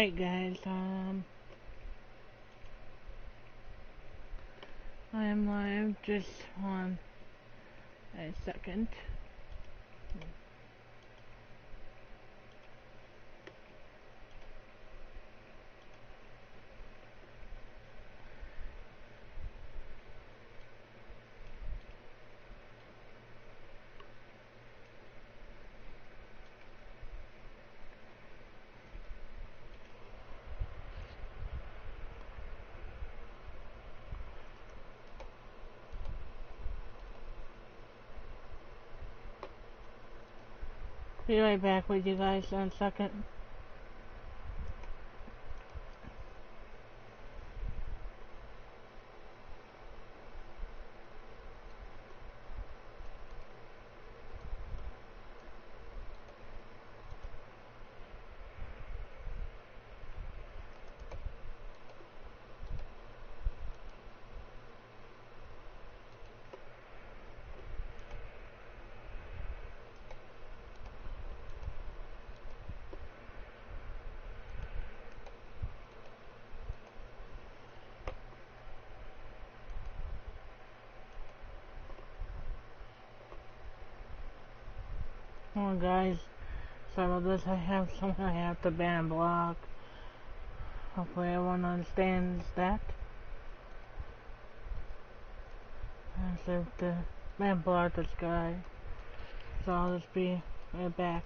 Alright guys, I am live, just on a second. Be right back with you guys in a second. Come on guys, sorry about this, I have someone I have to ban block. Hopefully everyone understands that. I have to ban block this guy. So I'll just be right back.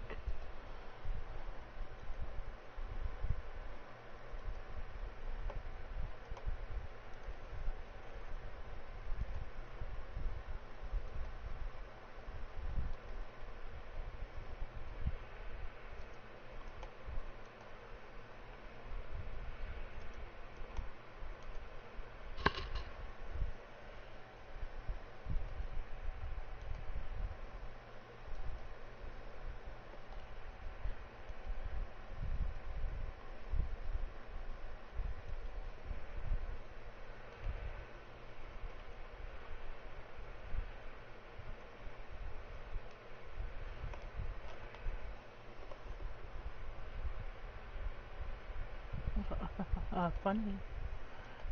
Funny.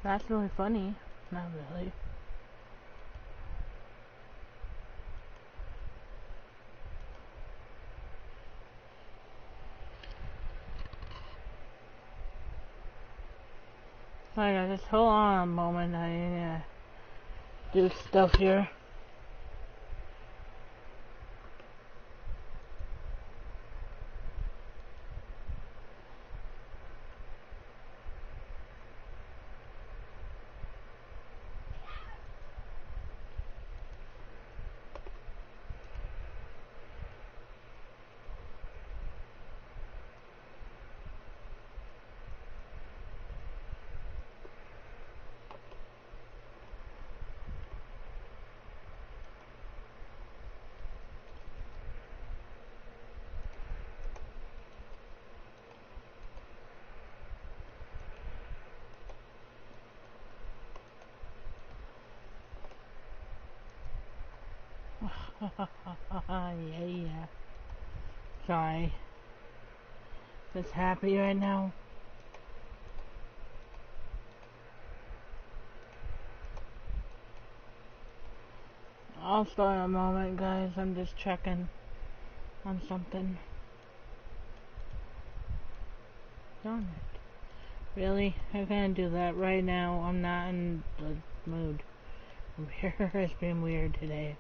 That's really funny. Not really. Alright, just hold on a moment. I do stuff here. Yeah. Sorry. Just happy right now. I'll start in a moment, guys. I'm just checking on something. Darn it. Really? I can't do that right now. I'm not in the mood. It's been weird today.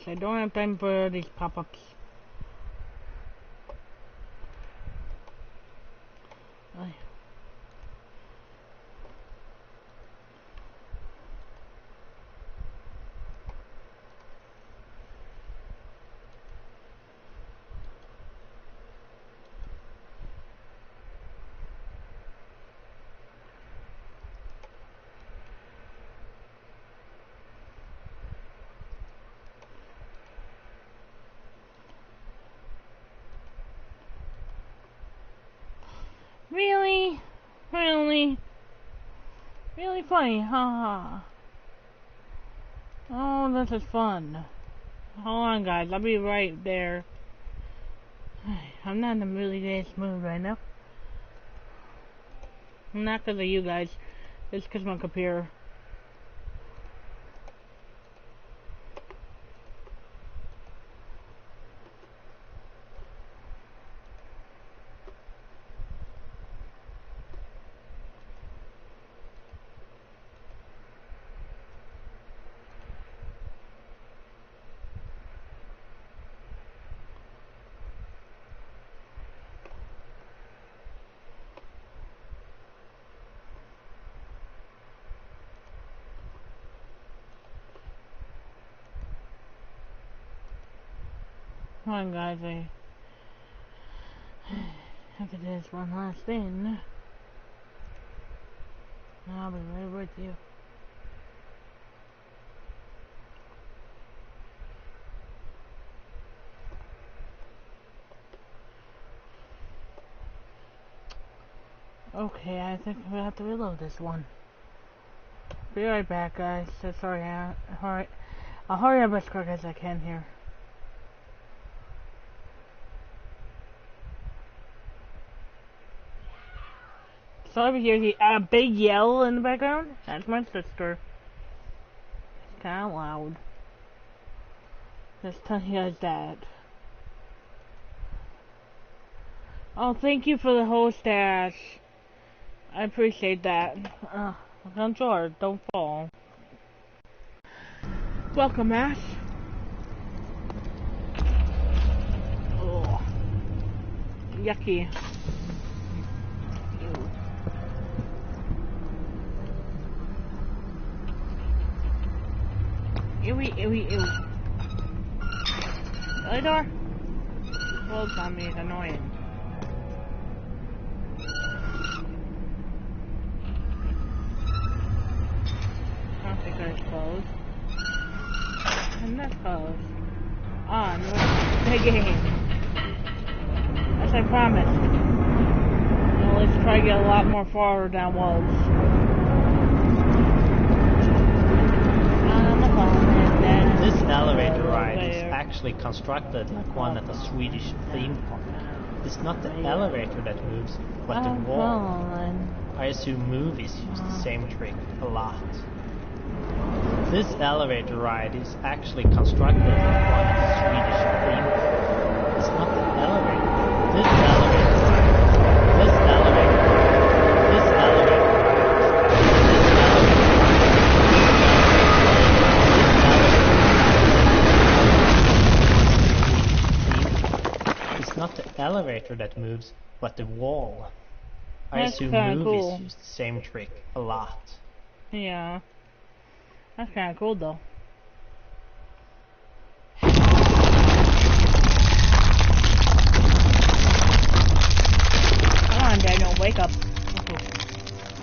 I don't have time for these pop-ups. Really funny, haha. Oh, this is fun. Hold on, guys. I'll be right there. I'm not in a really nice mood right now. Not because of you guys. It's because my computer. Come on, guys. I have to do this one last thing. I'll be right with you. Okay, I think we have to reload this one. Be right back, guys. So sorry. I'll hurry up as quick as I can here. So over here, a big yell in the background. That's my sister. It's kind of loud. Just tell you guys that. Oh, thank you for the host, Ash. I appreciate that. Control, don't fall. Welcome, Ash. Oh, yucky. Ewy, ewy, ew. The door closed on me is annoying. I don't think it's closed. And that's closed. On with the game. As I promised. Now let's try to get a lot more forward than was. This elevator ride is actually constructed like one at a Swedish theme park. It's not the elevator that moves, but the wall. I assume movies use the same trick a lot. This elevator ride is actually constructed like one at a Swedish theme park. It's not the elevator. This elevator ride. This elevator ride. This elevator ride. It's not the elevator that moves, but the wall. I assume movies use the same trick a lot. Yeah. That's kind of cool, though. Come on, Daniel, wake up.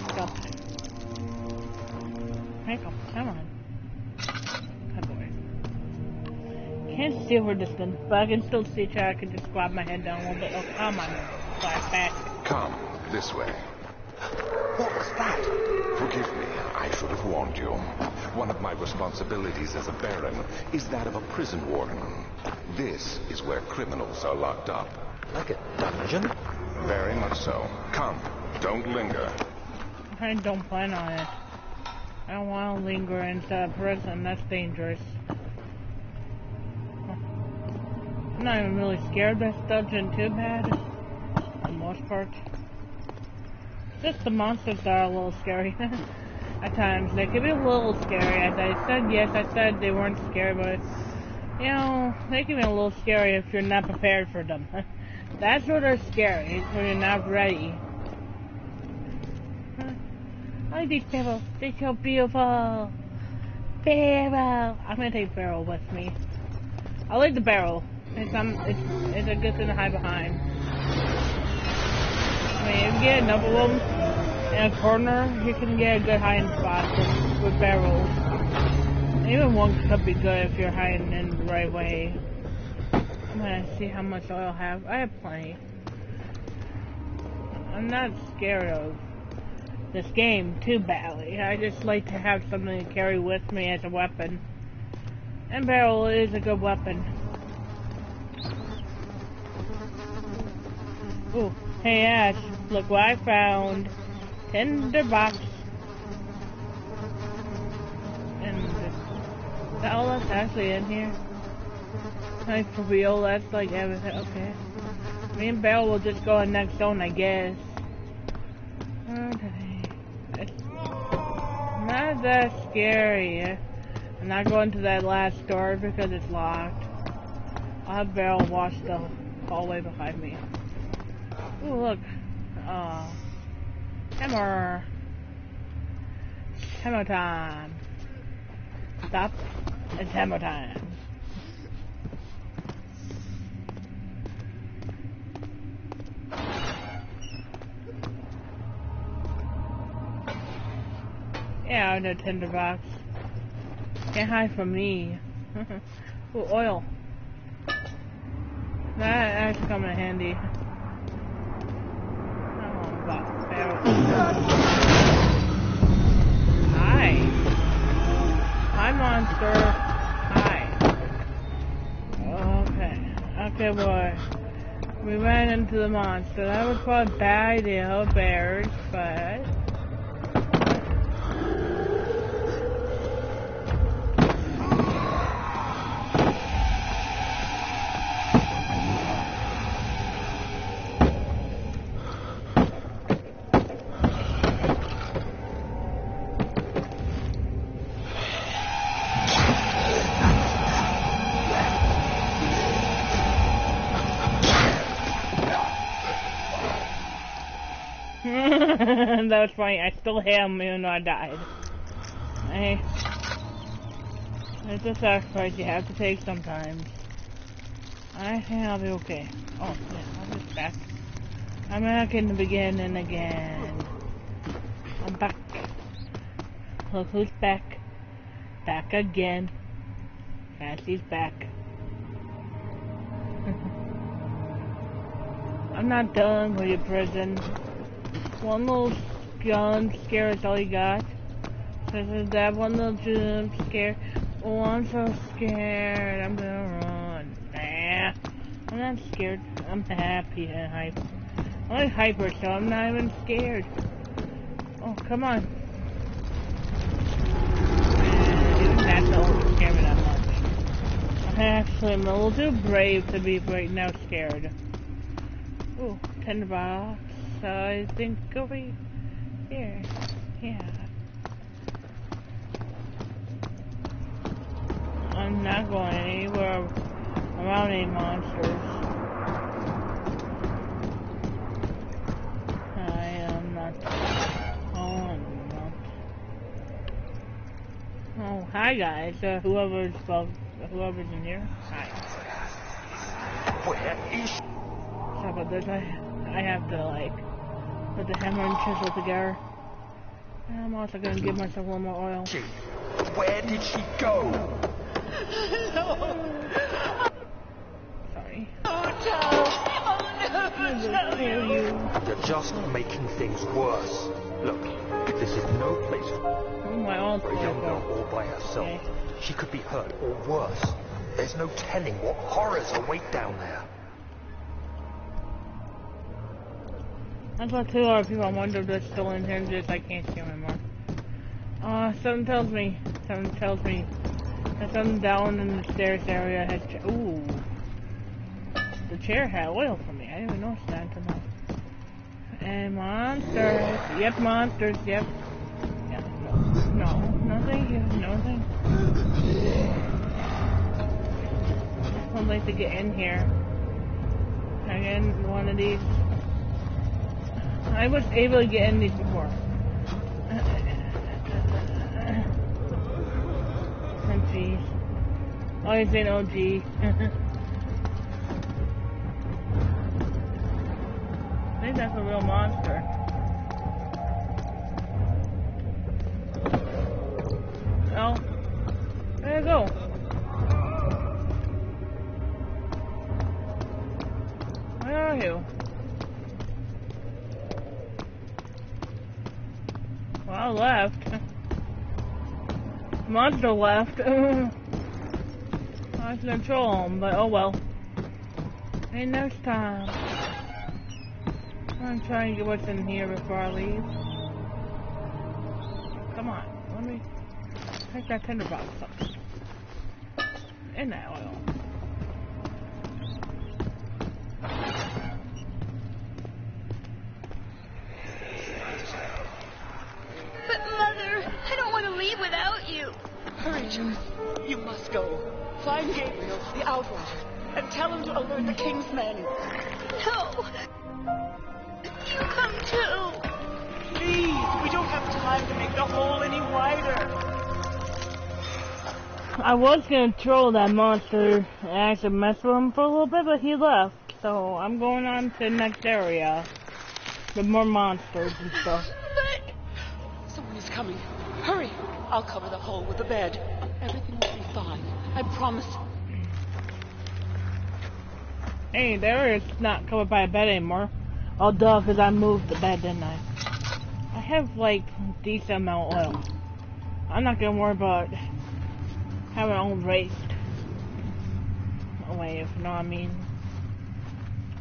Wake up. Wake up, come on. Good boy. Can't see over distance, but I can still see chat. I can just grab my head down a little bit. Oh, come on. Fast. Come, this way. What was that? Forgive me, I should have warned you. One of my responsibilities as a Baron is that of a prison warden. This is where criminals are locked up. Like a dungeon? Very much so. Come, don't linger. I don't plan on it. I don't want to linger inside a prison. That's dangerous. I'm not even really scared of this dungeon too bad. For the most part. Just the monsters that are a little scary. At times. They can be a little scary. As I said, yes, I said they weren't scary, but, you know, they can be a little scary if you're not prepared for them. That's what they're scary, when you're not ready. I like these people. They're so beautiful. Barrel. I'm gonna take Barrel with me. I like the Barrel. It's a good thing to hide behind. I mean, if you get enough of them in a corner, you can get a good hiding spot with Barrels. Even one could be good if you're hiding in the right way. I'm gonna see how much oil I have. I have plenty. I'm not scared of this game too badly. I just like to have something to carry with me as a weapon. And barrel is a good weapon. Ooh, hey Ash, look what I found. Tinderbox. And is that all that's actually in here? Like for real, that's like everything. Okay. Me and Barrel will just go in next zone, I guess. Okay. It's not that scary. I'm not going to that last door because it's locked. I'll have Barrel watch the hallway behind me. Ooh, look. Hammer. Hammer time. Stop. It's hammer time. Yeah, no tinderbox. Can't hide from me. Ooh, oil. That actually come in handy. Hi. Hi, monster. Hi. Okay. Okay, boy. We ran into the monster. That was probably a bad idea, bears, but... That was funny. I still hit him even though I died. Hey, it's a sacrifice you have to take sometimes. I think I'll be okay. Oh, yeah, I'm just back. I'm back in the beginning again. I'm back. Look who's back. Back again. Cassie's back. I'm not done with your prison. One little jump scare is all you got. So is that one little jump scare? Oh, I'm so scared. I'm gonna run. Nah, I'm not scared. I'm happy and hyper. I'm like hyper, so I'm not even scared. Oh, come on. Even that don't scare me that much. I actually am a little too brave to be right now scared. Ooh, tinderbox. So I think over here. Yeah. I'm not going anywhere around any monsters. I am not. Oh, I'm not. Oh, hi guys. Whoever's in here. Hi. Where is? Sorry about this. I have to like put the hammer and chisel together. And I'm also gonna give myself a little more oil. Where did she go? Sorry. You're just making things worse. Look, this is no place Oh, my oil's for a young girl all by herself. Okay. She could be hurt or worse. There's no telling what horrors await down there. That's what two other people. I wonder if they're still in here and just I can't see them anymore. Something tells me that something down in the stairs area has. Ooh, the chair had oil for me. I didn't even notice that until now. And monsters. Yep, monsters. Yep. Yeah. No, thank you. No, thank you. I'd like to get in here. Again, one of these. I was able to get in these before. Oh jeez. Oh, he's saying oh gee. I think that's a real monster. Oh. There you go. Where are you? Monster left. I was gonna troll him, but oh well. Ain't next time. I'm trying to get what's in here before I leave. Come on, let me take that tinderbox up. In that oil. But Mother, I don't want to leave without you. Hurry, Judith. You must go. Find Gabriel, the Outrider, and tell him to alert the King's men. No. You come too. Please, we don't have time to make the hole any wider. I was gonna troll that monster and actually mess with him for a little bit, but he left. So I'm going on to the next area with more monsters and stuff. But Someone is coming. Hurry. I'll cover the hole with the bed. Everything will be fine. I promise. Hey, there it's not covered by a bed anymore. Oh, duh, because I moved the bed, didn't I? I have, like, decent amount of oil. I'm not gonna worry about having it all raced away, if you know what I mean.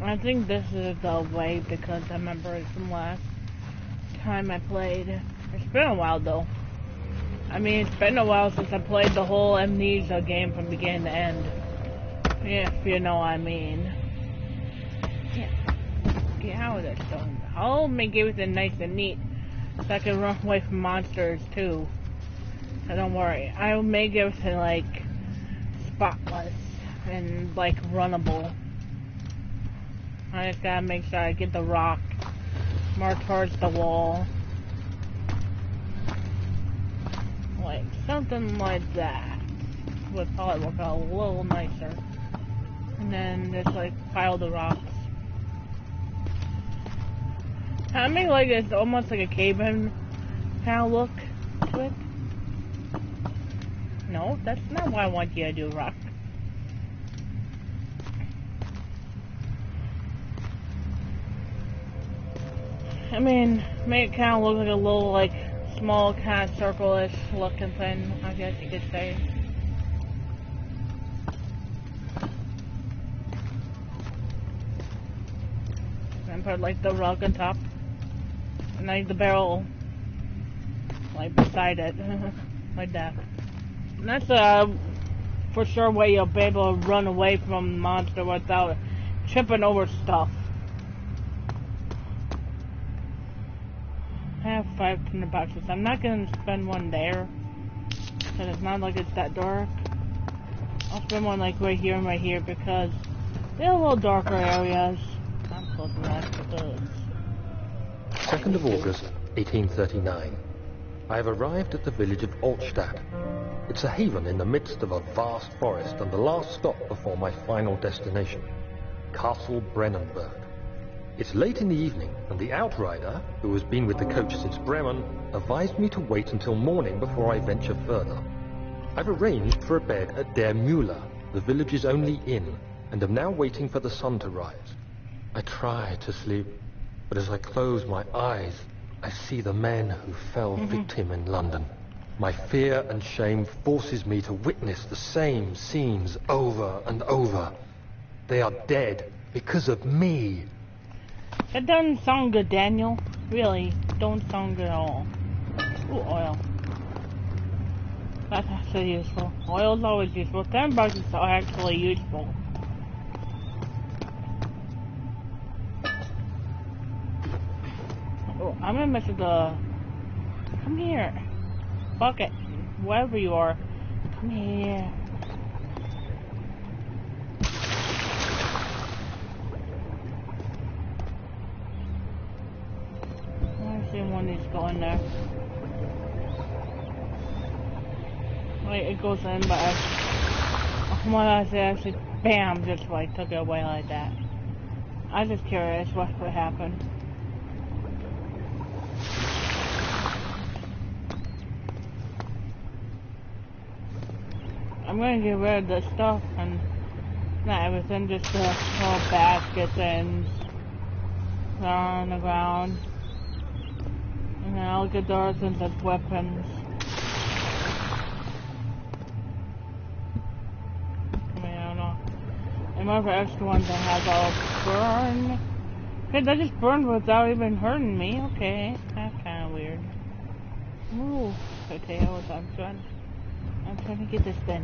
I think this is the way because I remember it from last time I played. It's been a while, though. I mean, it's been a while since I played the whole Amnesia game from beginning to end. Yeah, if you know what I mean. Get out of this stone. I'll make everything nice and neat so I can run away from monsters too. So don't worry. I'll make everything like spotless and like runnable. I just gotta make sure I get the rock more towards the wall. Like something like that would probably work out a little nicer. And then just like pile the rocks. I mean, like it's almost like a cave-in kind of look to it. No, that's not what I want you to do, rock. I mean, make it kind of look like a little, like, small kind of circle-ish looking thing, I guess you could say. And put, like, the rug on top. And, like, the barrel, like, beside it. Like that. And that's a, for sure, way you'll be able to run away from the monster without tripping over stuff. I have 500 boxes. I'm not going to spend one there, because it's not like it's that dark. I'll spend one like right here and right here, because they're a little darker areas. I'm close enough to those. 2nd of August, 1839. I have arrived at the village of Altstadt. It's a haven in the midst of a vast forest and the last stop before my final destination, Castle Brennenburg. It's late in the evening, and the Outrider, who has been with the coach since Bremen, advised me to wait until morning before I venture further. I've arranged for a bed at Der Müller, the village's only inn, and am now waiting for the sun to rise. I try to sleep, but as I close my eyes, I see the men who fell victim in London. My fear and shame forces me to witness the same scenes over and over. They are dead because of me. That doesn't sound good, Daniel. Really, don't sound good at all. Ooh, oil. That's actually useful. Oil's always useful. 10 bucks is actually useful. Oh, I'm gonna mess with the... Come here. Bucket. Wherever you are. Come here. I see one of these go in there. Wait, it goes in, but what I say actually, bam, just like took it away like that. I'm just curious what would happen. I'm gonna get rid of this stuff and not everything, just the little baskets and on the ground. And then I'll get those into weapons. And one of the extra ones that has all burn. Okay, that just burned without even hurting me. Okay, that's kind of weird. Ooh, potatoes. I'm trying to get this done.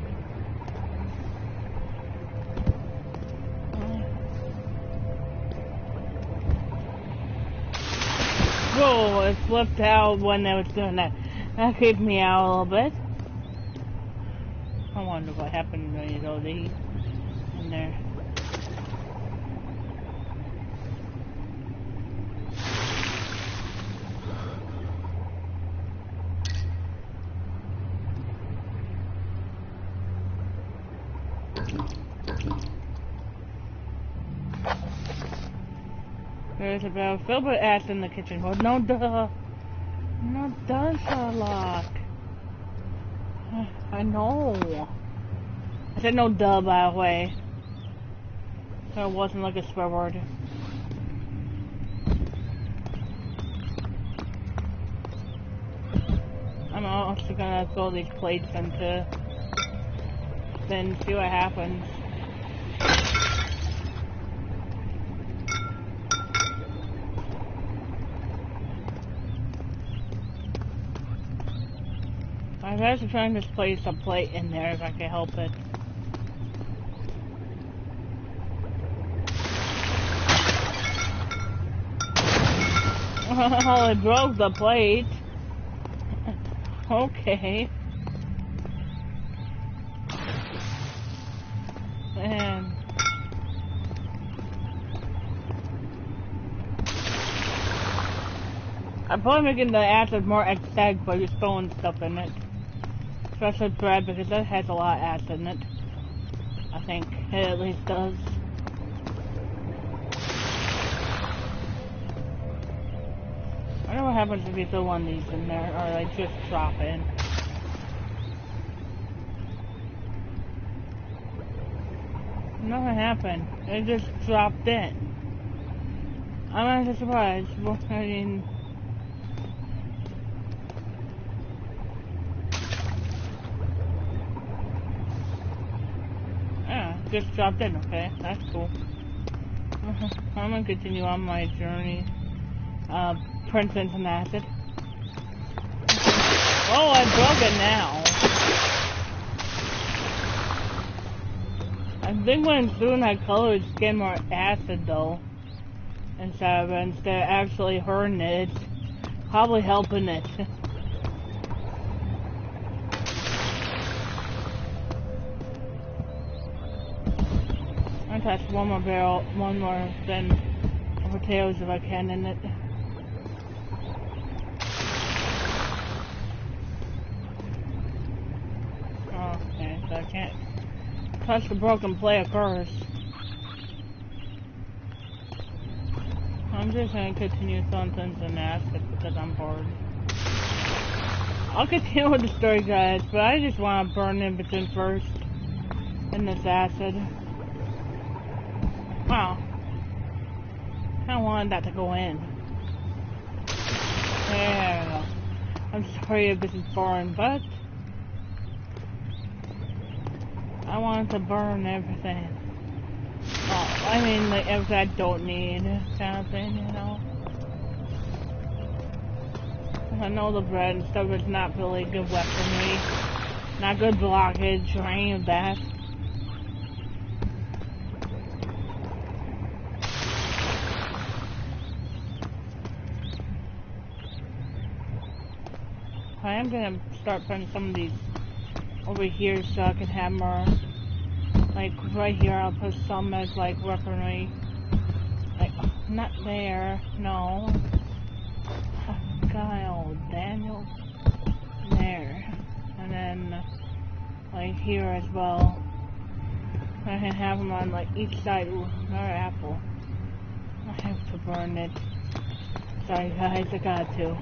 Whoa, it flipped out when I was doing that. That creeped me out a little bit. I wonder what happened when you go in there. There's about filled with ass in the kitchen. Well, no duh. No duh, Sherlock. I know. I said no duh, by the way. So it wasn't like a swear word. I'm also gonna throw these plates into then see what happens. I was trying to place a plate in there if I could help it. Oh, it broke the plate. Okay. And I'm probably making the acid more exact by just throwing stuff in it. Especially bread, because that has a lot of acid in it. I think it at least does. I wonder what happens if you throw one of these in there, or like just drop in. Nothing happened. It just dropped in. I'm not surprised. Well, I mean, yeah, just dropped in. Okay, that's cool. I'm gonna continue on my journey. Princess and acid. Oh, I broke it now. I think when it's doing that color, it's getting more acid though. Instead of actually hurting it, it's probably helping it. I'll touch one more than potatoes if I can in it. Okay, so I can't touch the broken plate first. I'm just gonna continue throwing things in acid because I'm bored. I'll continue with the story, guys, but I just want to burn everything first in this acid. Wow. I wanted that to go in. There we go. I'm sorry if this is boring, but I wanted to burn everything. Well, I mean, like, everything I don't need, kind of thing, you know? I know the bread and stuff is not really good weaponry, not good blockage or any of that. I am gonna start putting some of these over here so I can have more. Like right here, I'll put some as like weaponry. Like not there, no. Kyle, Daniel, there, and then like here as well. I can have them on like each side. Ooh, another apple. I have to burn it. Sorry guys, I got to.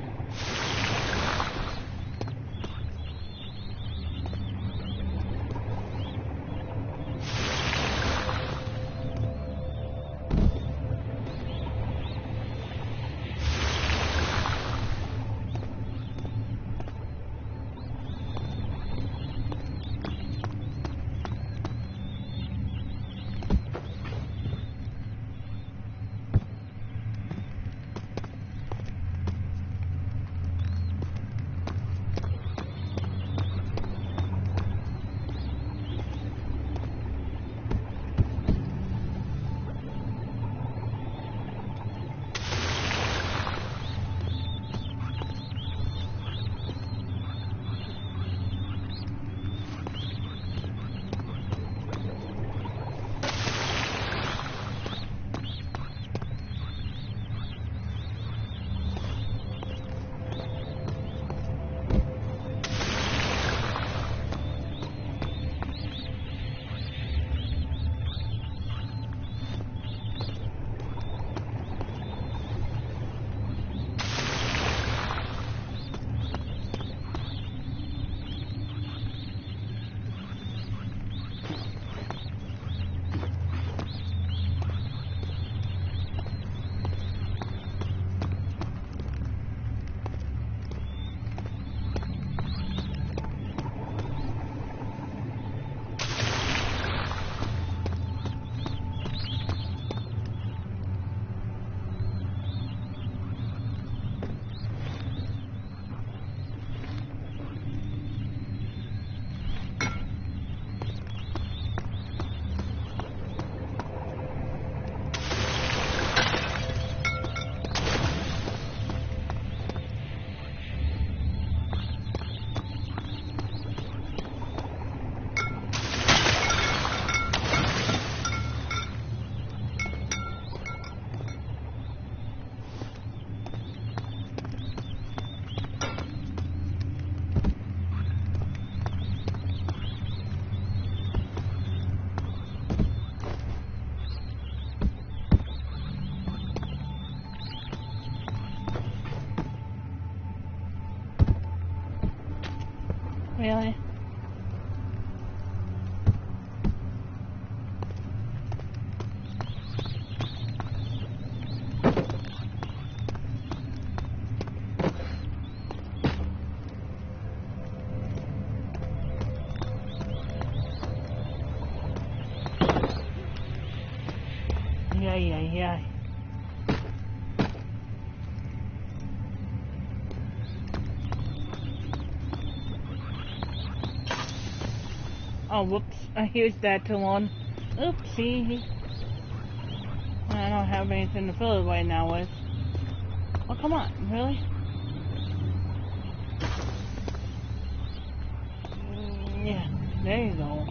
Really? Yeah. Oh, whoops. I used that to one. Oopsie. I don't have anything to fill it right now with. Oh, come on. Really? Yeah. There you go.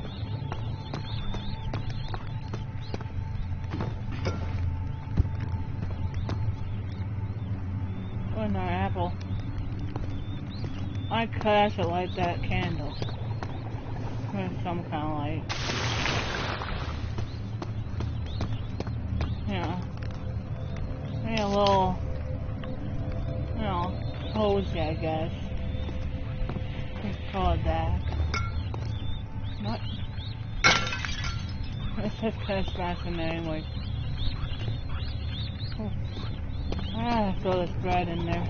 Oh, no, apple. I could actually light that candle. With some kind of light. Yeah. Maybe a little, you know, cozy, I guess. Let's call it that. What? It's just kind of smashing anyway. Oh. Ah, throw this bread in there.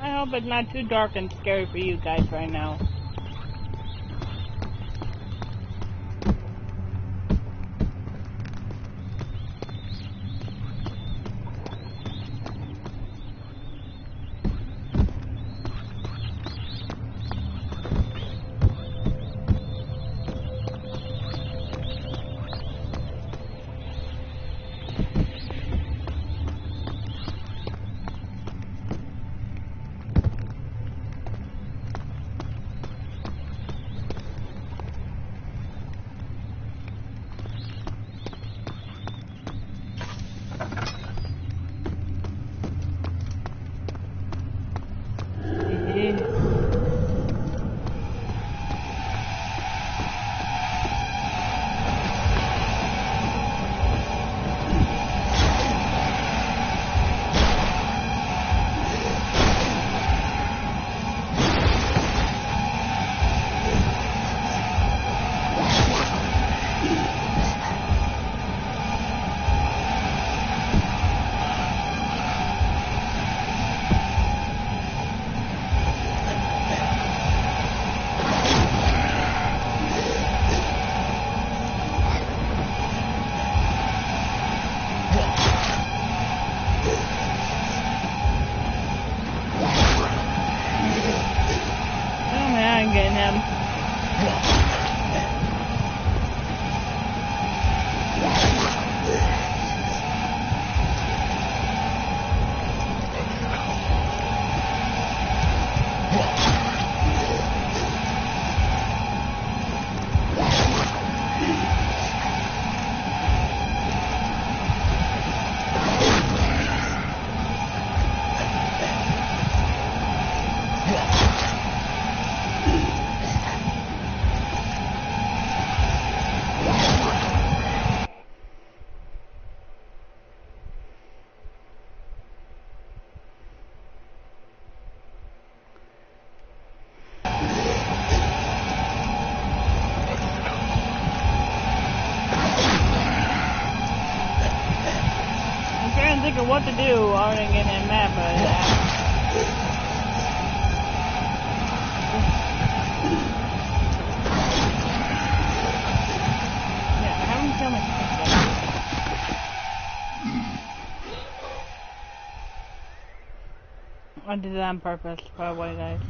I hope it's not too dark and scary for you guys right now. What to do other than get that map out of that. Yeah, have him kill me. I did that on purpose, by the way, guys.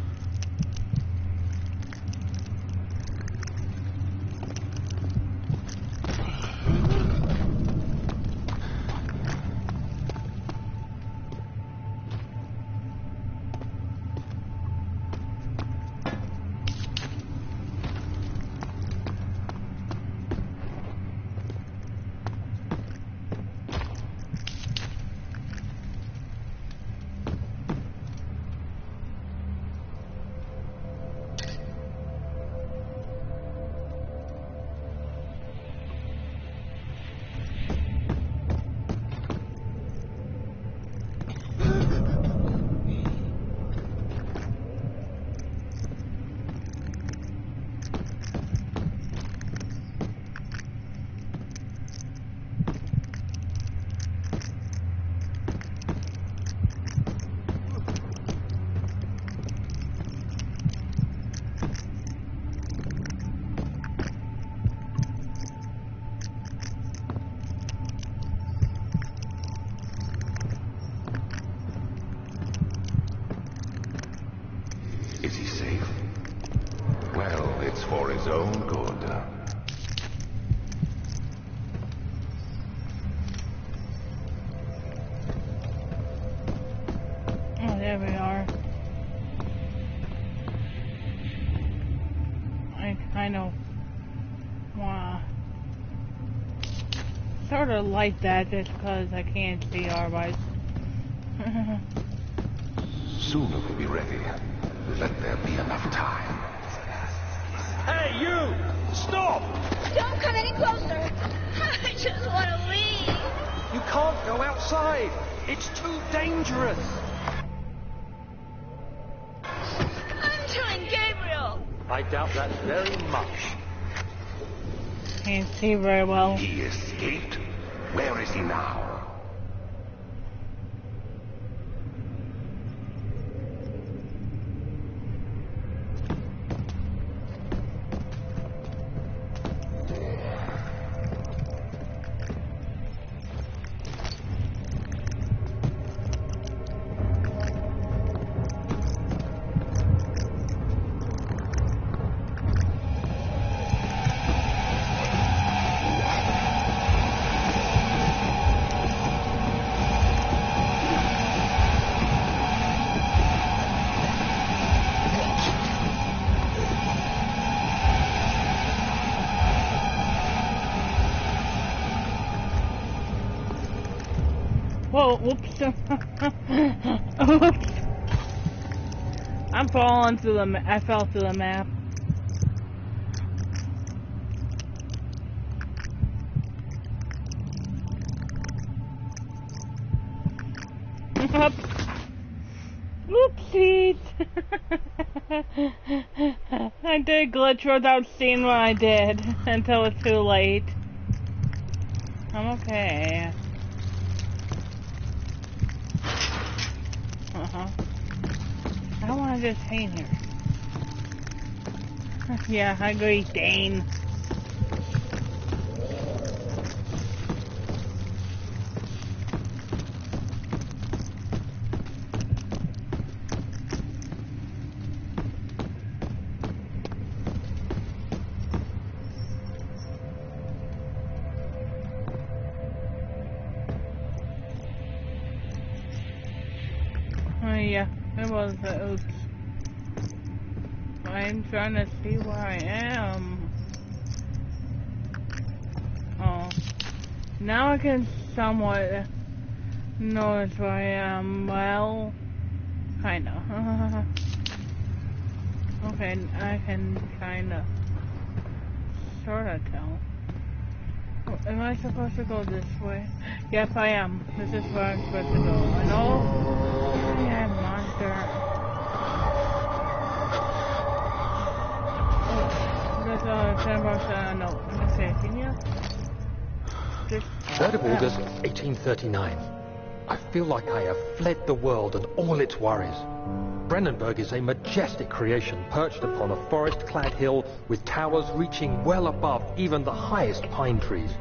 safe? Well, it's for his own good. Oh, there we are. I kind of sort of like that just because I can't see otherwise. Soon it will be ready. Let there be enough time. Hey, you! Stop! Don't come any closer. I just want to leave. You can't go outside. It's too dangerous. I'm telling Gabriel. I doubt that very much. Can't see very well. He escaped? Where is he now? Whoa, whoops. Oops. I'm falling through I fell through the map. Oopsies. I did glitch without seeing what I did until it's too late. I'm okay. I don't want to just hang here. Yeah, I agree, Dane. Oh yeah, it was the oops. I'm trying to see where I am. Oh. Now I can somewhat notice where I am. Well, kinda. Okay, I can kinda sorta tell. Am I supposed to go this way? Yes, I am. This is where I'm supposed to go. I know. Yeah, monster. There's a 10% no. Okay, can you? 3rd of August, 1839. I feel like I have fled the world and all its worries. Brennenburg is a majestic creation perched upon a forest-clad hill with towers reaching well above even the highest pine trees.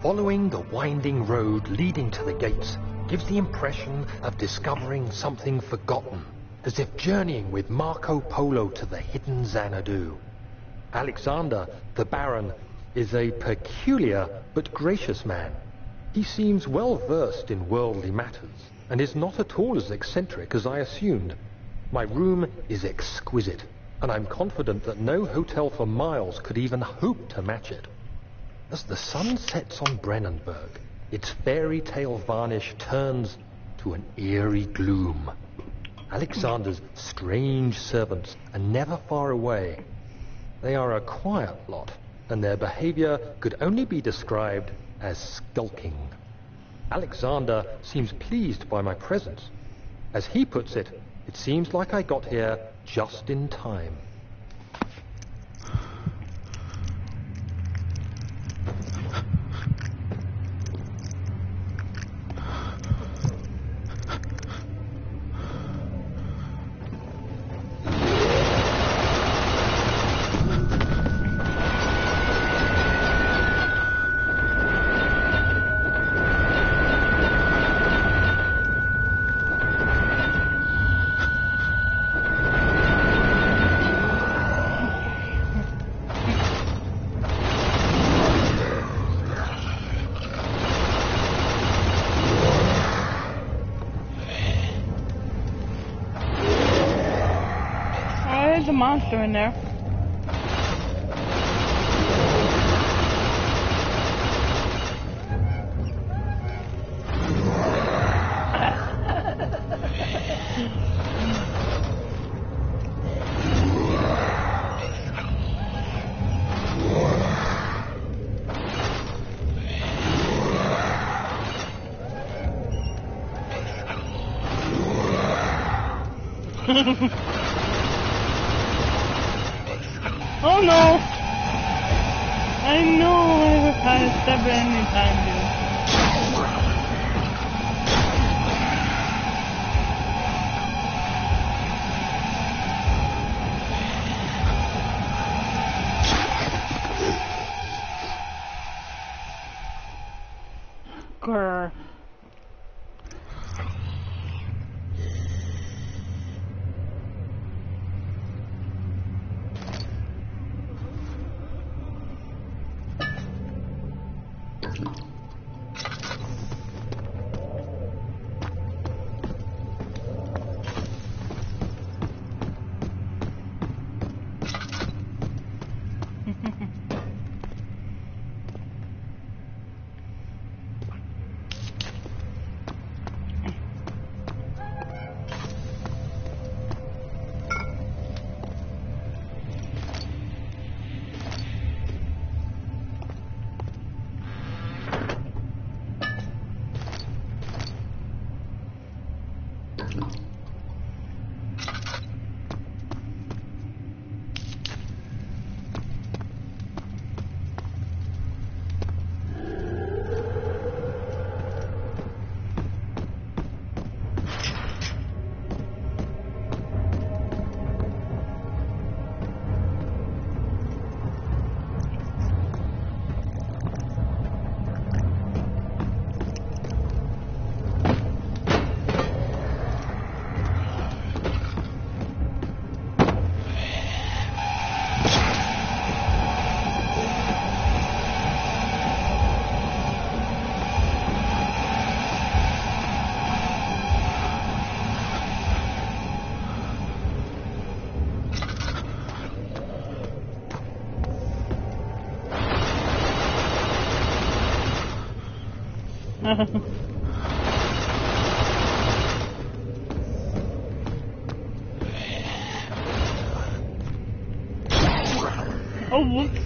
Following the winding road leading to the gates gives the impression of discovering something forgotten, as if journeying with Marco Polo to the hidden Xanadu. Alexander, the Baron, is a peculiar but gracious man. He seems well versed in worldly matters and is not at all as eccentric as I assumed. My room is exquisite, and I'm confident that no hotel for miles could even hope to match it. As the sun sets on Brennenburg, its fairy tale varnish turns to an eerie gloom. Alexander's strange servants are never far away. They are a quiet lot, and their behavior could only be described as skulking. Alexander seems pleased by my presence. As he puts it, it seems like I got here just in time. monster in there. Oh no! I know I was trying to step in any time, dude. Grr. Oh, whoops.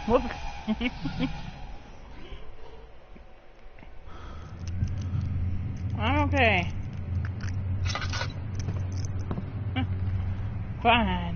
Whoops. I'm okay. Fine.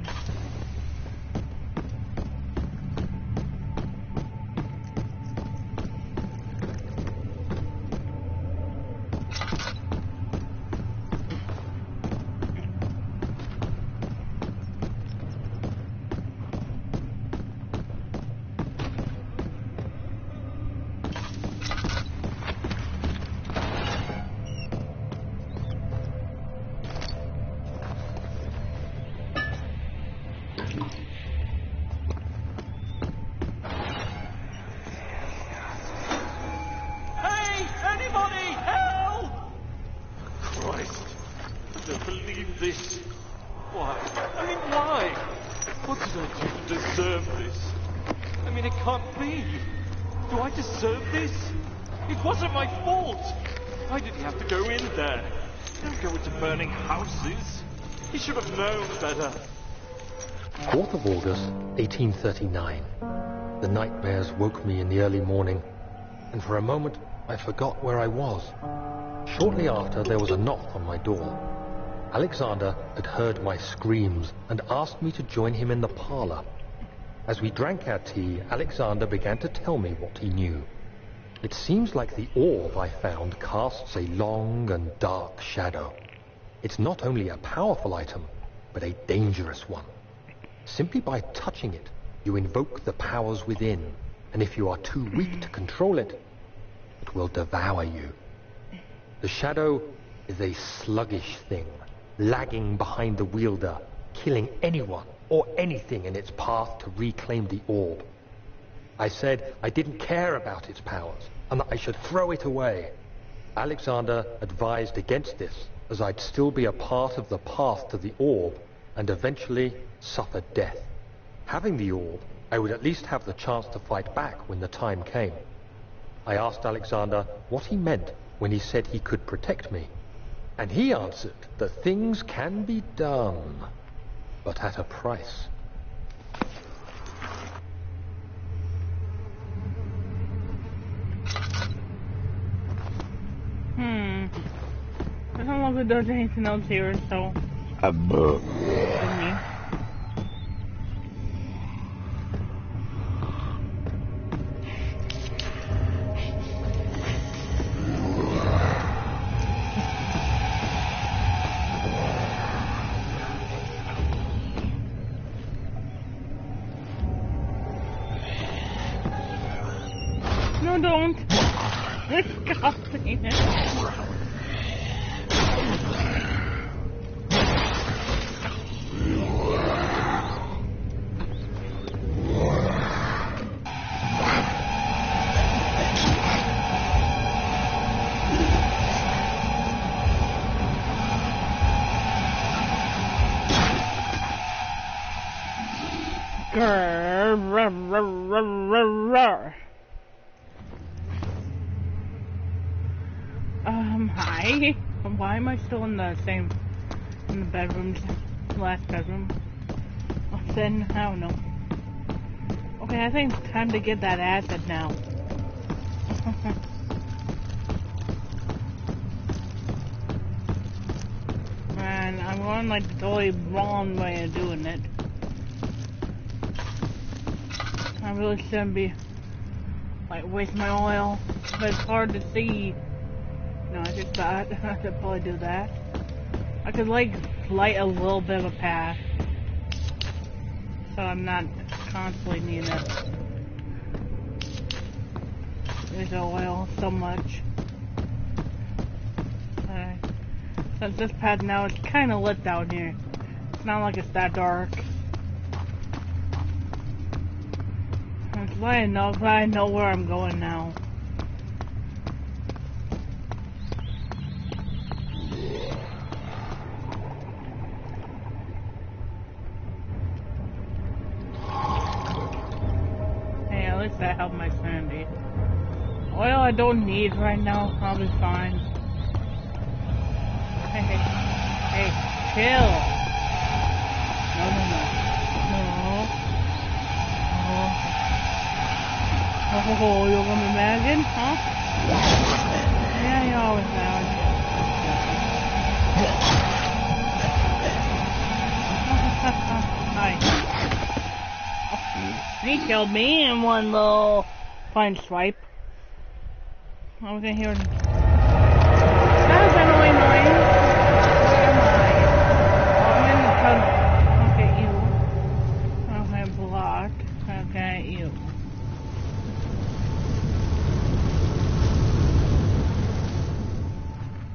This? Why? I mean, why? What did I do to deserve this? I mean, it can't be. Do I deserve this? It wasn't my fault. Why did he have to go in there? Don't go into burning houses. He should have known better. 4th of August, 1839. The nightmares woke me in the early morning, and for a moment I forgot where I was. Shortly after, there was a knock on my door. Alexander had heard my screams and asked me to join him in the parlor. As we drank our tea, Alexander began to tell me what he knew. It seems like the orb I found casts a long and dark shadow. It's not only a powerful item, but a dangerous one. Simply by touching it, you invoke the powers within, and if you are too weak to control it, it will devour you. The shadow is a sluggish thing, lagging behind the wielder, killing anyone or anything in its path to reclaim the orb. I said I didn't care about its powers, and that I should throw it away. Alexander advised against this, as I'd still be a part of the path to the orb, and eventually suffer death. Having the orb, I would at least have the chance to fight back when the time came. I asked Alexander what he meant when he said he could protect me, and he answered that things can be done, but at a price. I don't know if it does anything else here, so... A book. No, don't. Disgusting. Hi. Why am I still in the bedroom, last bedroom? What's in? I don't know. Okay, I think it's time to get that acid now. Man, I'm going like the totally wrong way of doing it. I really shouldn't be, like, wasting my oil, but it's hard to see. No, I just thought I could probably do that. I could, like, light a little bit of a path, so I'm not constantly needing to use the oil so much. Since this path now is kind of lit down here. It's not like it's that dark. It's light enough that I know where I'm going now. Hey, at least that helped my sanity. Oil I don't need right now. I'll be fine. Hey, chill. No. Oh, you're gonna be mad again, huh? Yeah, you always mad. Hi. He killed me in one little fine swipe. I was in here. That was annoying noise. Where am I? I'm in the okay, you. Okay, blocked. Okay, you.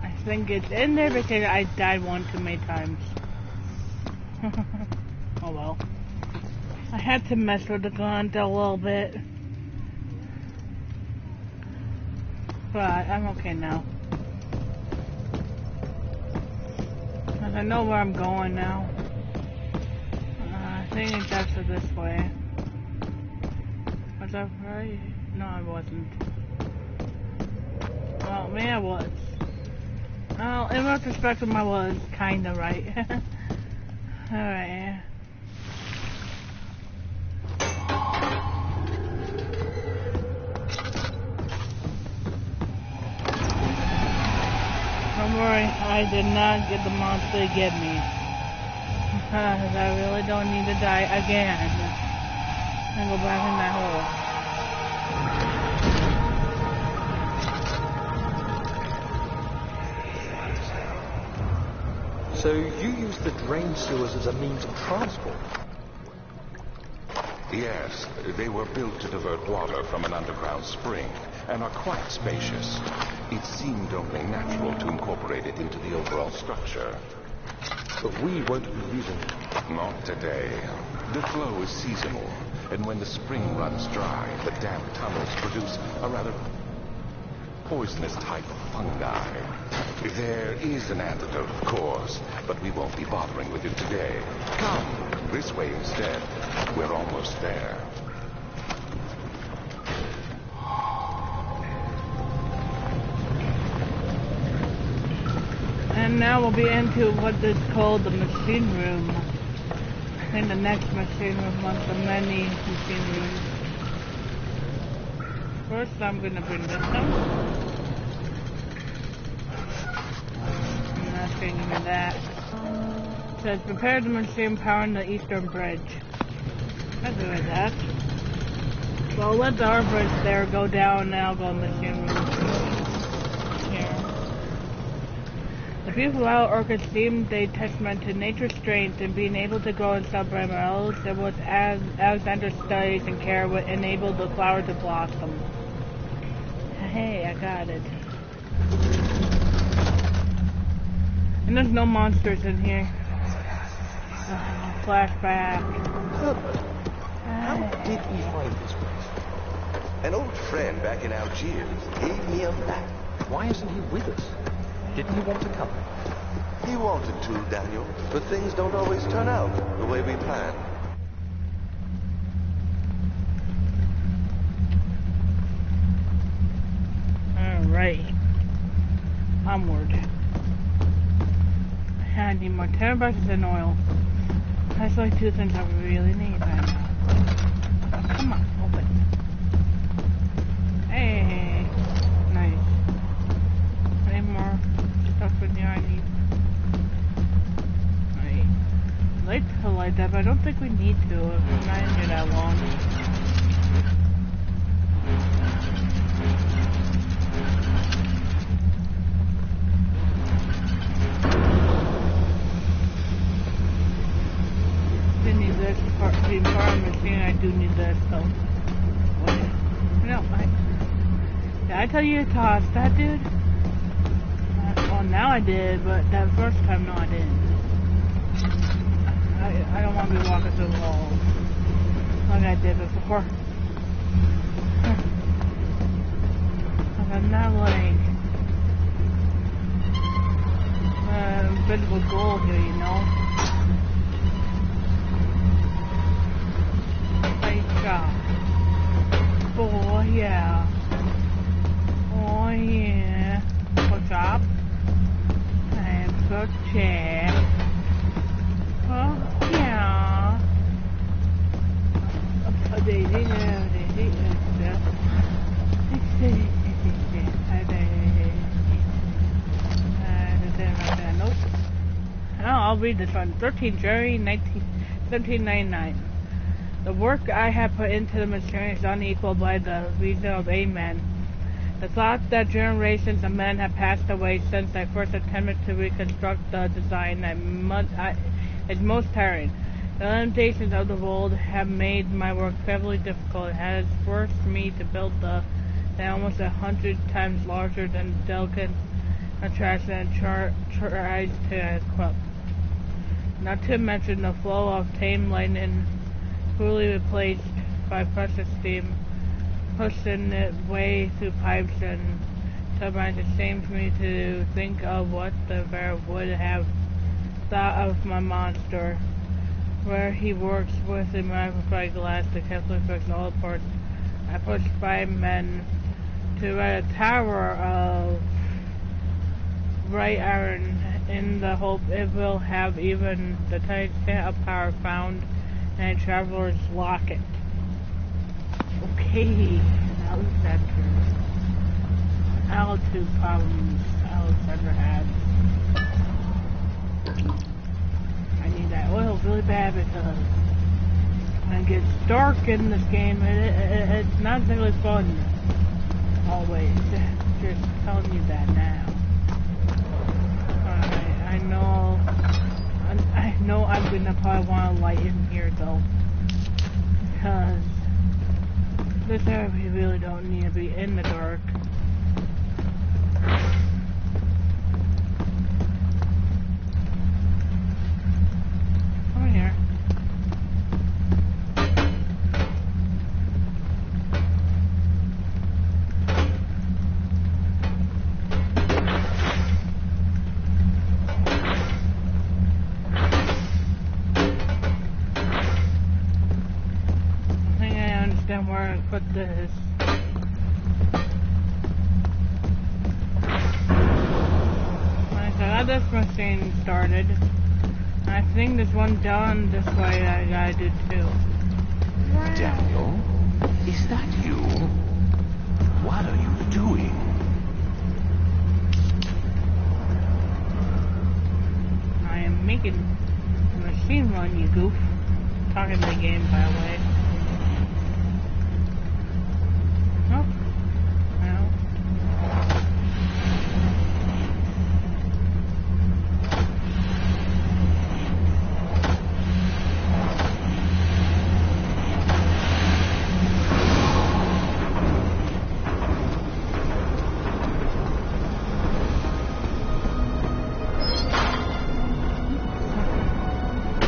I think it's in there because I died one too many times. Oh well. I had to mess with the gun a little bit. But I'm okay now. Cause I know where I'm going now. I think it's actually this way. Was that right? No, I wasn't. Well, maybe I was. Well, in retrospect, I was kinda right. Alright. Don't worry, I did not get the monster to get me. Because I really don't need to die again. And go back in that hole. So you use the drain sewers as a means of transport? Yes, they were built to divert water from an underground spring. and are quite spacious. It seemed only natural to incorporate it into the overall structure. But we won't be using it. Not today. The flow is seasonal, and when the spring runs dry, the damp tunnels produce a rather poisonous type of fungi. There is an antidote, of course, but we won't be bothering with it today. Come, this way instead. We're almost there. And now we'll be into what is called the machine room. In the next machine room, one of the many machine rooms. First, I'm gonna bring this down. I'm not gonna give me that. It says, prepare the machine powering the Eastern Bridge. I'll do that. So let the our bridge there go down, and I'll go in the machine room. Here. The beautiful wild orchids seemed a testament to nature's strength in being able to grow in subprime wells. It was as Alexander's studies and care would enable the flower to blossom. Hey, I got it. And there's no monsters in here. Flashback. How did we find this place? An old friend back in Algiers gave me a map. Why isn't he with us? Didn't he want to come? He wanted to, Daniel, but things don't always turn out the way we planned. Alright. Onward. I need more 10 bucks and oil. That's like 2 things I really need right now. Come on, open. Hey. Nice. Any more stuff in here I need? Right. I'd like to light that, but I don't think we need to. It's not in here that long. The farm machine, I do need this, so. No, did I tell you to toss that, dude? Well, now I did, but that first time, no, I didn't. I don't want to be walking through the walls like I did before. I'm not like a bit of a goal here, you know. Oh yeah. Oh yeah. What's up? I'm so check. Oh yeah. Nope. Oh, I'll read this one. 13 January 1799. The work I have put into the machine is unequaled by the reason of Amen. The thought that generations of men have passed away since I first attempted to reconstruct the design is most tiring. The limitations of the world have made my work heavily difficult. It has forced me to build the almost 100 times larger than delicate contraption and tries to equip. Not to mention the flow of tame lightning fully replaced by precious steam, pushing it way through pipes and turbines. It shames me to think of what the bear would have thought of my monster, where he works with a magnified glass to carefully fix all the parts. I pushed 5 men to write a tower of bright iron in the hope it will have even the tiniest hint of power found and traveler's locket. Okay, Alexander. Altitude problems Alexander had. I need that oil really bad because when it gets dark in this game, it's not really fun. Always. Just telling you that now. I know I'm gonna probably want to light in here though, because this area really really don't need to be in the dark. Over here. Where I put this. Like I got this machine started. I think there's one done this way I gotta do too. Daniel, is that you? What are you doing? I am making a machine run, you goof. Talking to the game, by the way. Oh, no.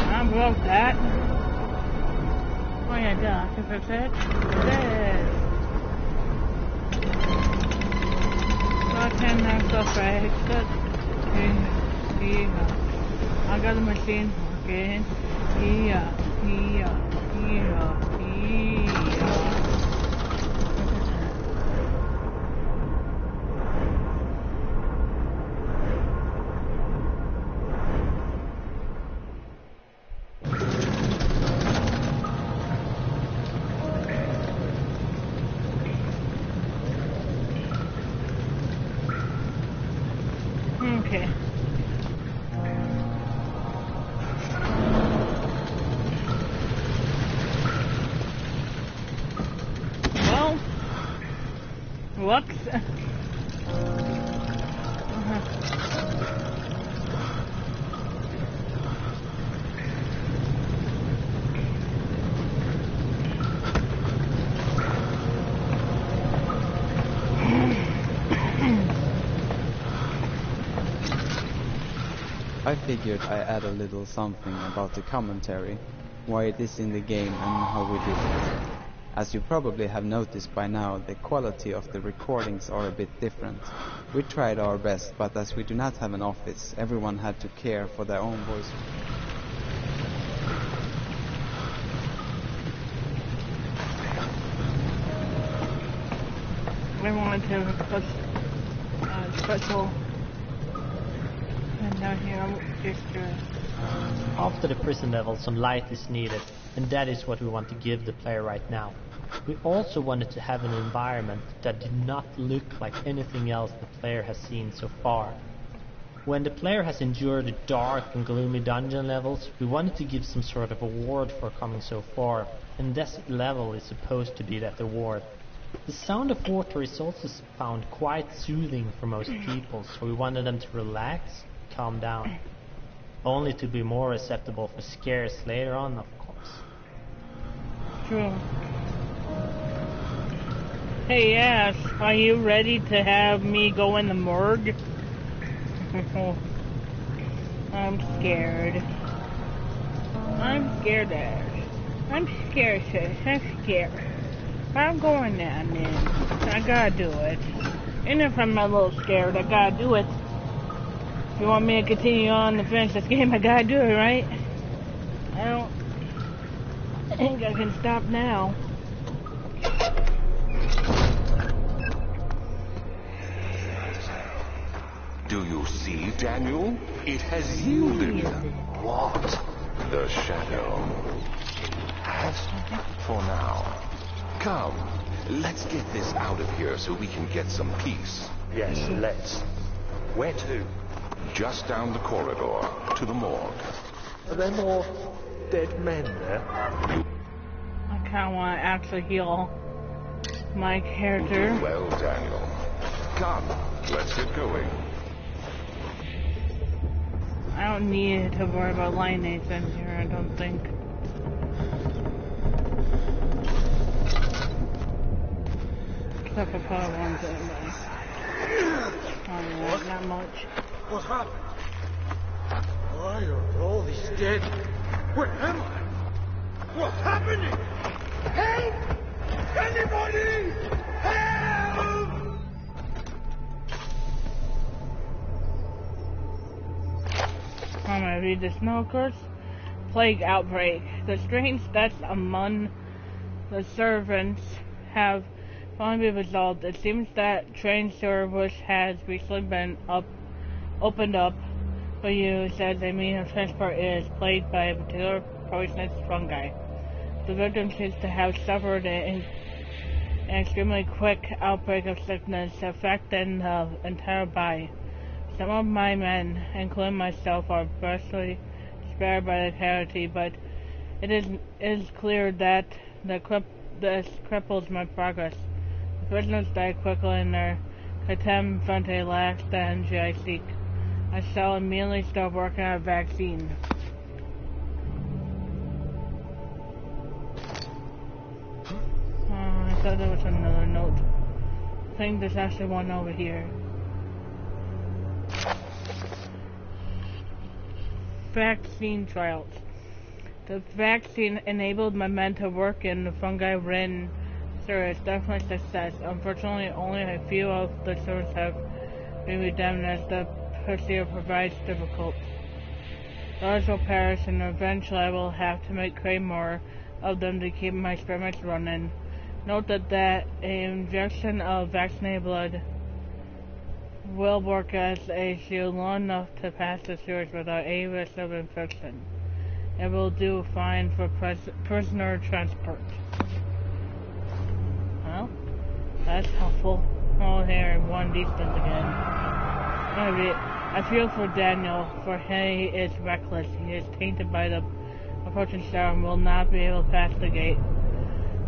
I broke that. Oh yeah, duh. I can fix it. This. I got the machine working. Yeah. Okay. Well, whoops. I figured I add a little something about the commentary, why it is in the game and how we did it. As you probably have noticed by now, the quality of the recordings are a bit different. We tried our best, but as we do not have an office, everyone had to care for their own voice. I wanted to put special. And down here, just After the prison level, some light is needed, and that is what we want to give the player right now. We also wanted to have an environment that did not look like anything else the player has seen so far. When the player has endured the dark and gloomy dungeon levels, we wanted to give some sort of award for coming so far, and this level is supposed to be that award. The sound of water is also found quite soothing for most people, so we wanted them to relax, calm down, only to be more acceptable for scares later on, of course. True. Hey, yes, are you ready to have me go in the morgue? I'm scared. I'm scared, Ash. I'm scared, sis. I'm scared. I'm going down then. I gotta do it. And if I'm a little scared, I gotta do it. If you want me to continue on to finish this game, I gotta do it, right? I think I can stop now. Do you see, Daniel? It has yielded. What? The shadow. Has for now. Come, let's get this out of here so we can get some peace. Yes, let's. Where to? Just down the corridor, to the morgue. Are there more dead men there? I kinda wanna actually heal my character. Well, Daniel. Come, let's get going. I don't need to worry about lineates in here, I don't think. Except for color ones anyway. Oh yeah, not much. What happened? Why are all these dead? Where am I? What's happening? Help! Anybody! Help! I'm gonna read this note first. Plague outbreak. The strange deaths among the servants have finally been resolved. It seems that train service has recently been opened up for use as a means of transport. Is plagued by a particular poisonous fungi. The victim seems to have suffered an extremely quick outbreak of sickness affecting the entire body. Some of my men, including myself, are partially spared by the casualty, but it is clear that this cripples my progress. The prisoners die quickly in their contempt front a lacks the energy I seek. I shall immediately start working on a vaccine. I thought there was another note. I think there's actually one over here. Vaccine trials. The vaccine enabled my men to work in the fungi-ridden sewers. Definitely success. Unfortunately, only a few of the sewers have been redeemed as the procedure provides difficult. Others will perish, and eventually I will have to make more of them to keep my experiments running. Note that an injection of vaccinated blood will work as a shield long enough to pass the sewers without any risk of infection. It will do fine for prisoner transport. Well, that's helpful. Oh, here, one distance again. I feel for Daniel, for he is reckless. He is tainted by the approaching star and will not be able to pass the gate.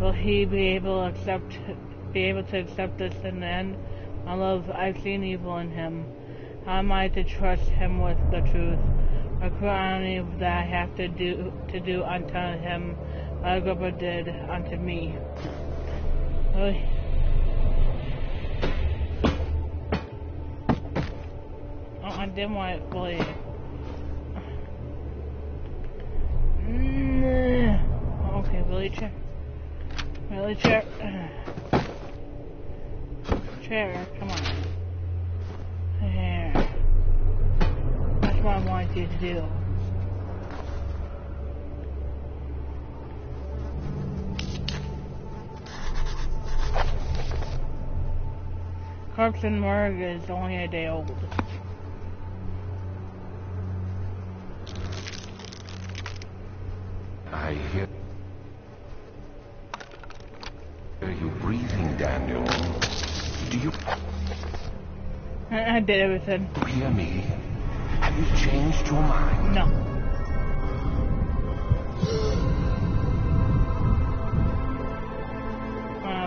Will he be able to accept this in the end? My love, I've seen evil in him. How am I to trust him with the truth? A cruel irony that I have to do unto him what Agrippa did unto me. Oy. Oh, I didn't want it fully. Okay, really chair. Really chair. Chair, come on. There. That's what I wanted you to do. Corpse and morgue is only a day old. I hear you breathing, Daniel. Do you I did everything. hear me? Have you changed your mind? No.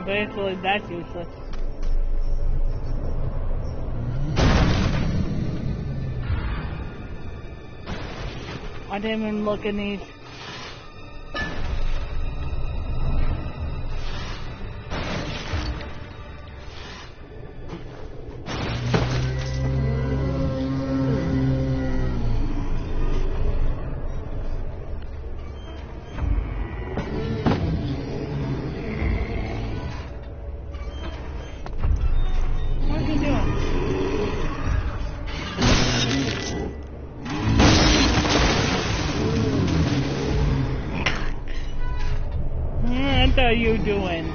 Basically, that's useless. I didn't even look in these. What are you doing?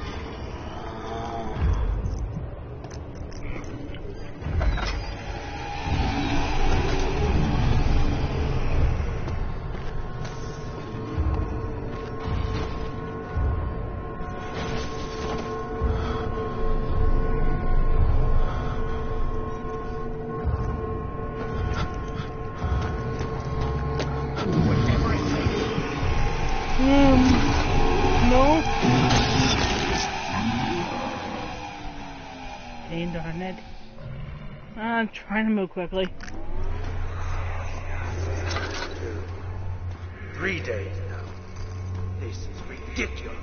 No. Dang darn it. I'm trying to move quickly. 3 days now. This is ridiculous.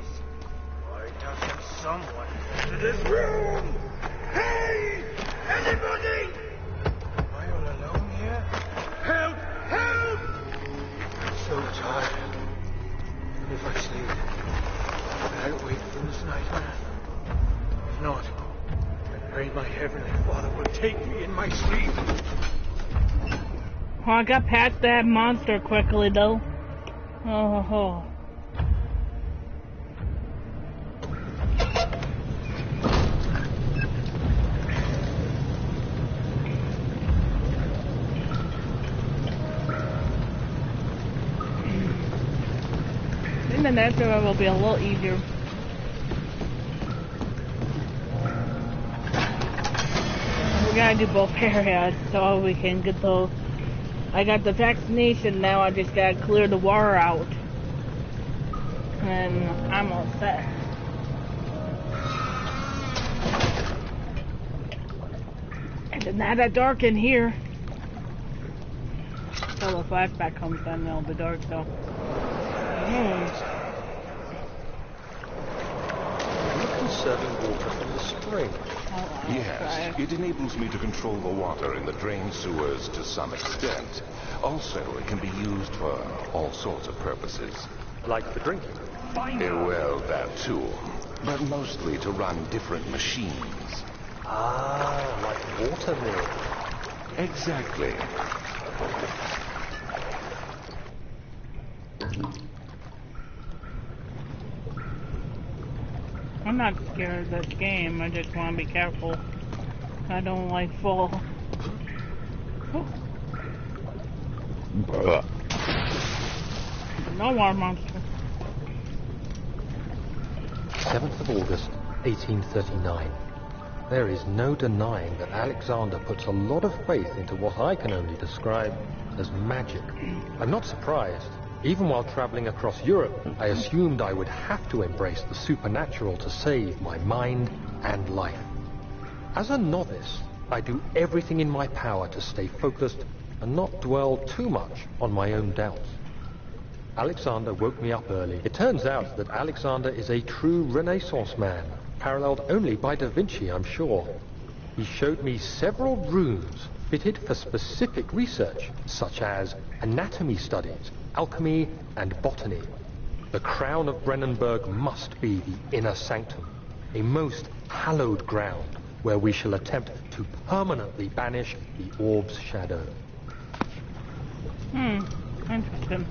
Why doesn't someone into this room! Hey! Anybody! Am I all alone here? Help! Help! I'm so tired. And if I sleep, I'll wake from this nightmare. If not, I pray my Heavenly Father will take me in my sleep. Oh, I got past that monster quickly, though. Oh. I think the next one will be a little easier. We gotta do both areas so we can get those. I got the vaccination now, I just gotta clear the water out. And I'm all set. And it's not that dark in here. Until the flashback comes on, it'll be dark, so. You're conserving water from the spring. Yes, it enables me to control the water in the drain sewers to some extent. Also, it can be used for all sorts of purposes. Like for drinking? Well, that too. But mostly to run different machines. Ah, like water mill. Exactly. I'm not scared of this game, I just want to be careful. I don't like fall. No more monster. 7th of August, 1839. There is no denying that Alexander puts a lot of faith into what I can only describe as magic. I'm not surprised. Even while traveling across Europe, I assumed I would have to embrace the supernatural to save my mind and life. As a novice, I do everything in my power to stay focused and not dwell too much on my own doubts. Alexander woke me up early. It turns out that Alexander is a true Renaissance man, paralleled only by Da Vinci, I'm sure. He showed me several rooms fitted for specific research, such as anatomy studies, alchemy, and botany. The crown of Brennenburg must be the inner sanctum, a most hallowed ground where we shall attempt to permanently banish the orb's shadow. Interesting.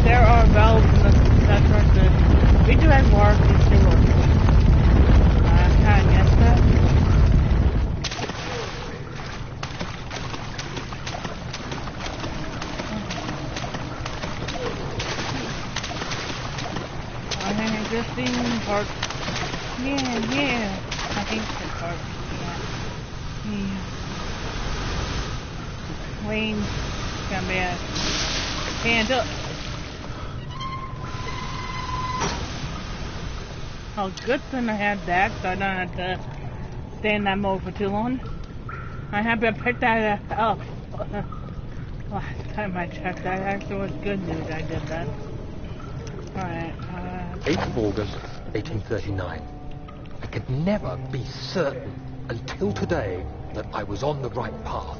There are valves in the center. We do have work to do. Can I guess that? I think existing parts. Yeah. I think the parts. Yeah. Wayne gonna be a hand up. Oh, good thing I had that, so I don't have to stay in that mode for too long. I'm happy I picked that up. Last time I checked, that actually was good news I did that. Alright, 8th of August, 1839. I could never be certain until today that I was on the right path.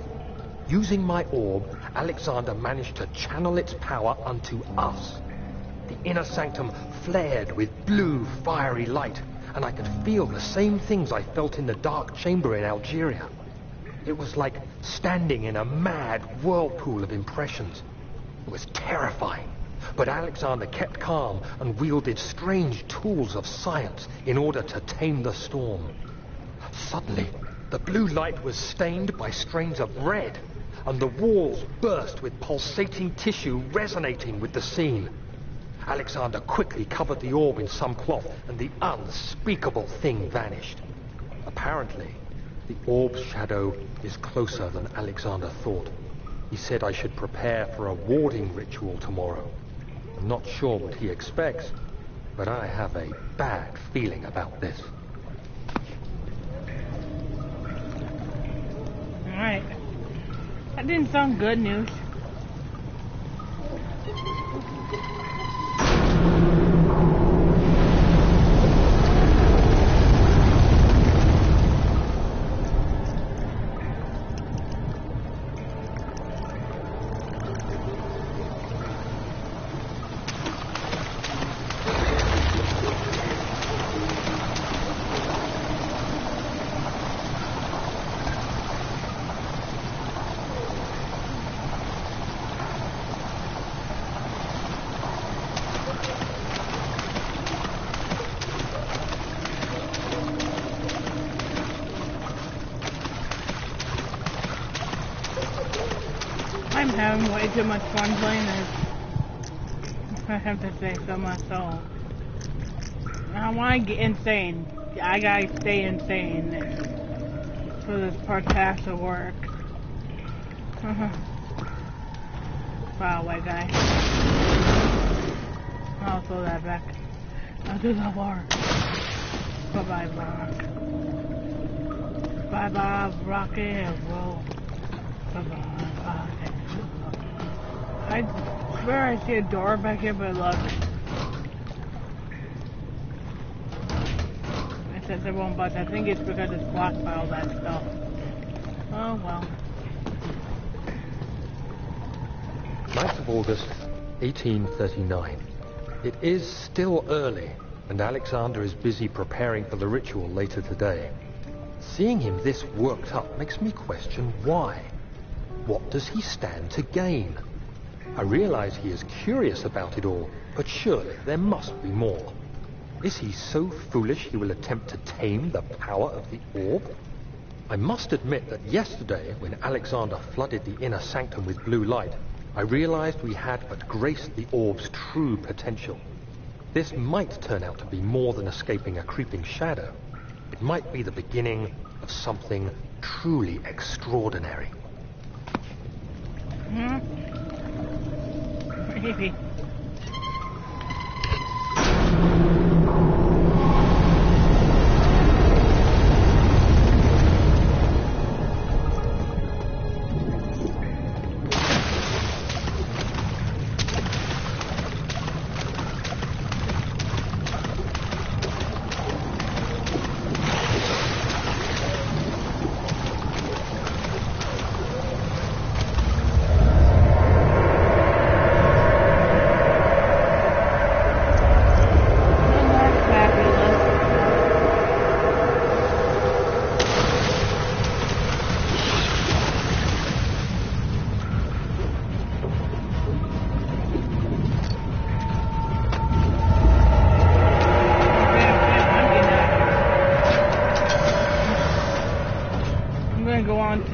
Using my orb, Alexander managed to channel its power unto us. The inner sanctum flared with blue, fiery light, and I could feel the same things I felt in the dark chamber in Algeria. It was like standing in a mad whirlpool of impressions. It was terrifying, but Alexander kept calm and wielded strange tools of science in order to tame the storm. Suddenly, the blue light was stained by strains of red, and the walls burst with pulsating tissue resonating with the scene. Alexander quickly covered the orb in some cloth, and the unspeakable thing vanished. Apparently, the orb's shadow is closer than Alexander thought. He said I should prepare for a warding ritual tomorrow. I'm not sure what he expects, but I have a bad feeling about this. Alright. That didn't sound good news. I'm having way too much fun playing this. I have to say so myself. I want to get insane. I gotta stay insane for this part to have to work. Wow, white guy. I'll throw that back. I'll do the war. Bye-bye, rock. Bye-bye, rock and roll. Bye-bye. I swear I see a door back here, but look. It says it won't budge. I think it's because it's blocked by all that stuff. Oh well. 9th of August, 1839. It is still early, and Alexander is busy preparing for the ritual later today. Seeing him this worked up makes me question why. What does he stand to gain? I realize he is curious about it all, but surely there must be more. Is he so foolish he will attempt to tame the power of the orb? I must admit that yesterday, when Alexander flooded the inner sanctum with blue light, I realized we had but graced the orb's true potential. This might turn out to be more than escaping a creeping shadow. It might be the beginning of something truly extraordinary. Maybe.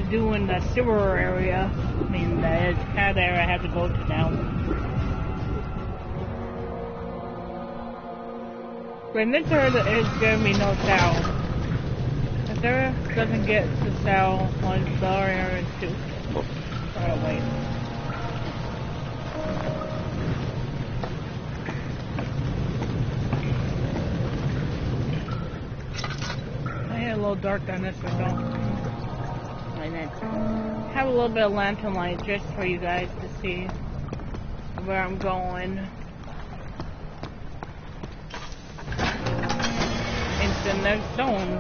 Doing the sewer area. I mean, the edge pad area I have to go to now. When this area is giving me no sound. If there doesn't get the sound on the other area too. Alright, wait. I had a little dark down this way, though. Have a little bit of lantern light just for you guys to see where I'm going. Instant next stone.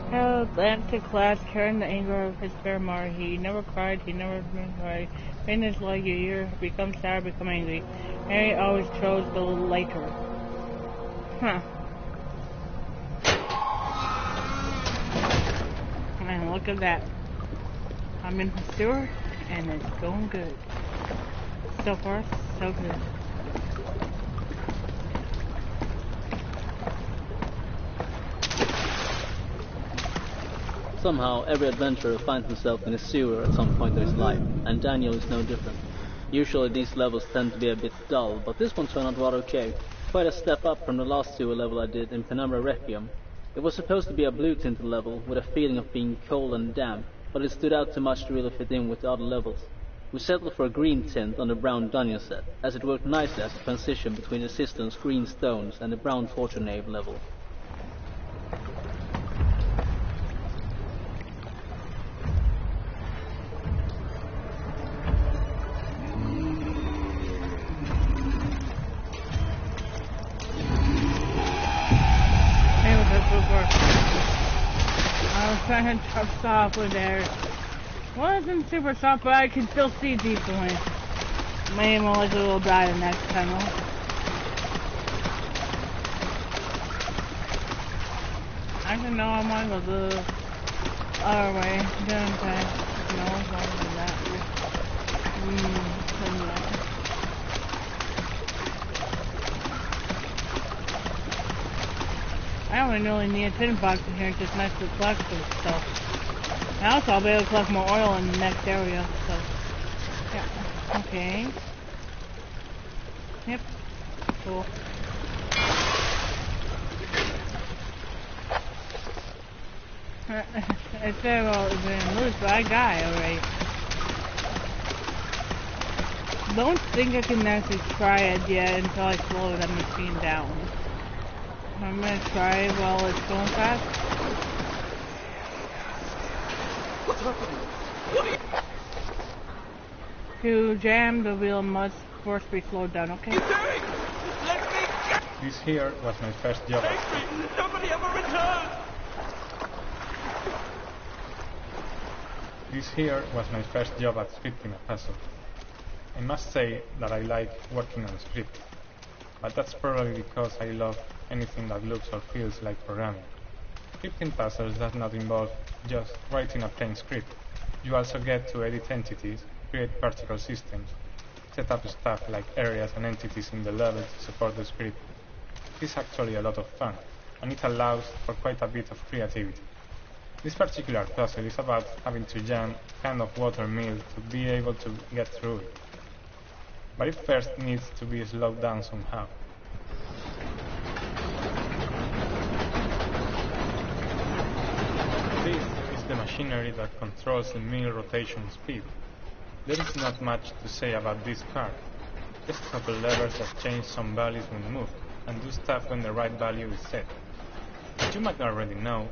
Held Atlantic class carrying the anger of his fair mar. He never cried, he never cried. Pain is like a year, become sad, become angry. Harry always chose the later. Huh. Man, look at that. I'm in the sewer, and it's going good. So far, so good. Somehow, every adventurer finds himself in a sewer at some point in his life, and Daniel is no different. Usually these levels tend to be a bit dull, but this one turned out rather okay. Quite a step up from the last sewer level I did in Penumbra Requiem. It was supposed to be a blue tinted level, with a feeling of being cold and damp, but it stood out too much to really fit in with the other levels. We settled for a green tint on the brown dungeon set, as it worked nicely as a transition between the cistern's green stones and the brown torture nave level. was trying to drop software there. Wasn't super soft, but I can still see decently. My aim was a little die the next tunnel. I don't know, I might go the other way. Don't I? No, I won't do that. I don't really need a tin box in here, it's just nice to collect some stuff. And also I'll be able to collect more oil in the next area, so yeah. Okay. Yep. Cool. I said well it's gonna lose, but I die already. Don't think I can actually try it yet until I slow that machine down. I'm gonna try while it's going fast. What's happening? To jam the wheel must first be slowed down, okay? This here was my first job. Nobody ever returned! This here was my first job at scripting a puzzle. I must say that I like working on script, but that's probably because I love anything that looks or feels like programming. Scripting puzzles does not involve just writing a plain script. You also get to edit entities, create particle systems, set up stuff like areas and entities in the level to support the script. It's actually a lot of fun, and it allows for quite a bit of creativity. This particular puzzle is about having to jam a kind of water mill to be able to get through it. But it first needs to be slowed down somehow. This is the machinery that controls the mill rotation speed. There is not much to say about this part. Just a couple levers that change some values when moved, and do stuff when the right value is set. As you might already know,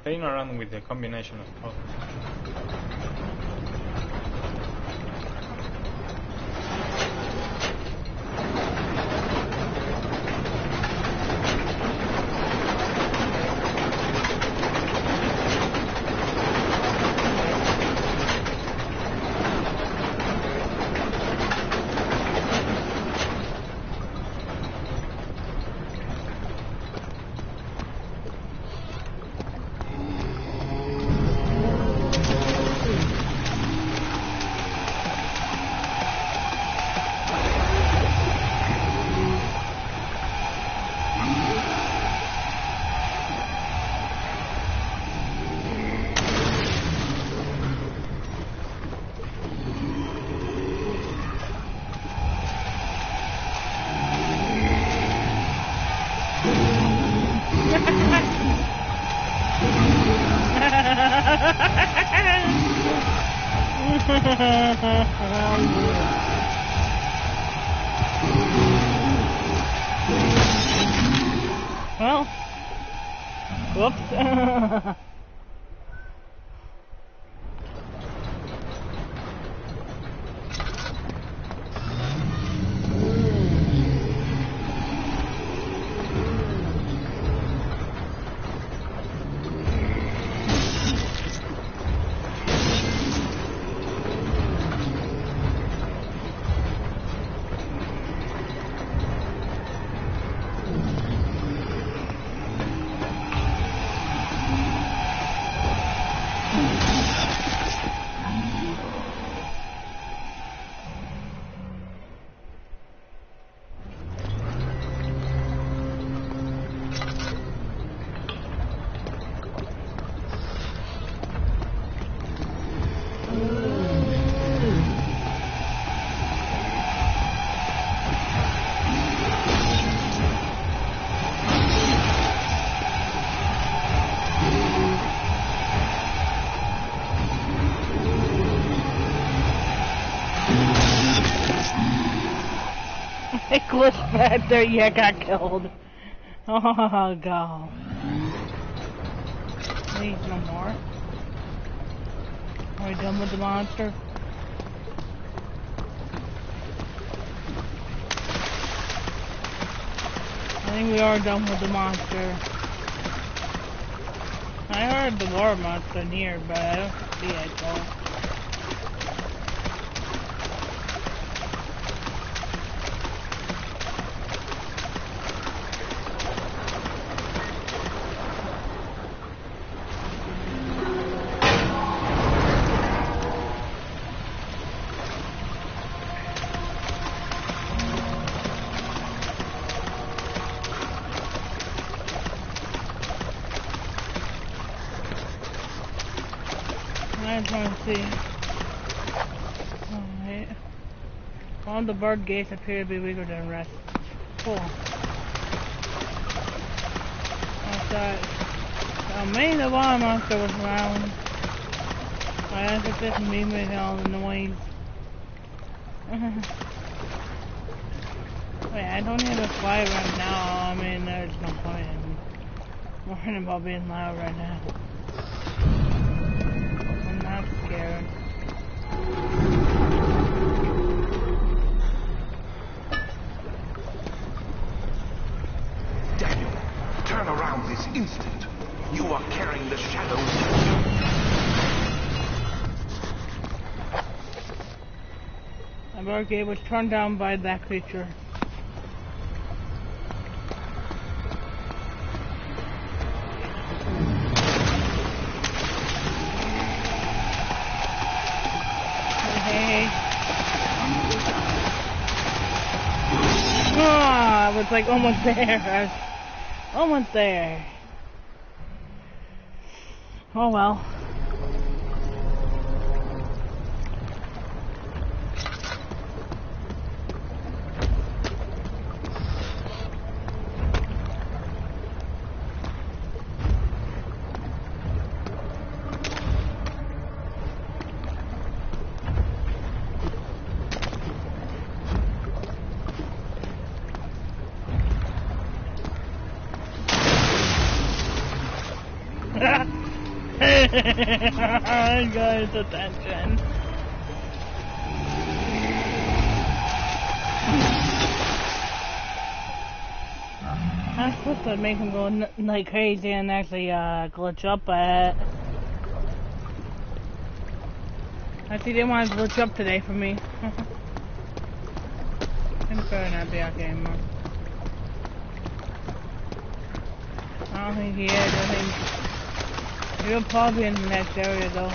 playing around with the combination of both. Well, whoops. I glitched back there, yeah, got killed. Oh, God. Please, no more. Are we done with the monster? I think we are done with the monster. I heard the war monster near, but I don't see it though. I'm trying to see. Alright. All the bird gates appear to be weaker than the rest. Cool. Outside. So maybe the water monster was around. I have to just me making all the noise. Wait, I don't have a fly right now. I mean, there's no point in worrying about being loud right now. I'm scared. Daniel, turn around this instant. You are carrying the shadows. The barricade was torn down by that creature. I was like almost there. I was almost there. Oh well. I got his attention. I'm supposed to make him go like crazy and actually glitch up, but actually didn't want to glitch up today for me. I'm probably not be okay anymore. I don't think he is. I think he'll probably be in the next area though.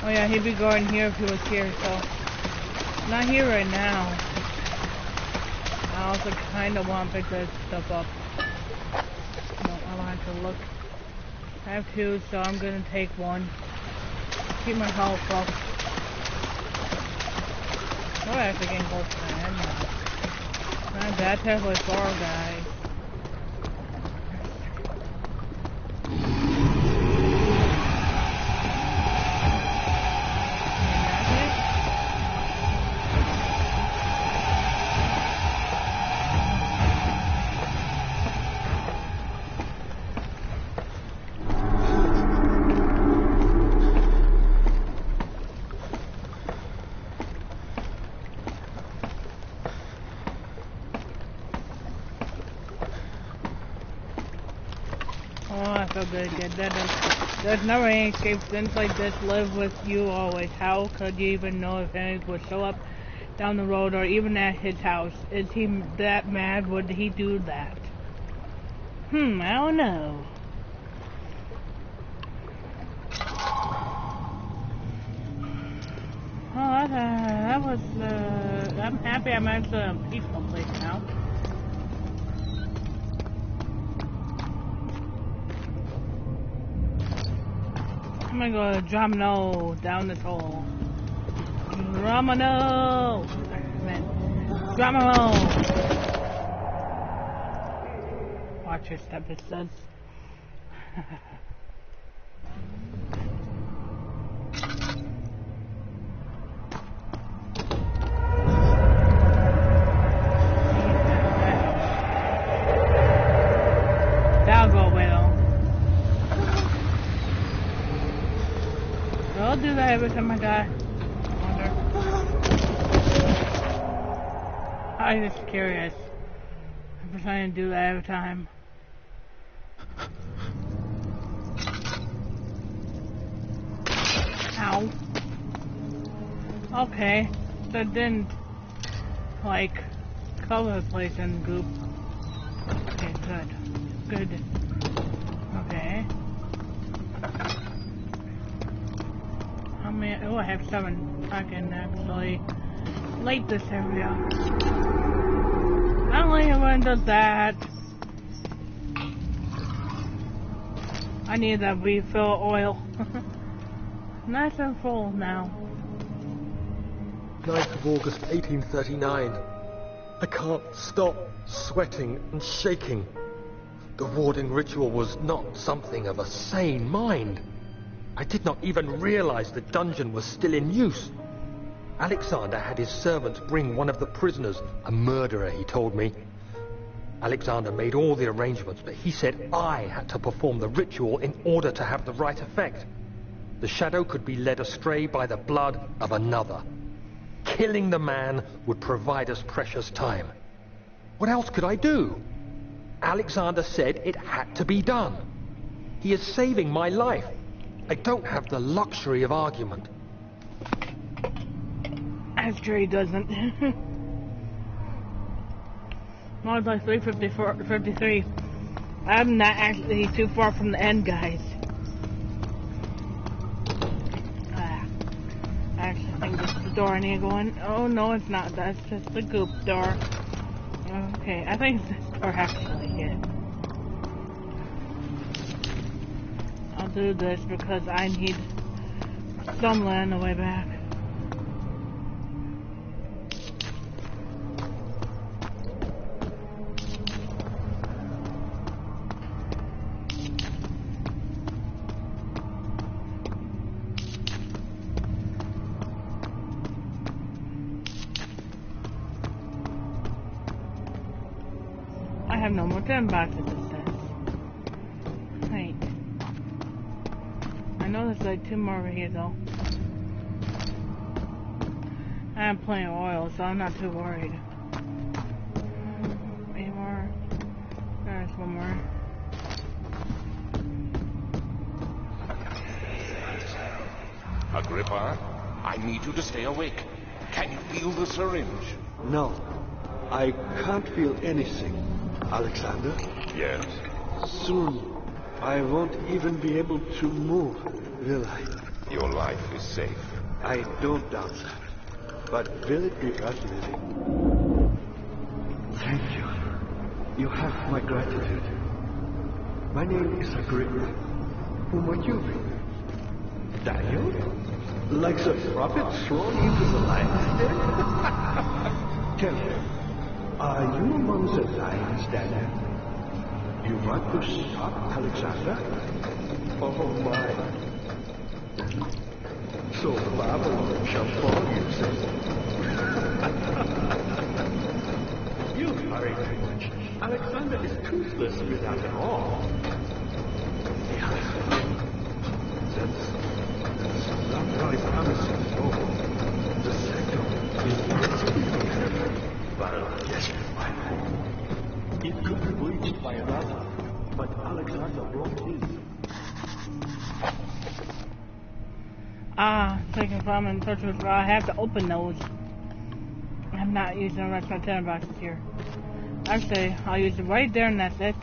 Oh yeah, he'd be going here if he was here, so not here right now. I also kind of want to pick this stuff up. No, I don't have to look. I have two, so I'm gonna take one. Keep my health up. Oh, I have to get close to the end now. Not that terribly far, guys. Good. There's never any escape since like this. Live with you always. How could you even know if anyone would show up down the road or even at his house? Is he that mad? Would he do that? I don't know. Oh, that was. I'm happy I'm actually in a peaceful place now. I'm gonna go Domino down this hole. Domino! Domino! Watch your step, it says. That'll go away though. that every time I die? I wonder. I'm just curious. I'm trying to do that every time. Ow. Okay. That didn't, like, cover the place in goop. Okay, good. Good. Okay. How many? Oh, I have 7. I can actually light this area. I don't like it when it does that. I need that refill oil. Nice and full now. 9th of August, 1839. I can't stop sweating and shaking. The warding ritual was not something of a sane mind. I did not even realize the dungeon was still in use. Alexander had his servants bring one of the prisoners, a murderer, he told me. Alexander made all the arrangements, but he said I had to perform the ritual in order to have the right effect. The shadow could be led astray by the blood of another. Killing the man would provide us precious time. What else could I do? Alexander said it had to be done. He is saving my life. I don't have the luxury of argument. After he doesn't. Well, it's like 3:53. I'm not actually too far from the end, guys. I actually think this is the door I need to go in. Oh, no, it's not. That's just the goop door. Okay, I think it's this door actually here. I'll do this because I need some land on the way back. I have no more gem boxes, it says. Wait. I know there's like 2 more over here though. I have plenty of oil, so I'm not too worried. Any more? There's 1 more. Agrippa, I need you to stay awake. Can you feel the syringe? No, I can't feel anything. Alexander? Yes? Soon, I won't even be able to move, will I? Your life is safe. I don't doubt that. But will it be worth living? Thank you. You have my gratitude. My name is Agrippa. Whom are you? Daniel? Like the prophet thrown into the lion's den? Tell me, are you among the lions, Daniel? You want to stop Alexander? Oh my. So Babylon shall fall, you say? You hurry too much. Alexander is toothless without an all. Yeah. That's not very promising at all. The sector is but yes, it could be breached by another, but Alexander broke in. Taking from and touch with I have to open those. I'm not using the rest of my 10 boxes here. Actually, I'll use it right there and that's it.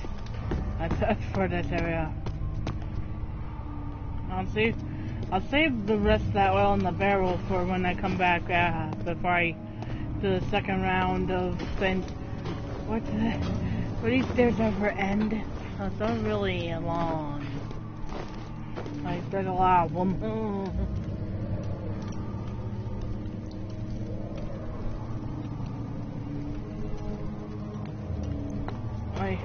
That's it for this area. I'll save the rest of that oil in the barrel for when I come back before I do the second round of things. What these stairs ever end? Oh, it's not really long. Like there's a lot of them. Wait.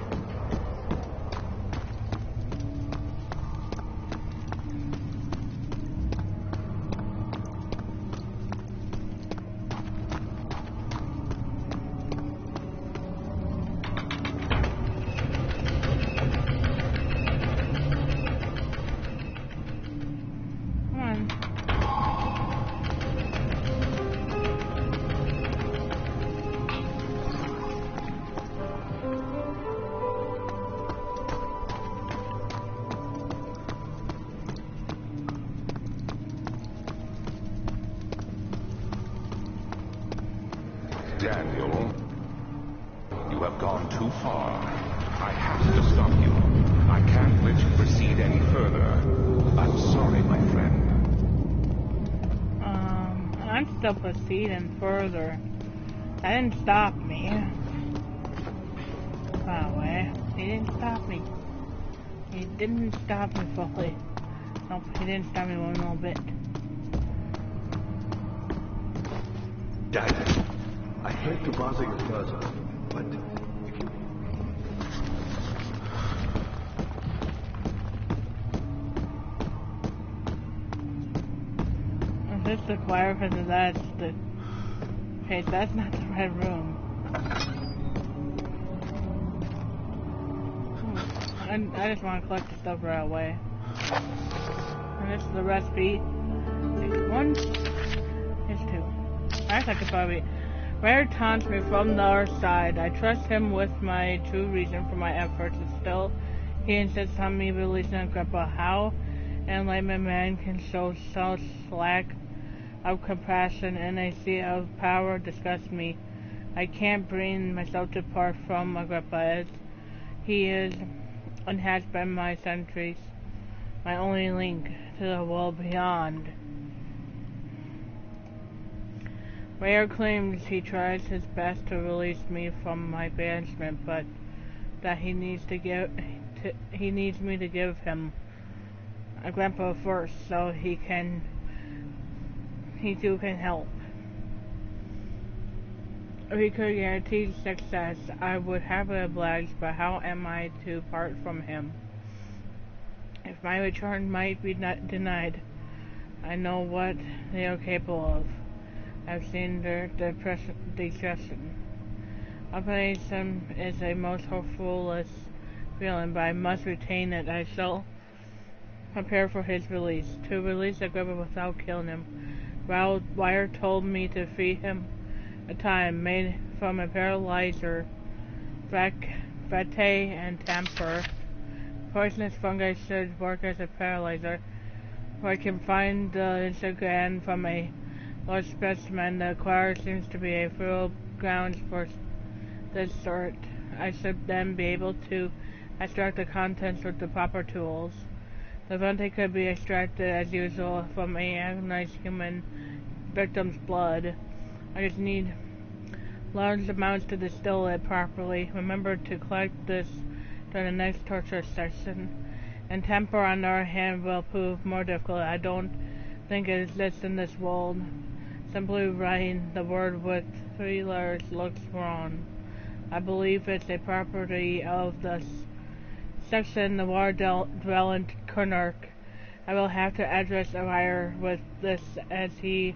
Daniel, you have gone too far. I have to stop you. I can't let you proceed any further. I'm sorry, my friend. I'm still proceeding further. That didn't stop me. Oh, well, he didn't stop me. He didn't stop me fully. Nope, he didn't stop me one little bit. Dad, I hate to bother you further, but Is this the choir? Because that's the... Okay, that's not the red room. I just want to collect the stuff right away. And this is the recipe. One. Here's two. I could probably... Rare taunts me from the other side. I trust him with my true reason for my efforts, and still he insists on me releasing Grandpa. How an enlightened man can show such lack of compassion and a sea of power disgusts me. I can't bring myself to part from Agrippa as he is and has been my centuries, my only link to the world beyond. Mayer claims he tries his best to release me from my banishment, but that he needs me to give him a grandpa first, so he too can help. If he could guarantee success, I would have obliged, but how am I to part from him? If my return might be denied, I know what they are capable of. I've seen their destruction. Optimism is a most hopeful feeling, but I must retain it. I shall prepare for his release. To release Agrippa without killing him. Wire told me to feed him a time made from a paralyzer, vete and tamper. Poisonous fungi should work as a paralyzer. If I can find the Instagram from a large specimen, the choir seems to be a fertile ground for this sort. I should then be able to extract the contents with the proper tools. The vente could be extracted as usual from a agonized human victim's blood. I just need large amounts to distill it properly. Remember to collect this during the next torture session. And temper, on the other hand, will prove more difficult. I don't think it exists in this world. Simply writing the word with 3 letters looks wrong. I believe it's a property of the section the water dwelling Kunark. I will have to address Orier with this, as he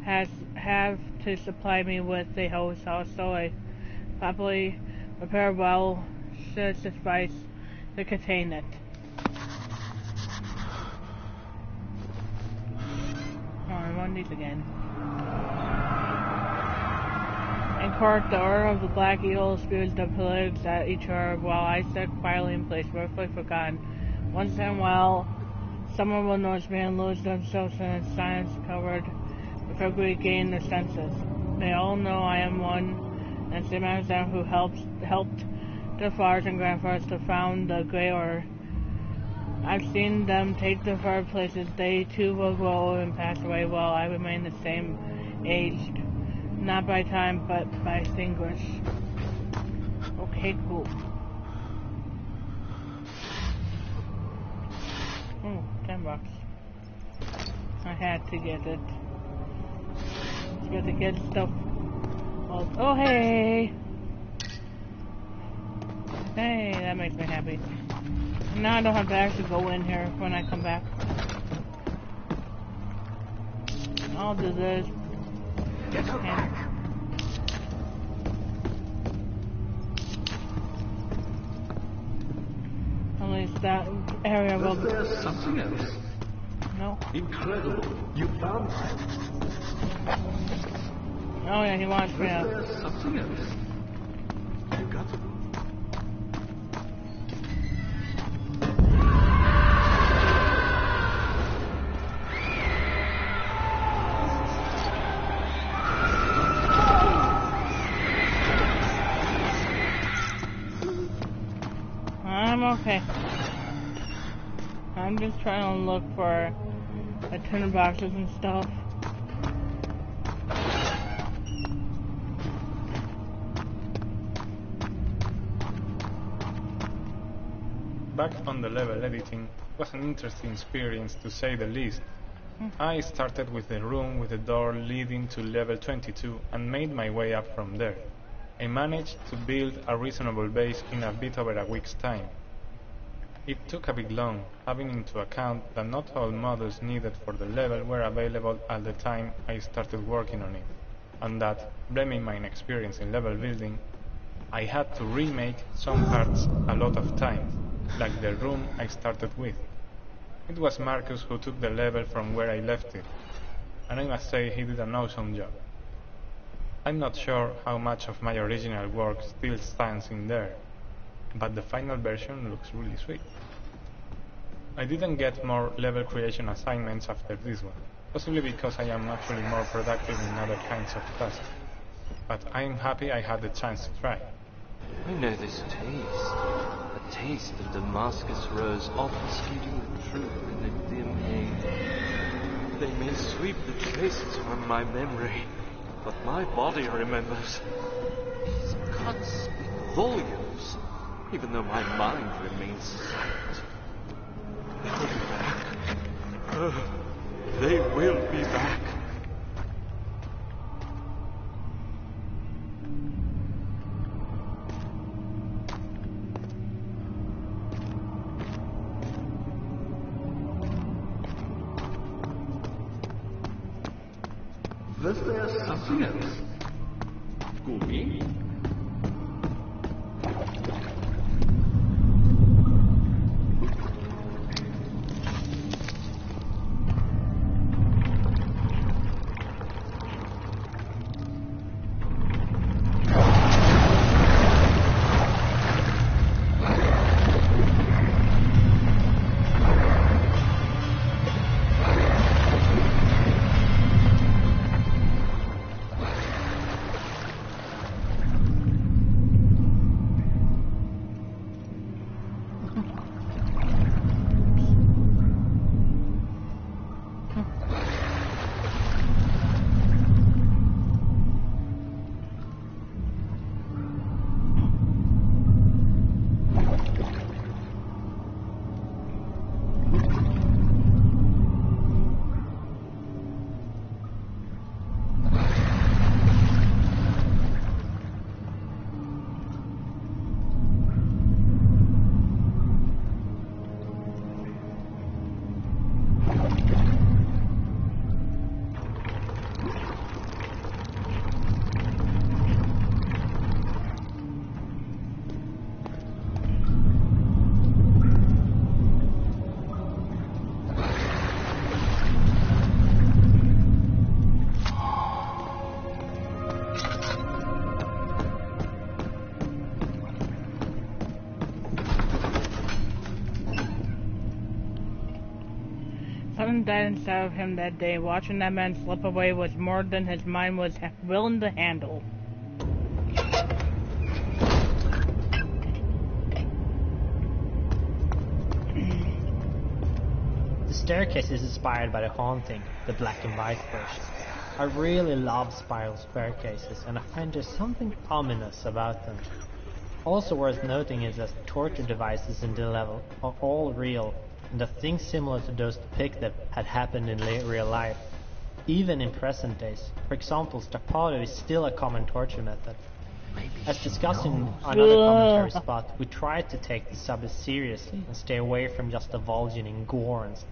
have to supply me with a host, so a properly prepared well should suffice to contain it. I want these again. In court, the Order of the Black Eagle spews the pillars at each other while I sit quietly in place, roughly forgotten. Once in a while, someone will notice me and lose themselves in a silence covered before we gain their senses. They all know I am one, and same as them who helped their fathers and grandfathers to found the Grey Order. I've seen them take the far places. They too will grow and pass away while I remain the same aged. Not by time, but by extinguish. Okay, cool. Oh, $10. I had to get it. Just got to get stuff. Oh, hey! Hey, that makes me happy. Now I don't have to actually go in here when I come back. I'll do this. Get her back. At least that area will be... There's something else. No. Incredible. You found it. Oh yeah, he wants me out. There's something else. You got it. I'm okay. I'm just trying to look for a tin of boxes and stuff. Back on the level editing was an interesting experience to say the least. I started with the room with the door leading to level 22 and made my way up from there. I managed to build a reasonable base in a bit over a week's time. It took a bit long, having into account that not all models needed for the level were available at the time I started working on it, and that, blaming my inexperience in level building, I had to remake some parts a lot of times, like the room I started with. It was Marcus who took the level from where I left it, and I must say he did an awesome job. I'm not sure how much of my original work still stands in there, but the final version looks really sweet. I didn't get more level creation assignments after this one, possibly because I am actually more productive in other kinds of tasks, but I'm happy I had the chance to try. I know this taste. A taste of Damascus rose obfuscating the truth in a dim haze. They may sweep the traces from my memory, but my body remembers. These cuts speak volumes, even though my mind remains silent. They'll be back. They will be back. Was there something else? Gummi? Something died inside of him that day. Watching that man slip away was more than his mind was willing to handle. The staircase is inspired by The Haunting, the black and white version. I really love spiral staircases, and I find there's something ominous about them. Also worth noting is that the torture devices in the level are all real, and that things similar to those depicted had happened in real life, even in present days. For example, Strapato is still a common torture method. As discussed in another commentary spot, we tried to take the subject seriously and stay away from just divulging in gore and stuff.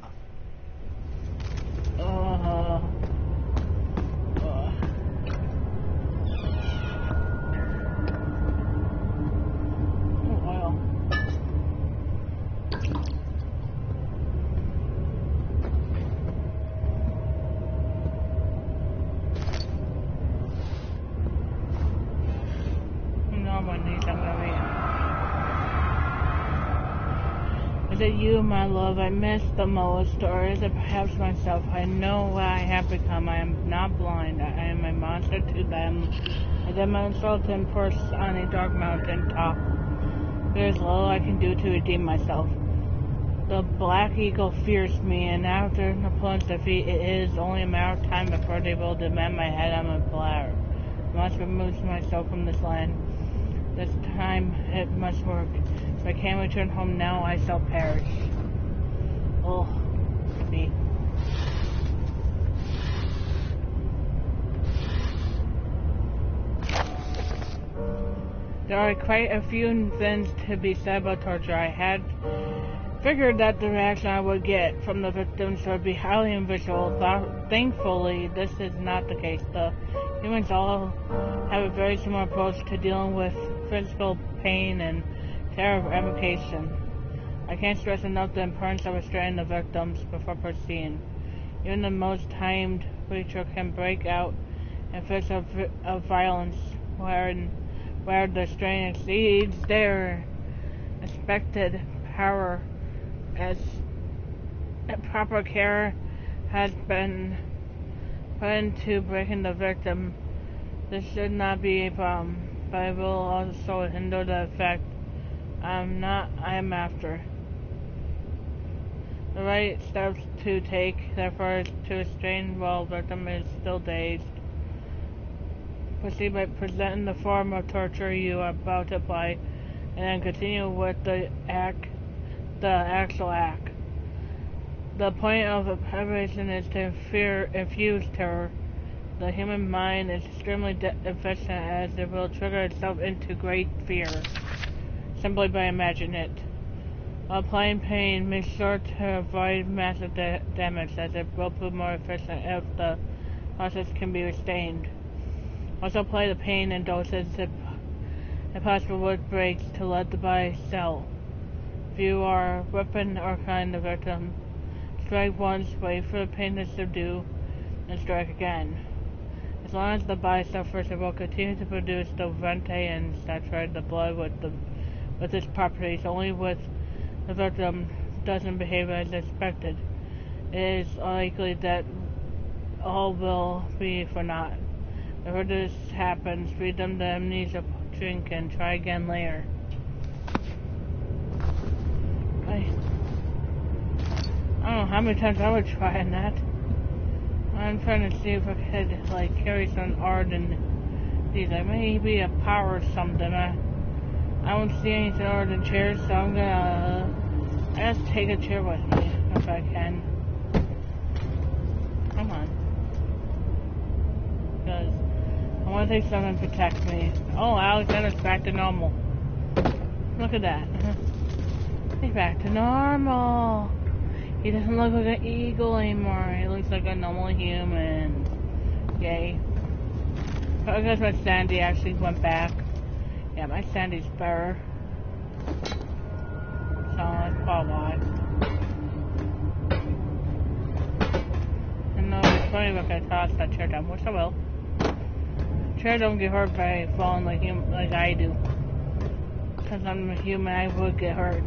Is it you, my love, I miss the most, or is it perhaps myself? I know what I have become. I am not blind. I am a monster to them. I did my skeleton force on a dark mountain top. There's little I can do to redeem myself. The Black Eagle fears me, and after Napoleon's defeat, it is only a matter of time before they will demand my head on a platter. I must remove myself from this land. This time it must work. If I can't return home now, I shall perish. Oh, me. There are quite a few things to be said about torture. I had figured that the reaction I would get from the victims would be highly invisible. Thankfully, this is not the case. The humans all have a very similar approach to dealing with physical pain and terror of revocation. I can't stress enough the importance of restraining the victims before proceeding. Even the most timed creature can break out in fits of violence where the strain exceeds their expected power, as proper care has been put into breaking the victim. This should not be a problem, but it will also hinder the effect I am after. The right steps to take, therefore, is to restrain while the victim is still dazed. Proceed by presenting the form of torture you are about to apply, and then continue with the actual act. The point of preparation is to infuse terror. The human mind is extremely efficient, as it will trigger itself into great fear simply by imagining it. While applying pain, make sure to avoid massive damage, as it will prove more efficient if the process can be restrained. Also apply the pain in doses if possible with breaks to let the body settle. If you are whipping or cutting the victim, strike once, wait for the pain to subdue, and strike again. As long as the body suffers, it will continue to produce the vente and saturate the blood with its properties. Only with the victim doesn't behave as expected, it is likely that all will be for naught. Before this happens, feed them the amnesia drink and try again later. I don't know how many times I would try on that. I'm trying to see if I could, like, carry some art and these, like, maybe a power or something. I don't see anything other than chairs, so I'm gonna I just take a chair with me if I can. Come on. Because I want to take something to protect me. Oh, Alexander's back to normal. Look at that. He's back to normal. He doesn't look like an eagle anymore. He looks like a normal human. Yay. I guess my Sandy actually went back. Yeah, my Sandy's better. So that's probably why. And no, it's funny if I toss that chair down, which I will. Chair don't get hurt by falling like I do. Because I'm a human, I would get hurt.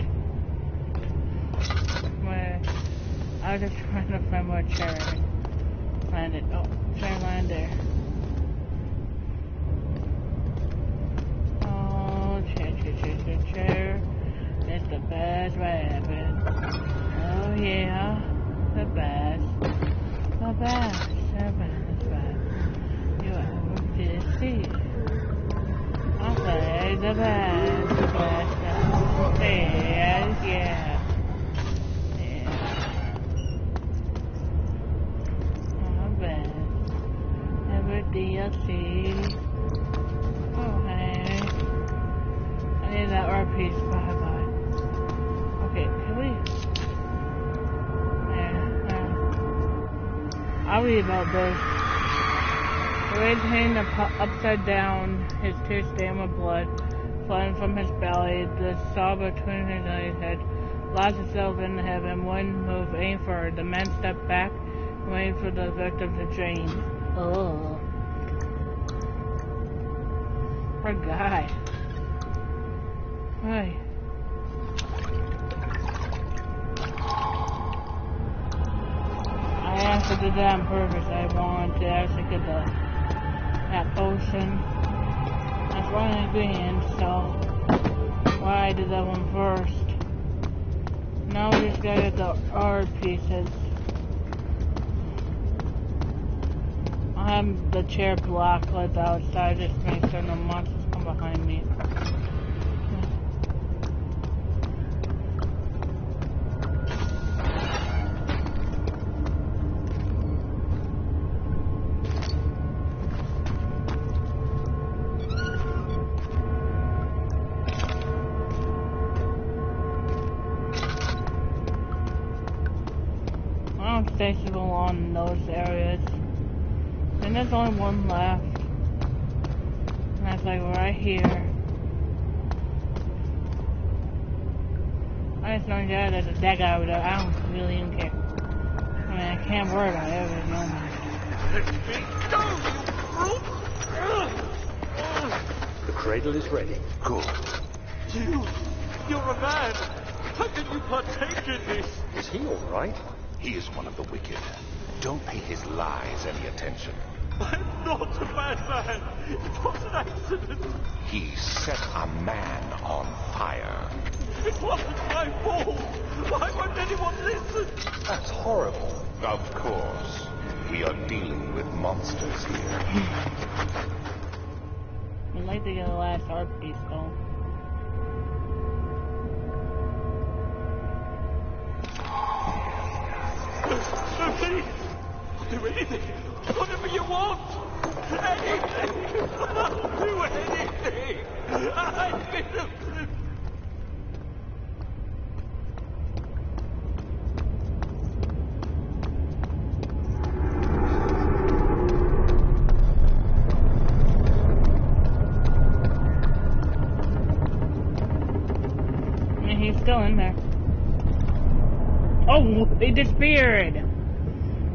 I was just trying to find more chair. Landed. Oh, chair landed there. Oh, chair. It's the best rabbit. Oh yeah, the best. The best. You ever did see. I'll say the best. Yeah. DLC. Oh, hey. I need that art piece. Bye. Okay, can we? I'll read about this. The red hanging upside down, his tears stained with blood, flowing from his belly, the saw between his eyes head, lost itself in heaven. One move, aim forward. The man stepped back and waited for the victim to drain. Oh. Poor guy. Hey. I actually did that on purpose. I wanted to actually get that potion. That's one ingredient, so why I did that one first. Now we just gotta get the art pieces. I have the chair blocked like outside just to make sure no monsters come behind me. Stationable on those areas, and there's only one left, and that's like right here. I just know that there's that guy over there. I don't really even care. I mean, I can't worry about everything. The cradle is ready. Good. You're a man. How can you partake in this? Is he all right? He is one of the wicked. Don't pay his lies any attention. I'm not a bad man. It was an accident. He set a man on fire. It wasn't my fault. Why won't anyone listen? That's horrible. Of course. We are dealing with monsters here. I'd like to get the last art piece though. Please, do anything, whatever you want. Anything. I'll do anything. I've been He's still in there. Oh, he disappeared.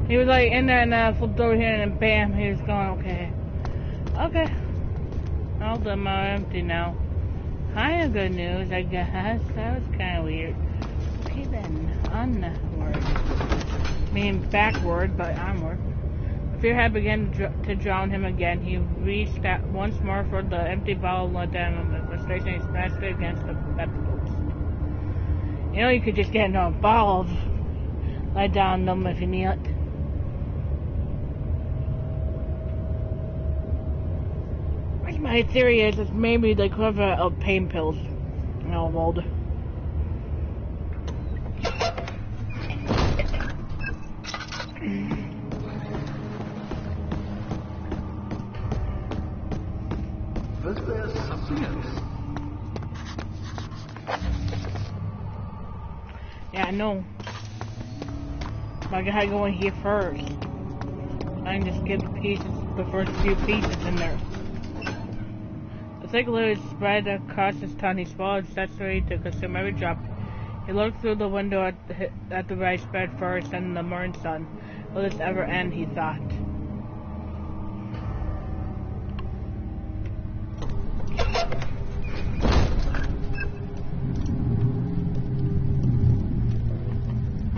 He was like in there and flipped over here and then bam, he was gone. Okay. Okay. All the them are empty now. Kinda good news, I guess. That was kinda weird. Okay then, onward. Meaning backward, but onward. Fearhead began to drown him again. He reached out once more for the empty bottle, let down in frustration. He smashed it against the bedpost. You know, you could just get into a ball, lie down them if you need it. My theory is it's maybe the equivalent of pain pills. You know, old. But there's something else. Yeah, I know. But I gotta go in here first. I can just get the pieces, the first few pieces in there. The thick liquid spread across his tongue. He swallowed, saturated to consume every drop. He looked through the window at the rice spread first and the morning sun. Will this ever end, he thought.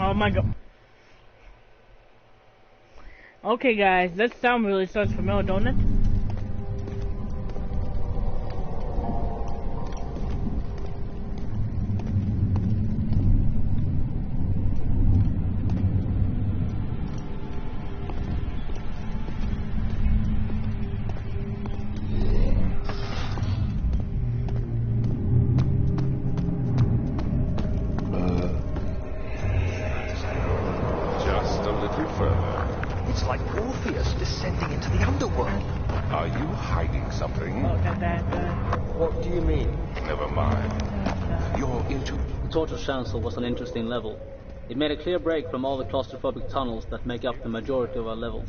Oh my god. Okay guys, that sound really sounds familiar, don't it? Chancel was an interesting level. It made a clear break from all the claustrophobic tunnels that make up the majority of our levels.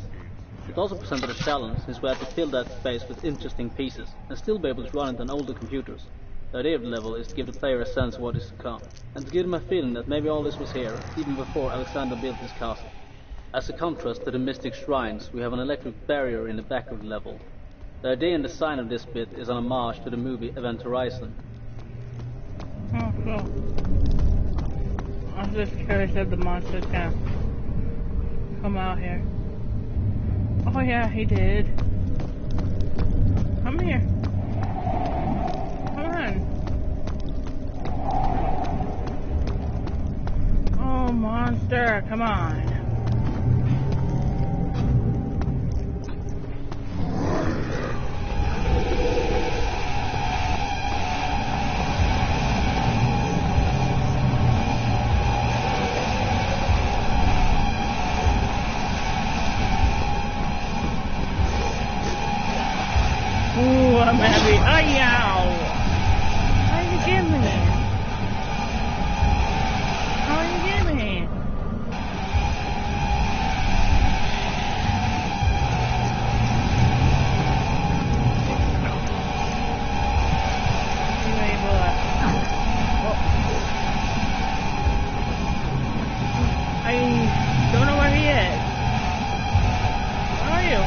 It also presented a challenge since we had to fill that space with interesting pieces and still be able to run it on older computers. The idea of the level is to give the player a sense of what is to come, and to give them a feeling that maybe all this was here even before Alexander built his castle. As a contrast to the mystic shrines, we have an electric barrier in the back of the level. The idea and design of this bit is an homage to the movie Event Horizon. Oh, cool. I was just curious if the monsters can come out here. Oh yeah, he did. Come here. Come on. Stir, come on. Ooh, I'm happy. Oh, yow! How did you get me? How did you get me? I don't know where he is. Where are you?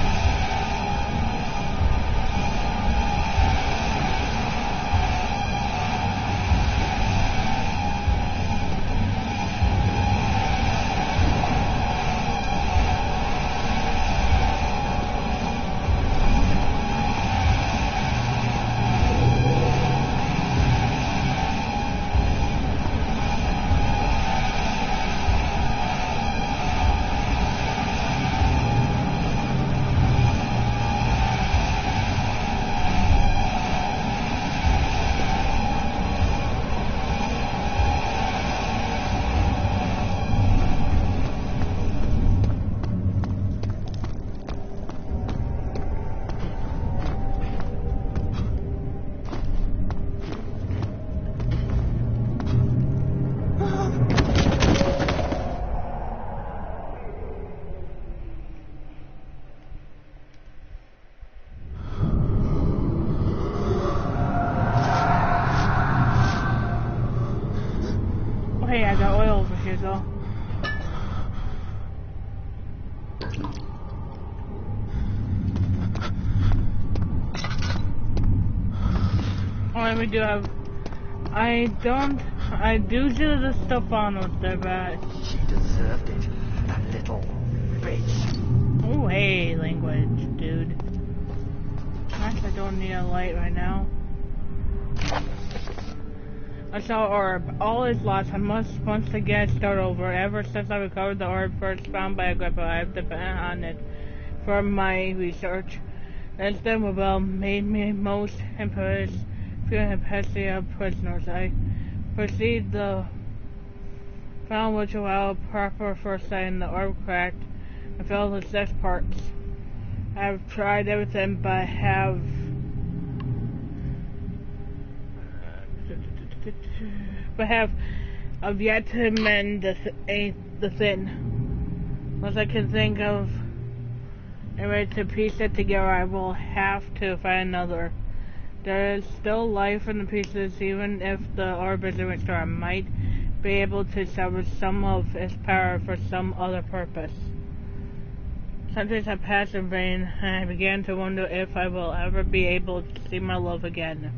Hey, I got oil over here though. Oh, we do have. I do the stuff on with their bad. She deserved it, that little bitch. Oh, hey, language, dude. Actually, I don't need a light right now. I saw orb. All is lost. I must once again start over. Ever since I recovered the orb first found by Agrippa, I have depended on it for my research. That's then well made me most impressed. Feeling Amnesia prisoners. I proceed the found which while proper first sight in the orb cracked and fell the 6 parts. I have tried everything but have yet to mend the thin. Unless I can think of a way to piece it together, I will have to find another. There is still life in the pieces, even if the orb isn't restored. I might be able to salvage some of its power for some other purpose. Centuries have passed in vain, and I began to wonder if I will ever be able to see my love again.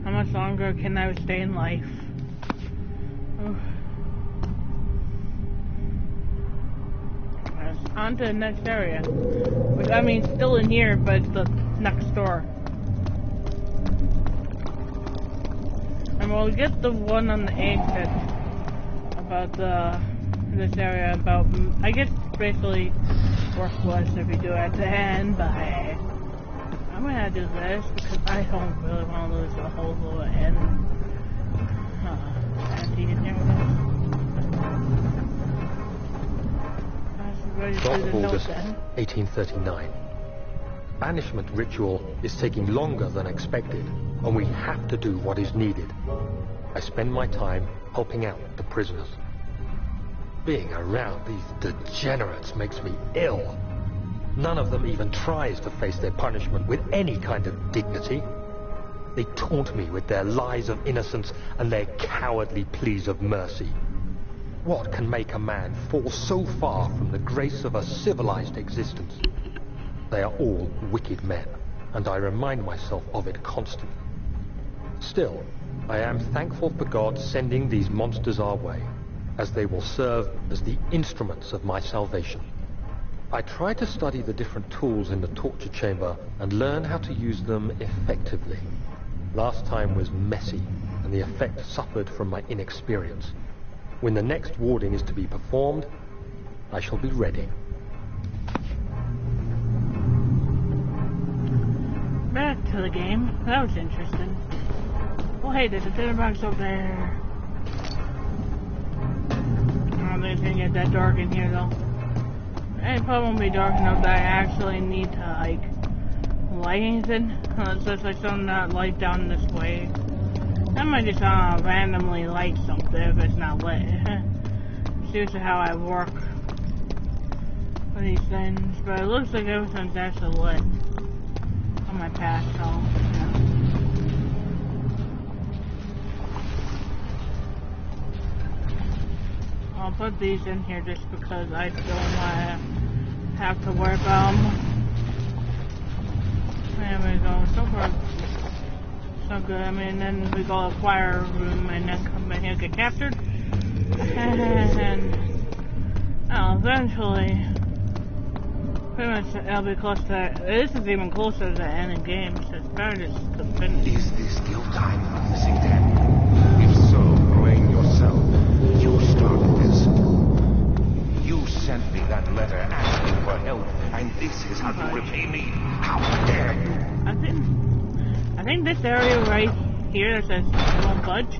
How much longer can I stay in life? On to the next area. Which, I mean, still in here, but it's the next door. And we'll get the one on the exit about this area about, I guess, basically worthless if you do it at the end, but I'm gonna do this because I don't really want to lose the whole little end. Empty in there. 12th of August, 1839. Banishment ritual is taking longer than expected, and we have to do what is needed. I spend my time helping out the prisoners. Being around these degenerates makes me ill. None of them even tries to face their punishment with any kind of dignity. They taunt me with their lies of innocence and their cowardly pleas of mercy. What can make a man fall so far from the grace of a civilized existence? They are all wicked men, and I remind myself of it constantly. Still, I am thankful for God sending these monsters our way, as they will serve as the instruments of my salvation. I try to study the different tools in the torture chamber and learn how to use them effectively. Last time was messy, and the effect suffered from my inexperience. When the next warding is to be performed, I shall be ready. Back to the game. That was interesting. Well, hey, there's a dinner box over there. I don't think it's gonna get that dark in here, though. And it probably won't be dark enough that I actually need to, like, light anything. It's just like some light down this way. I might just randomly light something if it's not lit. It's usually how I work with these things. But it looks like everything's actually lit on my path, so yeah. I'll put these in here just because I don't want to have to worry about them. There we go. So far, so good. I mean, then we go to choir room and then come in here and get captured. And eventually, pretty much it'll be close to that. This is even closer to the end of the game, so it's better just to finish. Is this still time for missing them? If so, blame yourself. You started this. You sent me that letter asking for help, and this is how you repay me. How dare you? I think this area right here that says it won't budge.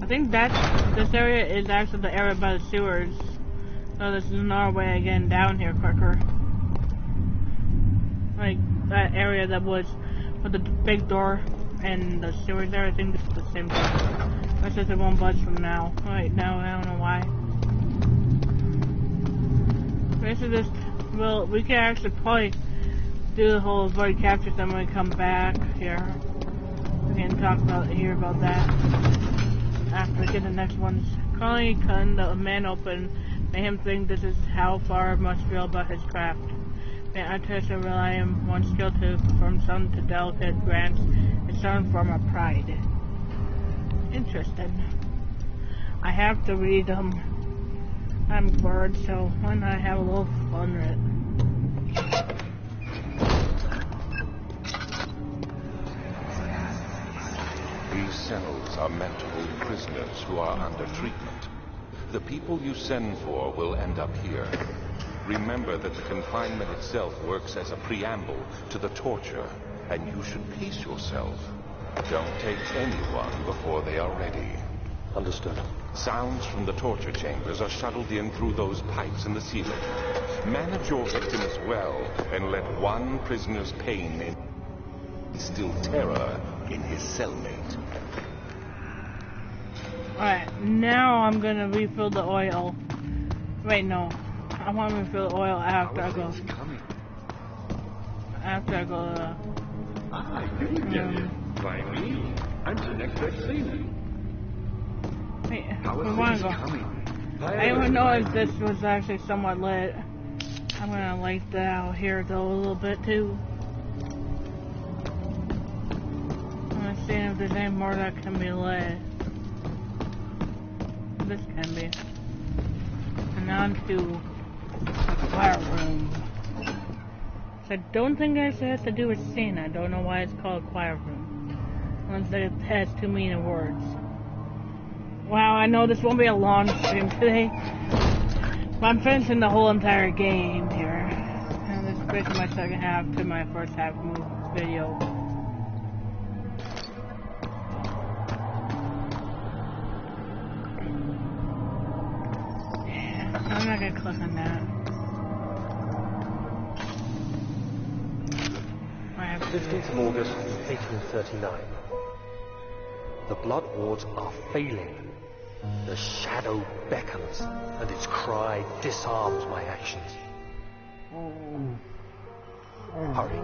I think this area is actually the area by the sewers. So this is another way of getting down here quicker. Like that area that was with the big door and the sewers there. I think this is the same door. It says it won't budge from now. Right now, I don't know why. This is just, well, we can actually probably do the whole avoid capture thing when we come back here. We can talk about that after we get the next ones. Currently cutting the man open made him think this is how far must feel about his craft. May I test and rely on one skill to perform some to delicate grants is some form of pride. Interesting. I have to read them. I'm bored, so why not have a little fun with it? These cells are meant to hold prisoners who are under treatment. The people you send for will end up here. Remember that the confinement itself works as a preamble to the torture, and you should pace yourself. Don't take anyone before they are ready. Understood. Sounds from the torture chambers are shuttled in through those pipes in the ceiling. Manage your victims well, and let one prisoner's pain instill terror in his cellmate. Alright, now I'm gonna refill the oil. Wait, no. I want to refill the oil after I go. After I go, I didn't get it. By me. I'm the next best thing. Wait, we want to go. I didn't know if this was actually somewhat lit. I'm gonna light that out here though a little bit too. I'm gonna see if there's any more that can be lit. This can be. And on to the choir room. So I don't think it actually has to do with sin. I don't know why it's called choir room. Unless it has too many words. Wow, I know this won't be a long stream today. But I'm finishing the whole entire game here. And this is basically my second half to my first half video. I'm not gonna click on that. 15th of August, 1839. The blood wards are failing. The shadow beckons, and its cry disarms my actions. Hurry,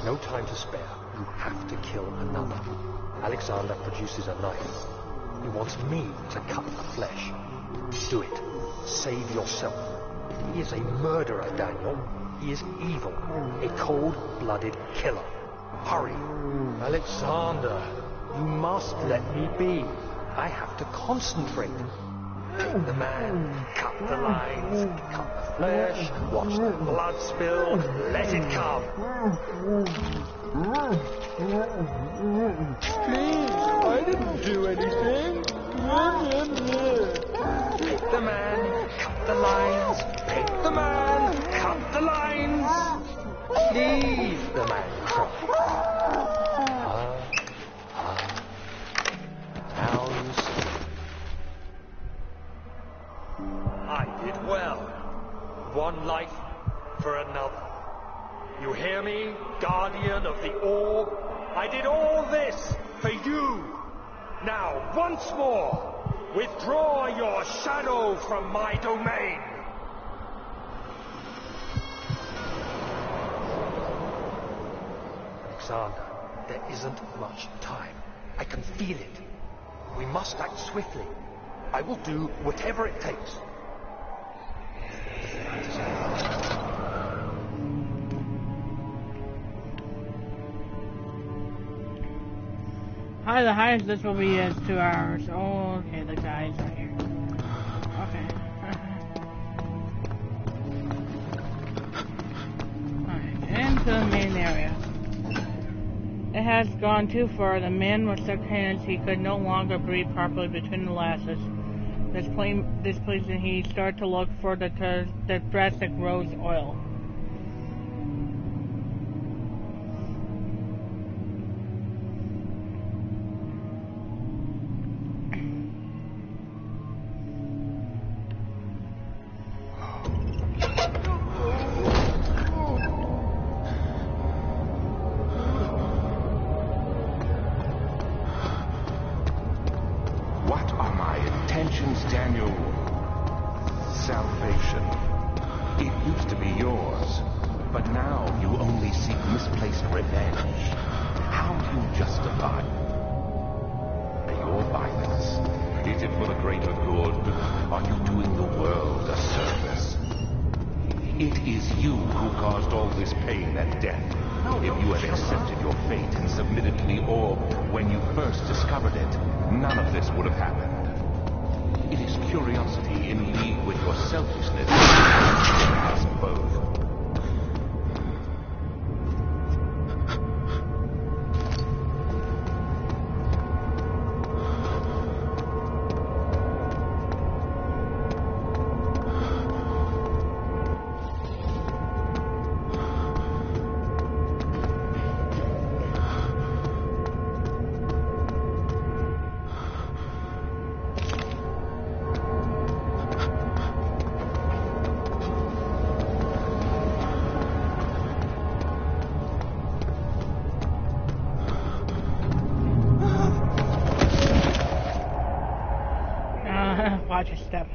no time to spare. You have to kill another. Alexander produces a knife. He wants me to cut the flesh. Do it. Save yourself. He is a murderer, Daniel. He is evil. A cold-blooded killer. Hurry. Alexander, you must let me be. I have to concentrate. Take the man, cut the lines, cut the flesh, watch the blood spill, let it come. Please, I didn't do anything. Take the the lines, pick the man, cut the lines. Leave the man cry. Now you see. I did well. One life for another. You hear me, guardian of the orb? I did all this for you. Now, once more, withdraw your shadow from my domain. Alexander, there isn't much time. I can feel it. We must act swiftly. I will do whatever it takes. Hi, the highest this will be is 2 hours. Oh, okay, the guys are here. Okay. Alright, into the main area. It has gone too far. The man was so hands he could no longer breathe properly between the lashes. Displeasing, he started to look for the drastic rose oil. Daniel, salvation. It used to be yours, but now you only seek misplaced revenge. How do you justify your violence? Is it for the greater good? Are you doing the world a service? It is you who caused all this pain and death. If you had accepted your fate and submitted to the orb when you first discovered it, none of this would have happened. It is curiosity in league with your selfishness. Us both. Watch your step.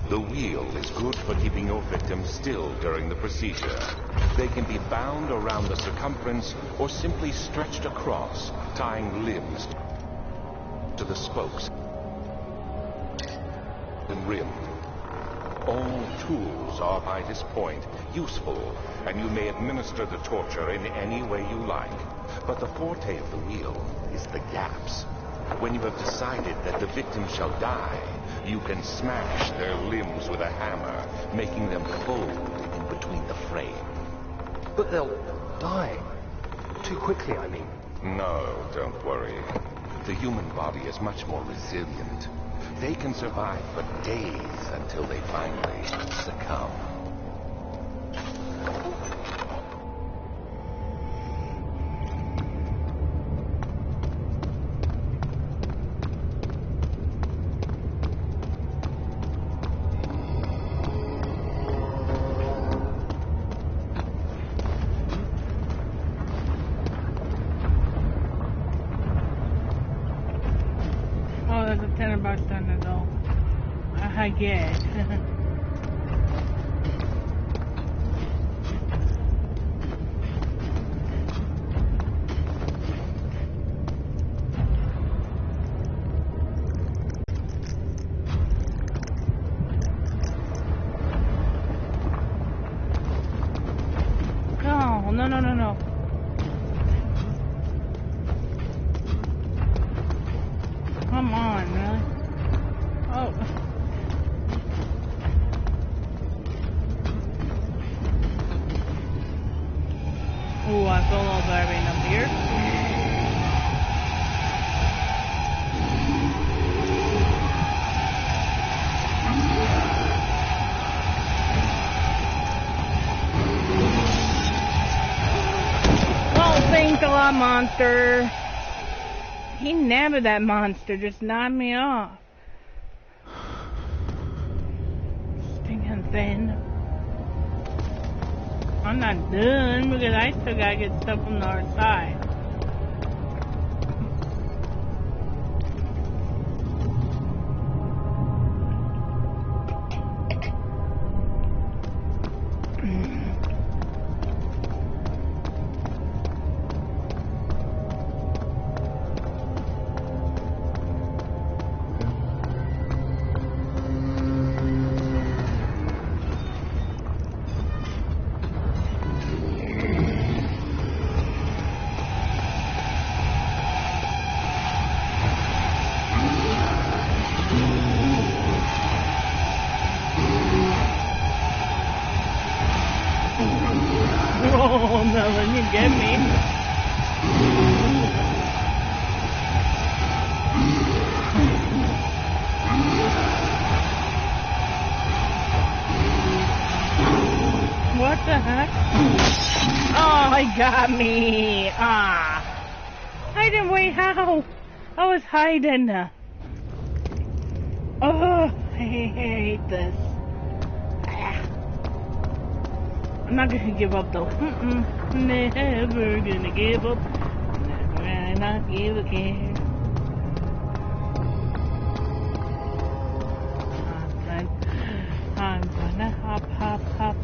The wheel is good for keeping your victims still during the procedure. They can be bound around the circumference or simply stretched across, tying limbs to the spokes and rim. All tools are, by this point, useful, and you may administer the torture in any way you like. But the forte of the wheel is the gaps. When you have decided that the victim shall die, you can smash their limbs with a hammer, making them fold in between the frame. But they'll die. Too quickly, I mean. No, don't worry. The human body is much more resilient. They can survive for days until they finally succumb. I get. No. Come on, really? Oh. Ooh, I feel a little diving up here. Thanks a lot, monster. He nabbed that monster, just knocked me off. Stinking thing. I'm not done because I still gotta get stuff from the other side. Oh no, let me get me. What the heck? Oh, he got me. Ah. I didn't wait how. I was hiding. Oh, I hate this. I'm not gonna give up though. Never gonna give up. Never gonna not give a care. I'm gonna hop. Hop.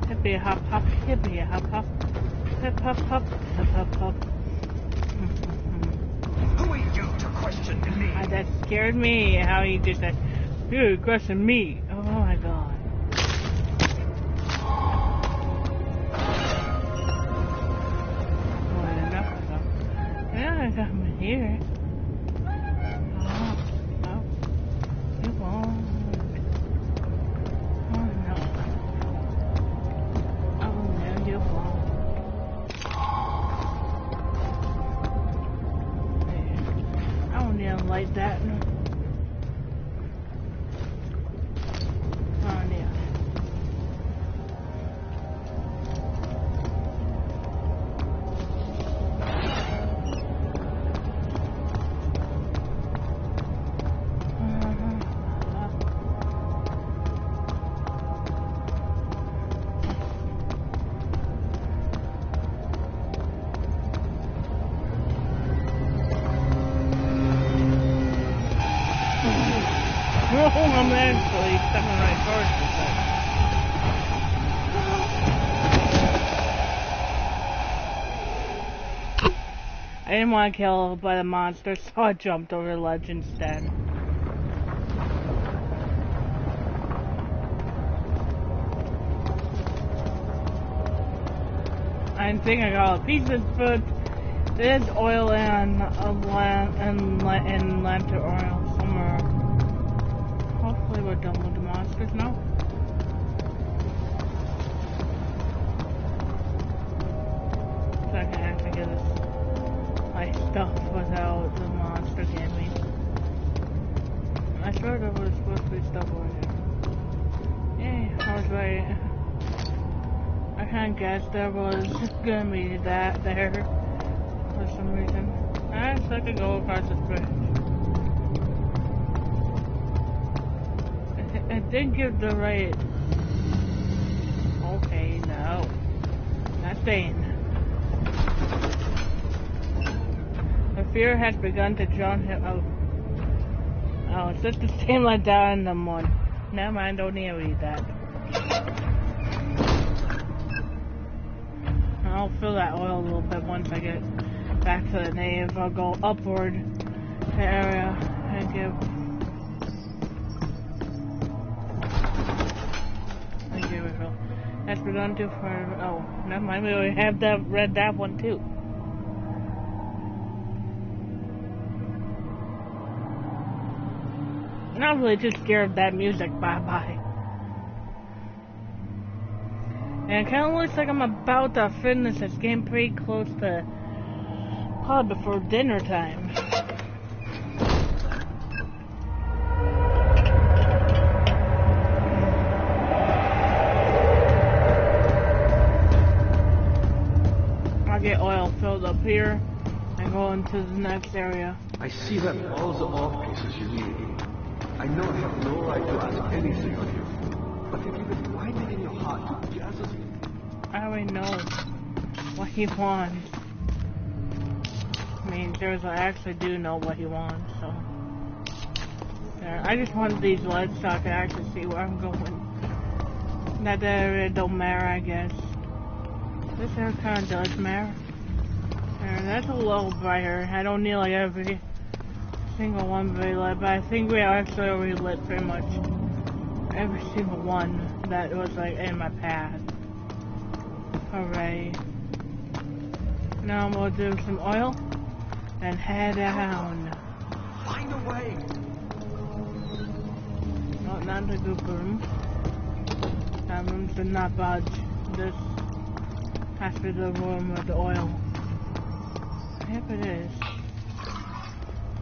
Hippie hop. Hippie hop. Hip hop. Who are you to question me? That scared me. How he just said, "You're questioning me." Oh my god. Well, enough. Yeah, I got him here. Oh, you won't. Oh no. Oh no, you won't. Like that. Oh yeah. I'm actually stepping right towards this thing. I didn't want to kill by the monster, so I jumped over the ledge instead. I think I got a piece of foot. There's oil and lantern oil somewhere. Hopefully we're done with the monsters now. So I can actually get this my stuff without the monster getting me. I swear there was supposed to be stuff over here. Yay, I was right. I kind of guessed there was gonna be that there for some reason. Alright, so I could go across this bridge. It did give the right. Okay. stain. The fear has begun to drown him out. Oh, it's just the same like that in the morning. Never mind, don't need to read that. I'll fill that oil a little bit once I get back to the nave. I'll go upward the area and give. Thank you, refill. That's begun to for. Oh, never mind. We already have that read that one too. I'm really just scared of that music. Bye bye. And it kind of looks like I'm about to finish this game pretty close to probably before dinner time. I'll get oil filled up here and go into the next area. I see that all the ore pieces you need. I know I have no right to ask anything of you, but if you can find it in your heart to gather them. I already know what he wants. I mean, I actually do know what he wants, so. Yeah, I just wanted these lights so I can actually see where I'm going. Not that it don't matter, I guess. This hair kind of does matter. There, that's a little brighter. I don't need like every single one very lit, but I think we actually already lit pretty much every single one that was like in my path. Alright. Now we'll do some oil and head down. Find a way. No, not the goop room. That room should not budge. This has to be the room with the oil. Yep, it is.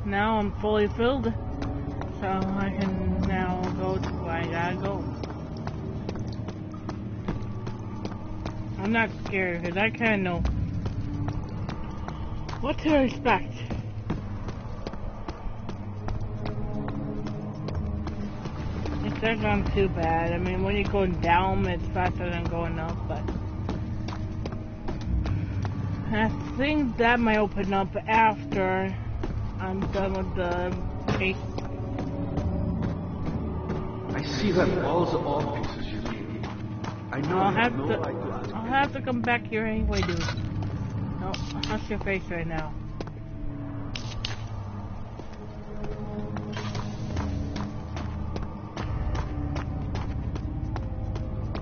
Now I'm fully filled, so I can now go to where I gotta go. I'm not scared because I kind of know what to expect. It doesn't sound too bad. I mean, when you're going down, it's faster than going up, but I think that might open up after I'm done with the case. I see that all the ore pieces you need. I know I'll I have no right to ask. I'll have to come back here anyway, dude. No, that's your face right now.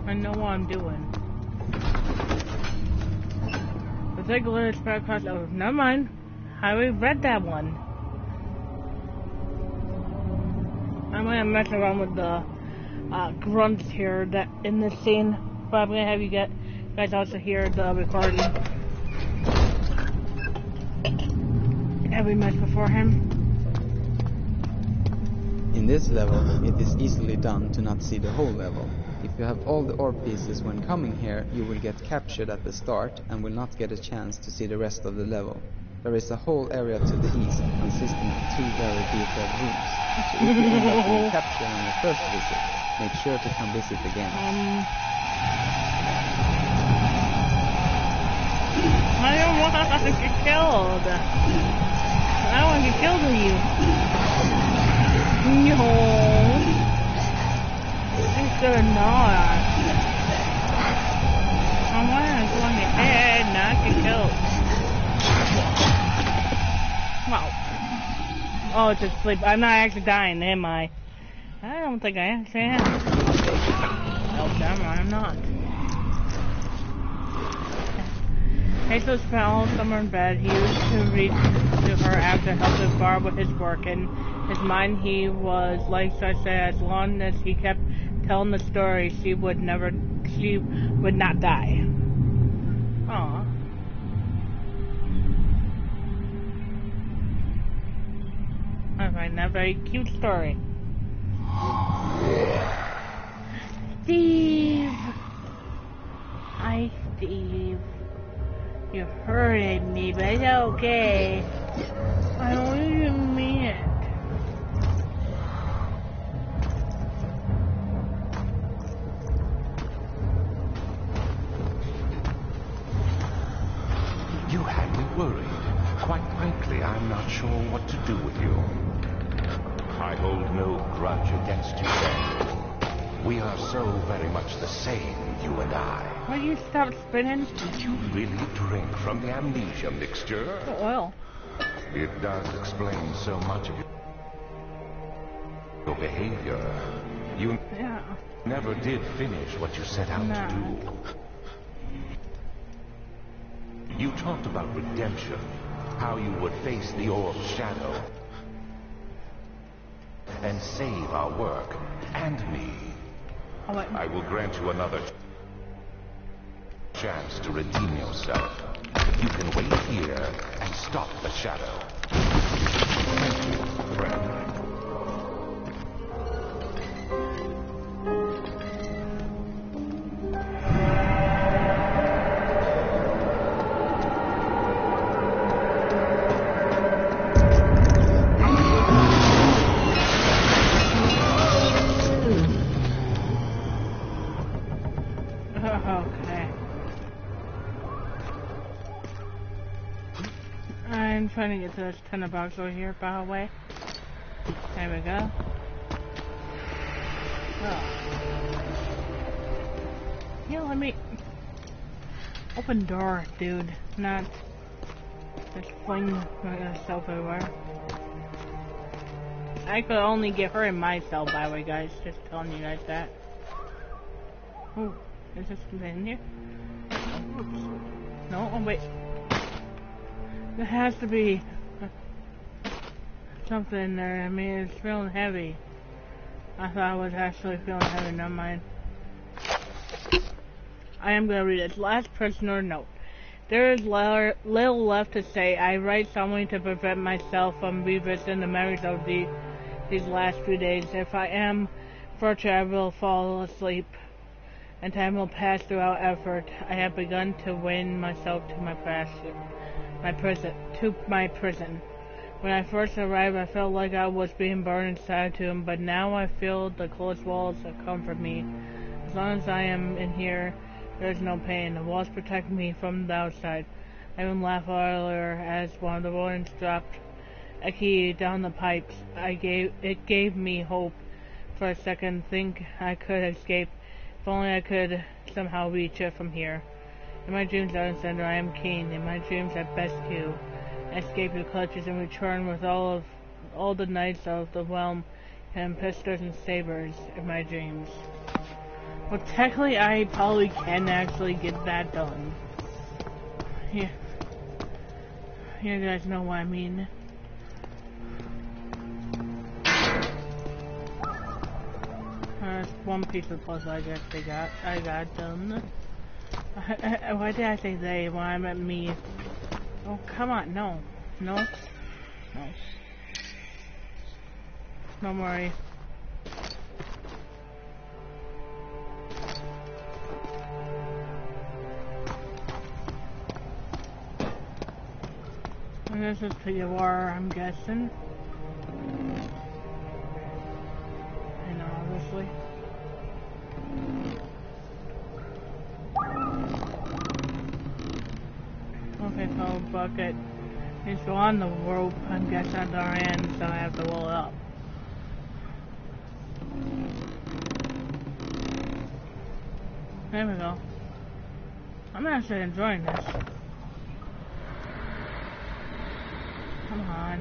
I know what I'm doing. The take a little spread across. Oh, never mind. I already read that one. I'm gonna mess around with the grunts here that in this scene, but I'm gonna have you guys also hear the recording that we messed beforehand. In this level, it is easily done to not see the whole level. If you have all the ore pieces when coming here, you will get captured at the start and will not get a chance to see the rest of the level. There is a whole area to the east consisting of 2 very detailed rooms. So if you end up being captured on your first visit, make sure to come visit again. I don't want to get killed. I don't want to get killed with you. No. I'm gonna not. I want to go on your head, not get killed. Wow. Oh, it's asleep. I'm not actually dying, am I? I don't think I actually am. No, damn, I'm not. Hazel spent all summer in bed. He used to read to her after helping Barb with his work. In his mind, he was like such that as long as he kept telling the story, she would not die. Aww. I find that very cute story. Steve! Hi, Steve. You hurted me, but it's okay. I don't even mean it. worried. Quite frankly, I'm not sure what to do with you. I hold no grudge against you, Daniel. We are so very much the same, you and I. Will you stop spinning? Did you really drink from the amnesia mixture? Well. It does explain so much of your behavior. You never did finish what you set out to do. You talked about redemption, how you would face the orb's shadow, and save our work, and me. I will grant you another chance to redeem yourself. You can wait here and stop the shadow. Thank you, friend. I'm trying to get to this $10 over here, by the way. There we go. Oh. Yeah, let me... Open door, dude. Not... just fling myself everywhere. I could only get her in my cell, by the way, guys. Just telling you guys that. Ooh, is this something in here? Oops. No, oh wait. There has to be something in there. I mean, it's feeling heavy. I thought I was actually feeling heavy. Never mind. I am gonna read it. Last prisoner note. There is little left to say. I write something to prevent myself from revisiting the memories of these last few days. If I am fortunate, I will fall asleep, and time will pass without effort. I have begun to win myself to my prison. When I first arrived, I felt like I was being burned inside to him, but now I feel the close walls that comfort me. As long as I am in here, there is no pain. The walls protect me from the outside. I even laughed earlier as one of the rodents dropped a key down the pipes. It gave me hope for a second. Think I could escape. If only I could somehow reach it from here. In my dreams, Alexander, I am keen. In my dreams, I rescue, escape your clutches, and return with all the knights of the realm and pistols and sabers in my dreams. Well, technically, I probably can actually get that done. Yeah. You guys know what I mean. There's one piece of puzzle I guess I got done. Why did I say they when I meant me? Oh, come on, no. No. No. Don't worry. And this is to your war, I'm guessing. I know, obviously. Okay, so bucket is on the rope, I'm guessing at our end, so I have to roll it up. There we go. I'm actually enjoying this. Come on.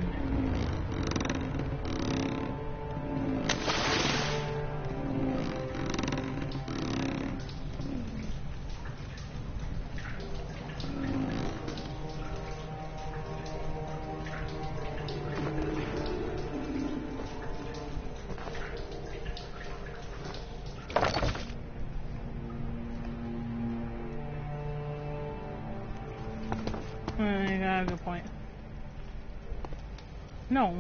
You got a good point. No,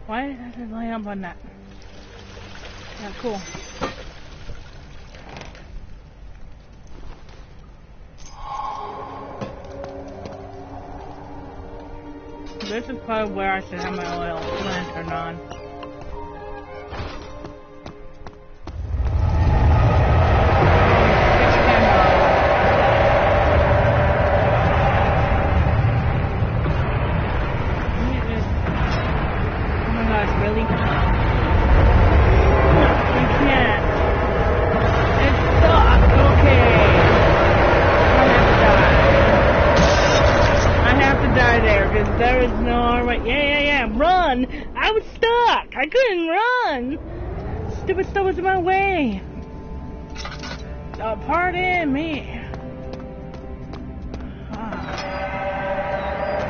why did I just lay up on that? Yeah, cool. This is probably where I should have my oil lantern on. there, because there is no other way. Yeah, run! I was stuck! I couldn't run! Stupid stuff was in my way. Pardon me.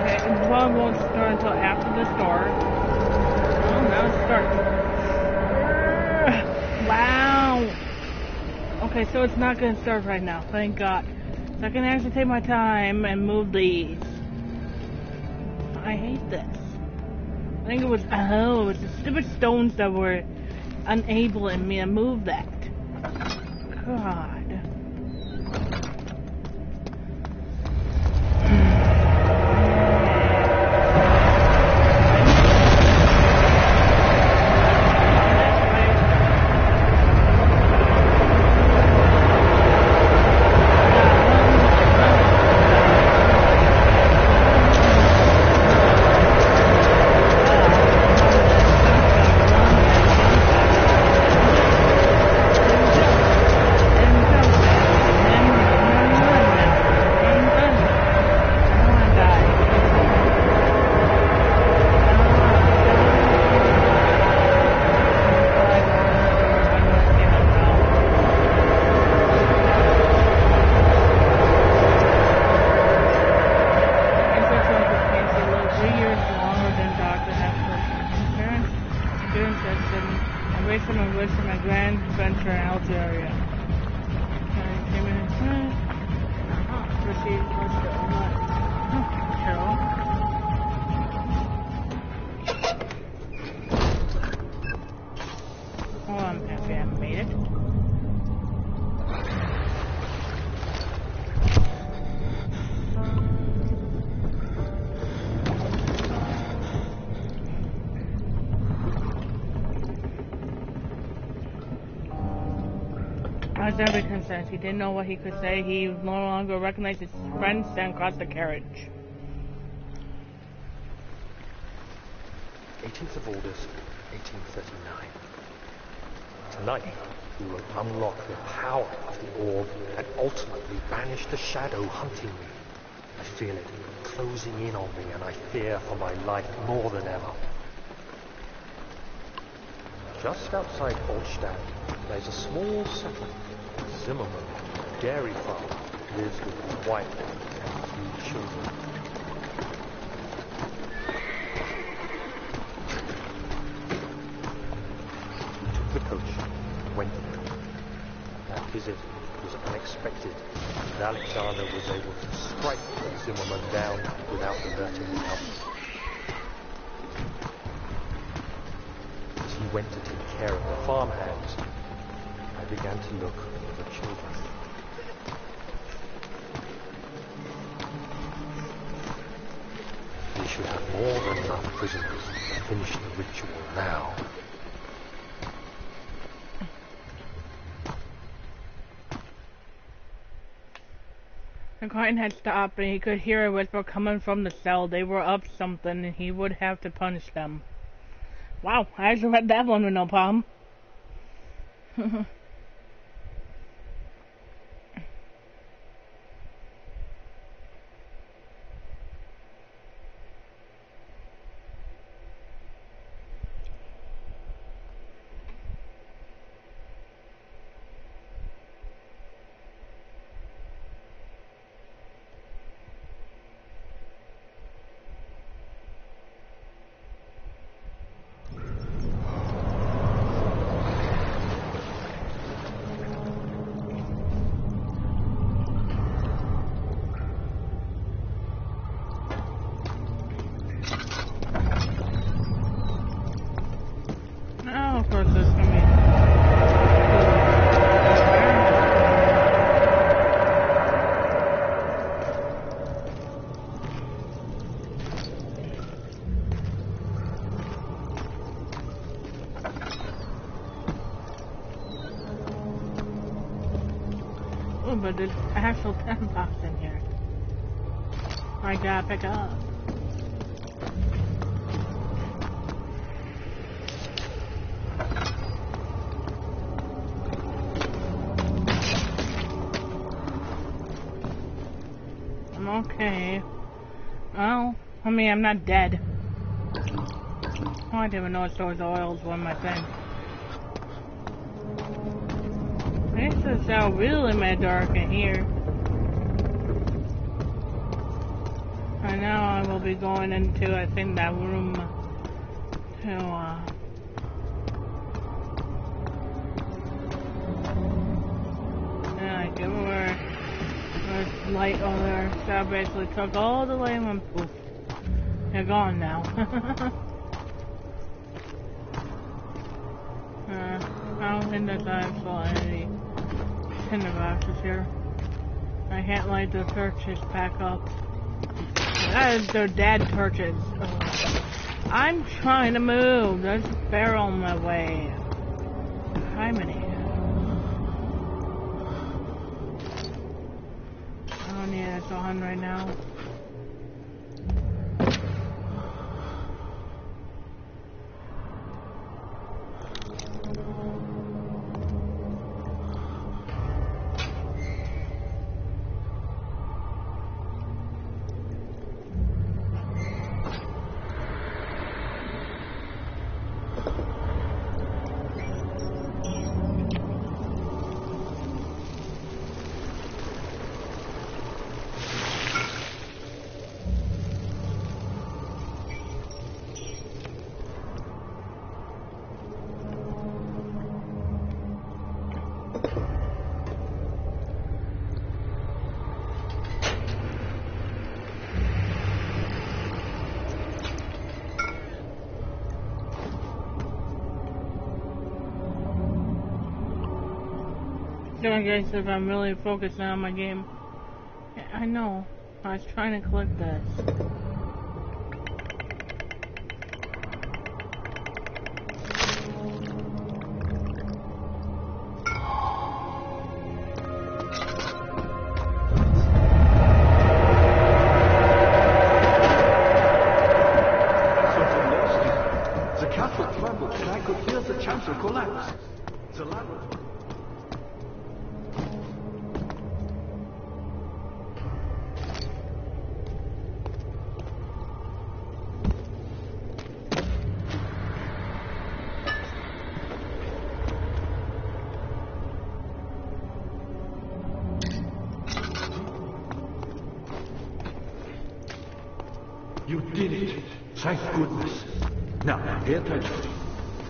Okay, the ball won't start until after the start. Oh, now it's starting. Wow. Okay, so it's not going to start right now, thank God. So I can actually take my time and move these. I hate this. I think it was the stupid stones that were enabling me to move that. God. Every consent. He didn't know what he could say. He no longer recognized his friends and crossed the carriage. 18th of August, 1839. Tonight, we will unlock the power of the orb and ultimately banish the shadow hunting me. I feel it closing in on me and I fear for my life more than ever. Just outside Altstadt, there's a small settlement. Zimmerman, a dairy farmer, lives with his wife and 3 children. He took the coach and went there. That visit was unexpected, and Alexander was able to strike Zimmerman down without alerting the others. As he went to take care of the farmhands, I began to look for the children. We should have more than enough prisoners to finish the ritual now. The guard had stopped and he could hear a whisper coming from the cell. They were up something and he would have to punish them. Wow, I actually read that one with no problem. But there's actual 10 box in here. I gotta pick up. I'm okay. Well, I mean, I'm not dead. I didn't even know it stores oils one of my things. This is how really mad dark in here. And now I will be going into, I think, that room to, yeah, I give her there's light on there. So I basically took all the light and poof. They're gone now. I don't think that I saw any tinderboxes here. I can't light the torches back up. That is their dead torches. Oh. I'm trying to move. There's a barrel in my way. Hi, many. I don't need it on right now. So I guess if I'm really focusing on my game, I know. I was trying to click this. Something lost you. The castle crumbled and I could feel the chancel collapse. The laboratory. You did it. Thank goodness. Now, pay attention.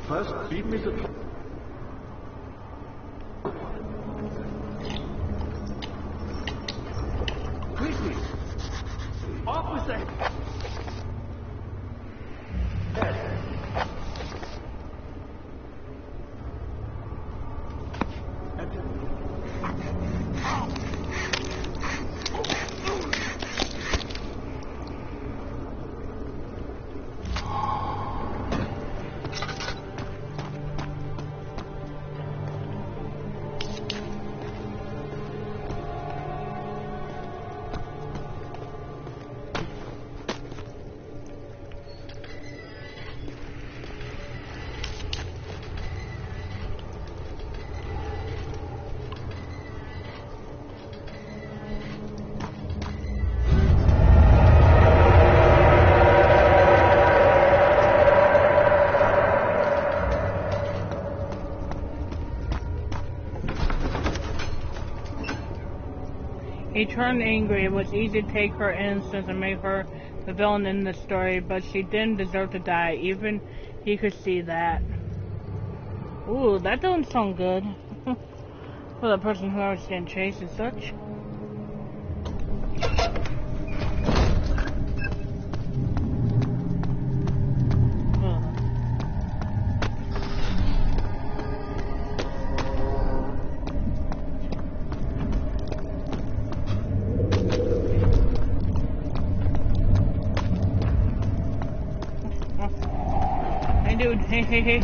First, feed me the... Quickly! Off with that! Yes. He turned angry. It was easy to take her innocence and make her the villain in the story, but she didn't deserve to die. Even he could see that. Ooh, that doesn't sound good. For the person who was getting chased and such. Dude, hey.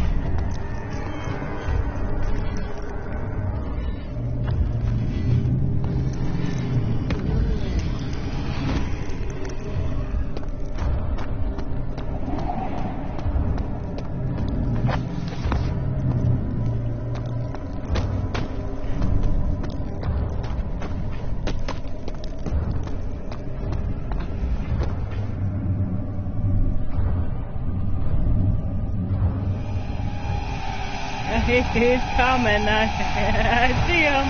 He's coming. I see him.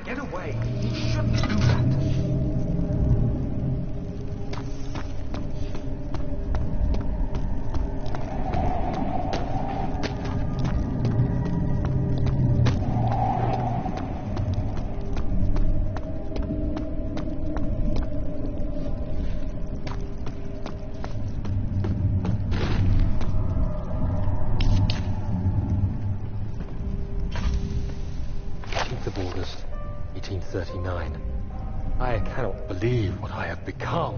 Get away! You shouldn't do that! Of August, 1839. I cannot believe what I have become.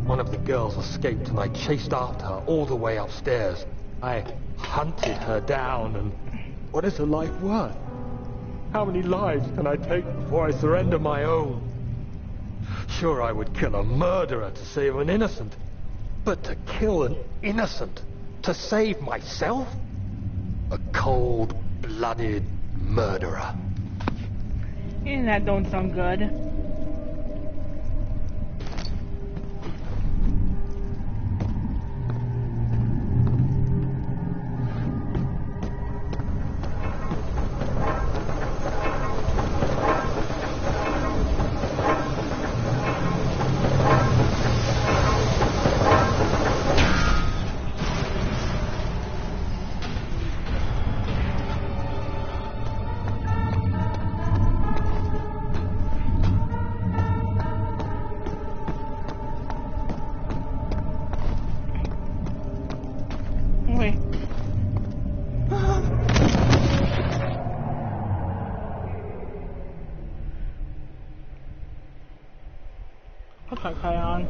One of the girls escaped and I chased after her all the way upstairs. I hunted her down, and what is a life worth? How many lives can I take before I surrender my own? Sure, I would kill a murderer to save an innocent, but to kill an innocent to save myself? A cold-blooded murderer. And that don't sound good. Wait. Okay, carry on.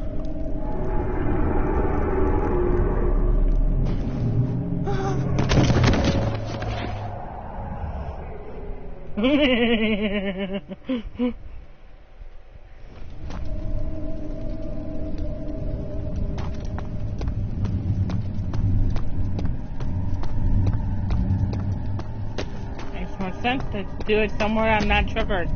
Makes more sense to do it somewhere I'm not triggered.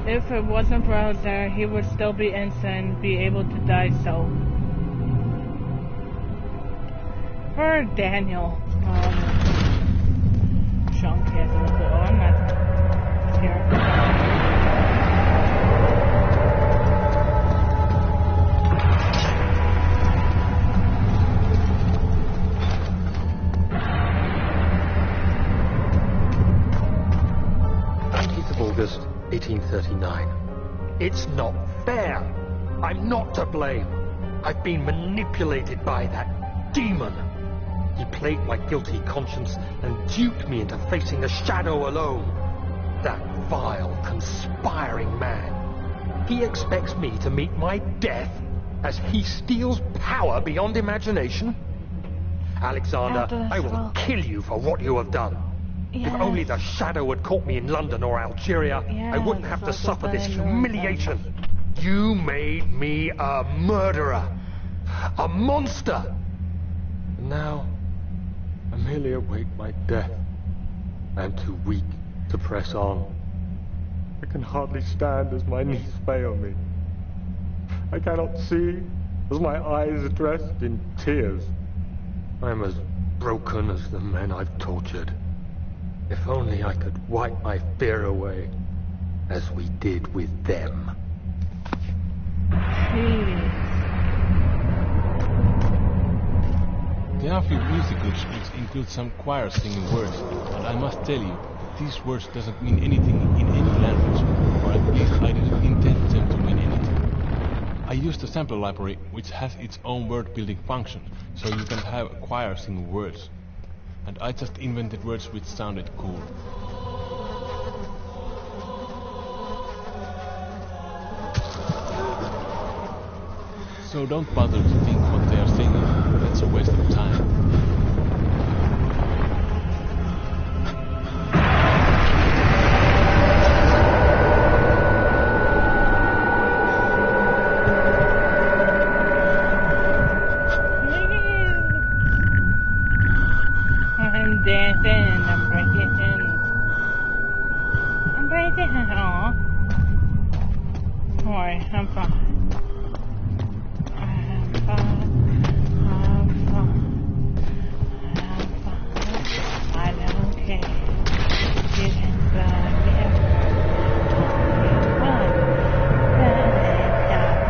If it wasn't for out there, he would still be insane, be able to die so. For Daniel. Chunk has a little bit. Oh, I'm not scared. August 1839. It's not fair. I'm not to blame. I've been manipulated by that demon. He played my guilty conscience and duped me into facing the shadow alone. That vile, conspiring man. He expects me to meet my death as he steals power beyond imagination. Alexander, I will kill you for what you have done. Yes. If only the shadow had caught me in London or Algeria, I wouldn't have to suffer this humiliation. You made me a murderer. A monster. And now, I merely await my death. I am too weak to press on. I can hardly stand as my knees fail me. I cannot see as my eyes are dressed in tears. I am as broken as the men I've tortured. If only I could wipe my fear away, as we did with them. The Anfield music which includes some choir singing words, but I must tell you, these words doesn't mean anything in any language, or at least I didn't intend them to mean anything. I used a sample library which has its own word building function, so you can have a choir singing words. And I just invented words which sounded cool. So don't bother to think what they are singing, that's a waste of time. I'm dancing, I'm breaking. I'm breaking, aw. Don't worry, I'm fine. I don't care. You can stop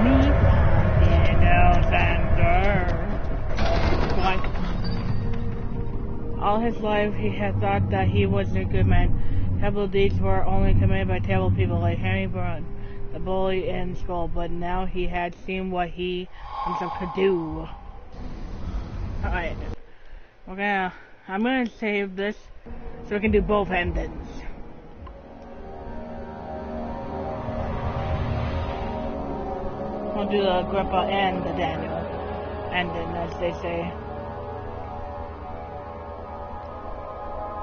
me from being no all his life he had thought that he wasn't a good man. Terrible deeds were only committed by terrible people like Henry Brown, the bully in school, but now he had seen what he himself could do. Alright. I'm gonna save this so we can do both endings. We'll do the Grandpa and the Daniel ending, as they say.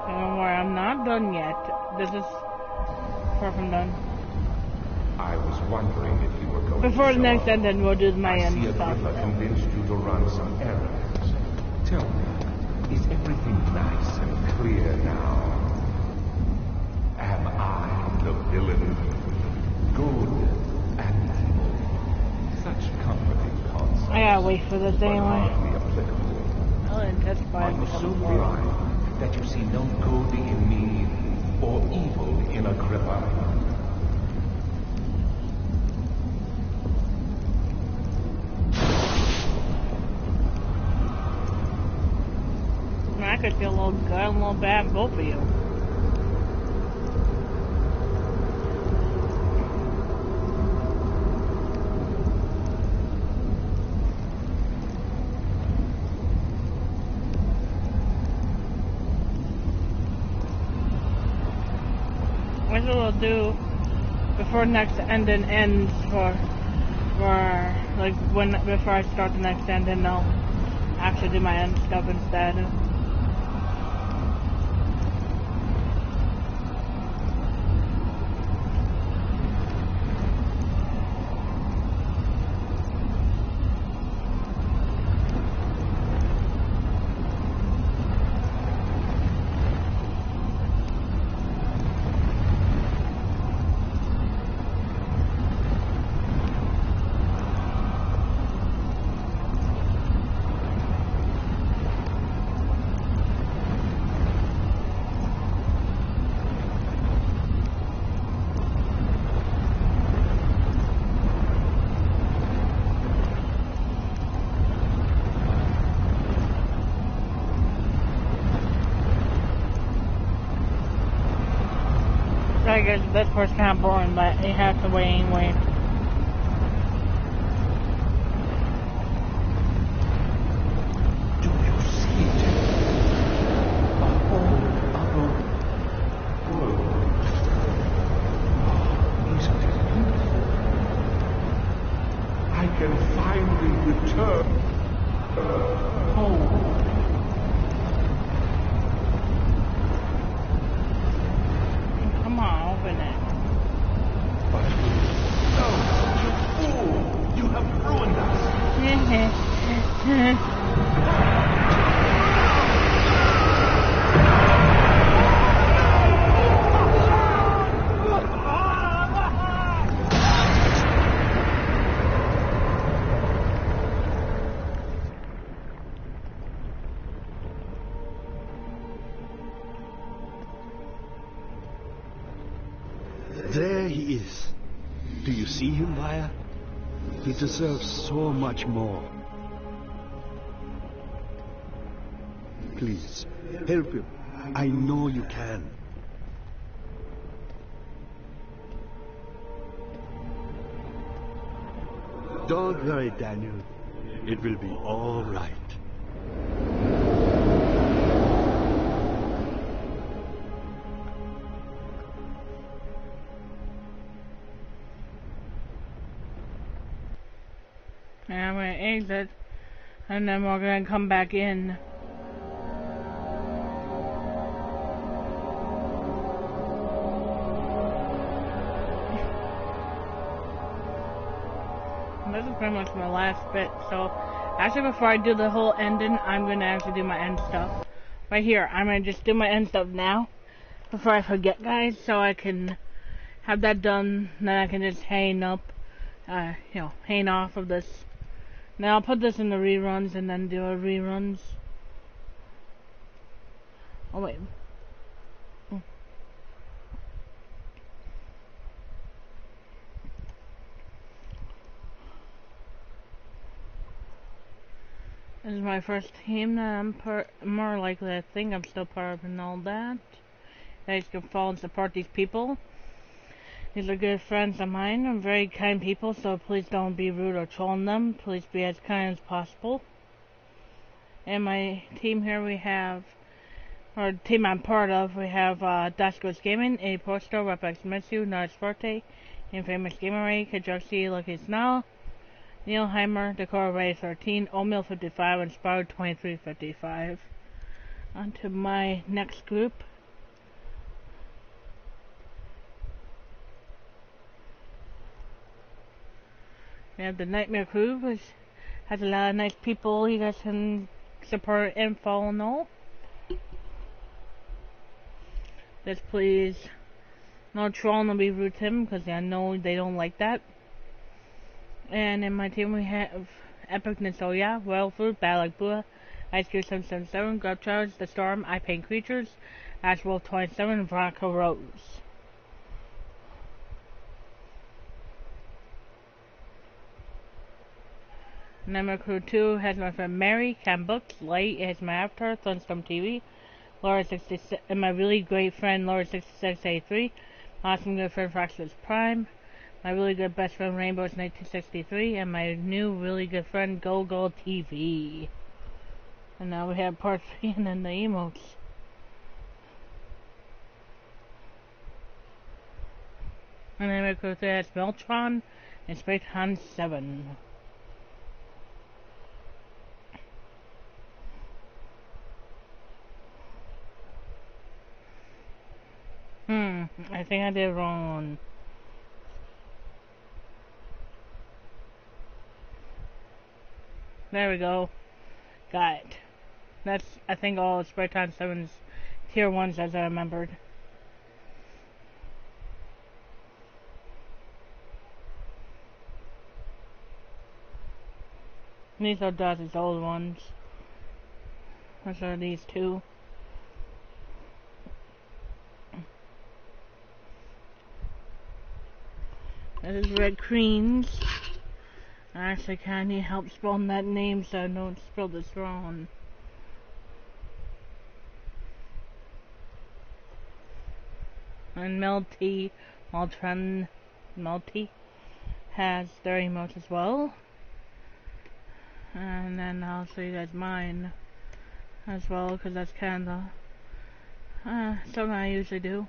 Don't worry, I'm not done yet. This is far from done. I was wondering if you were going Before to the next ending, we'll do my end I see stuff. Agrippa convinced you to run some errands. Tell me, is everything nice and clear now? Am I the villain? Good and evil. Such comforting concepts. I gotta wait for this anyway. Hardly applicable. I'll intensify Are you so blind that you see no good in me or evil in Agrippa? I could feel a little good and a little bad, both of you. What we'll do before next ending ends before I start the next ending, I'll actually do my end stuff instead. I guess this part's kind of boring, but you have to wait anyway. Do you see it? A whole other world. Isn't it beautiful? I can finally return home. There he is. Do you see him, Vaya? He deserves so much more. Please, help him. I know you can. Don't worry, Daniel. It will be all right. And I'm gonna exit, and then we're gonna come back in. This is pretty much my last bit, so actually before I do the whole ending, I'm gonna actually do my end stuff. Right here, I'm gonna just do my end stuff now, before I forget, guys, so I can have that done, then I can just hang up, hang off of this. Now I'll put this in the reruns and then do a reruns. Oh wait. This is my first team that I'm more likely I think I'm still part of and all that. You guys can follow and support these people. These are good friends of mine and very kind people, so please don't be rude or trolling them. Please be as kind as possible. And my team here we have, or the team I'm part of, we have Dasco's Gaming, A Poster, Webex Mitsu, Nars Forte, Infamous Gamer Ray, Kajoksi, Lucky Snow, Neilheimer, Decor Ray 13, Oatmeal 55, and Sparrow 2355. On to my next group. We have the Nightmare Crew, which has a lot of nice people you guys can support and follow and all. Just please, no trolling or be rude to him, because I know they don't like that. And in my team we have Epicness Oya, Royal Food, Bad Like Bua, Ice Cube 777, Grub Charge, The Storm, I Paint Creatures, Ash Wolf 27, Veronica Rose. Nightmare Crew 2 has my friend Mary, Cam Books, Light has my avatar, Thunderstorm TV, Laura 66, and my really great friend Laura 6683, awesome good friend Foxless Prime, my really good best friend Rainbow's 1963, and my new really good friend Go TV. And now we have part 3 and then the emotes. And then we go through as Meltron and Sprayton 7. I think I did wrong. There we go. Got it. That's, I think, all Sprayton 7's tier 1s as I remembered. These are Daz's old ones. Which are these two. This is Red Creams. I actually kinda need help spelling that name so I don't spell this wrong. And Melty, Melty has their emotes as well. And then I'll show you guys mine as well, because that's kind of something I usually do.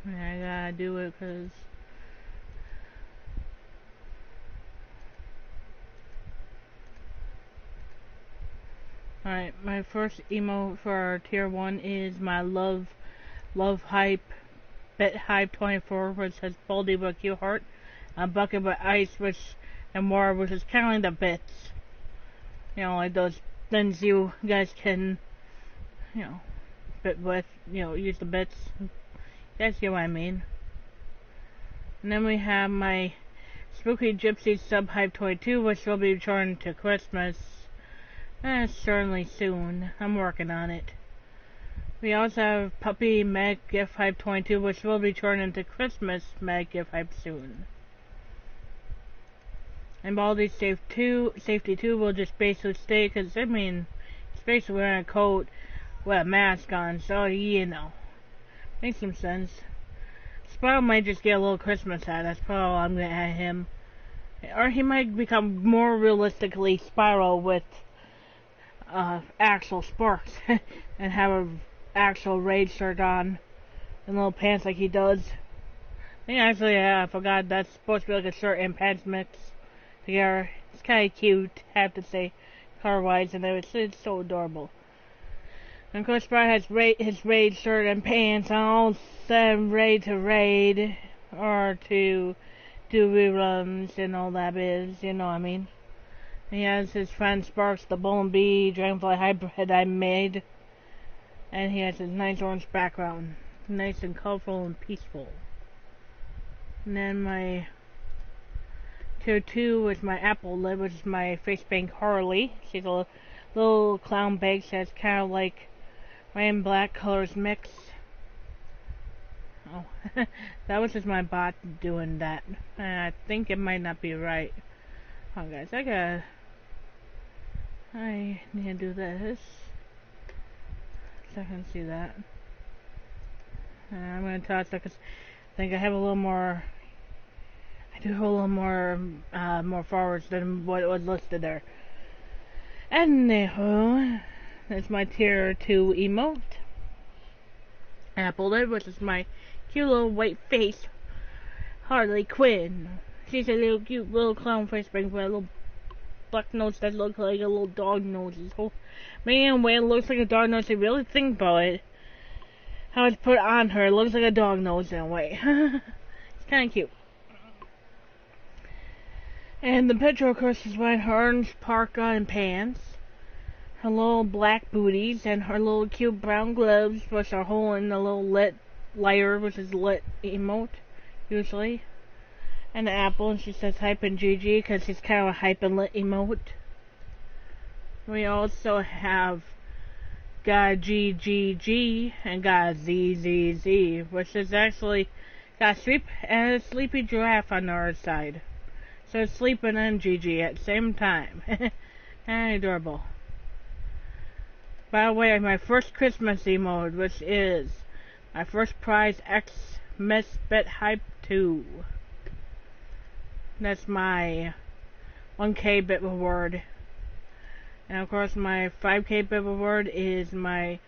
Yeah, I gotta do it because alright, my first emote for tier 1 is my love hype Bit Hive 24, which has Baldy with Q Heart, a Bucket with Ice, and War, which is counting the bits. You know, like those things you guys can, you know, bit with, you know, use the bits. You guys get what I mean. And then we have my Spooky Gypsy Sub Hive 22, which will be returned to Christmas. Certainly soon. I'm working on it. We also have Puppy Mag Gift Hive 22, which will be turned into Christmas Mag Gift Hive soon. And Baldi's Safety 2 will just basically stay, because, I mean, it's basically wearing a coat with a mask on, so, you know. Makes some sense. Spiral might just get a little Christmas hat, that's probably all I'm gonna add him. Or he might become more realistically Spiral with, actual sparks, and have a actual raid shirt on and little pants like he does. I think actually I forgot that's supposed to be like a shirt and pants mix together. It's kind of cute, I have to say, color wise, and it's so adorable. And of course Brian has his raid shirt and pants on, all set raid to raid or to do reruns and all that biz, you know what I mean. He has his friend Sparks, the Bone Bee Dragonfly hybrid I made. And he has his nice orange background. Nice and colorful and peaceful. And then my tier 2 is my Apple Lid, which is my face bank Harley. She's a little clown bag. She has kind of like red and black colors mixed. Oh, that was just my bot doing that. And I think it might not be right. Hold on guys, I need to do this. So I can see that. I'm going to toss that because I think I have a little more. I do have a little more forwards than what was listed there. Anyhow, that's my tier 2 emote. Apple Lid, which is my cute little white face Harley Quinn. She's a little cute little clown face thing with a little black nose that looks like a little dog nose. Oh, man, when it looks like a dog nose, you really think about it. How it's put on her, it looks like a dog nose in a way. It's kind of cute. And the picture, of course, is wearing her orange parka and pants, her little black booties, and her little cute brown gloves, which are holding the little lit lighter, which is lit emote, usually. And the apple, and she says hype and GG, because she's kind of a hype and lit emote. We also have got GGG and got ZZZ, which is actually got sleep and a sleepy giraffe on the other side. So it's sleeping and GG at the same time. And adorable. By the way, my first Christmas emote, which is my first prize X Miss Bit Hype 2. That's my 1K bit reward. And of course my 5K bit reward is my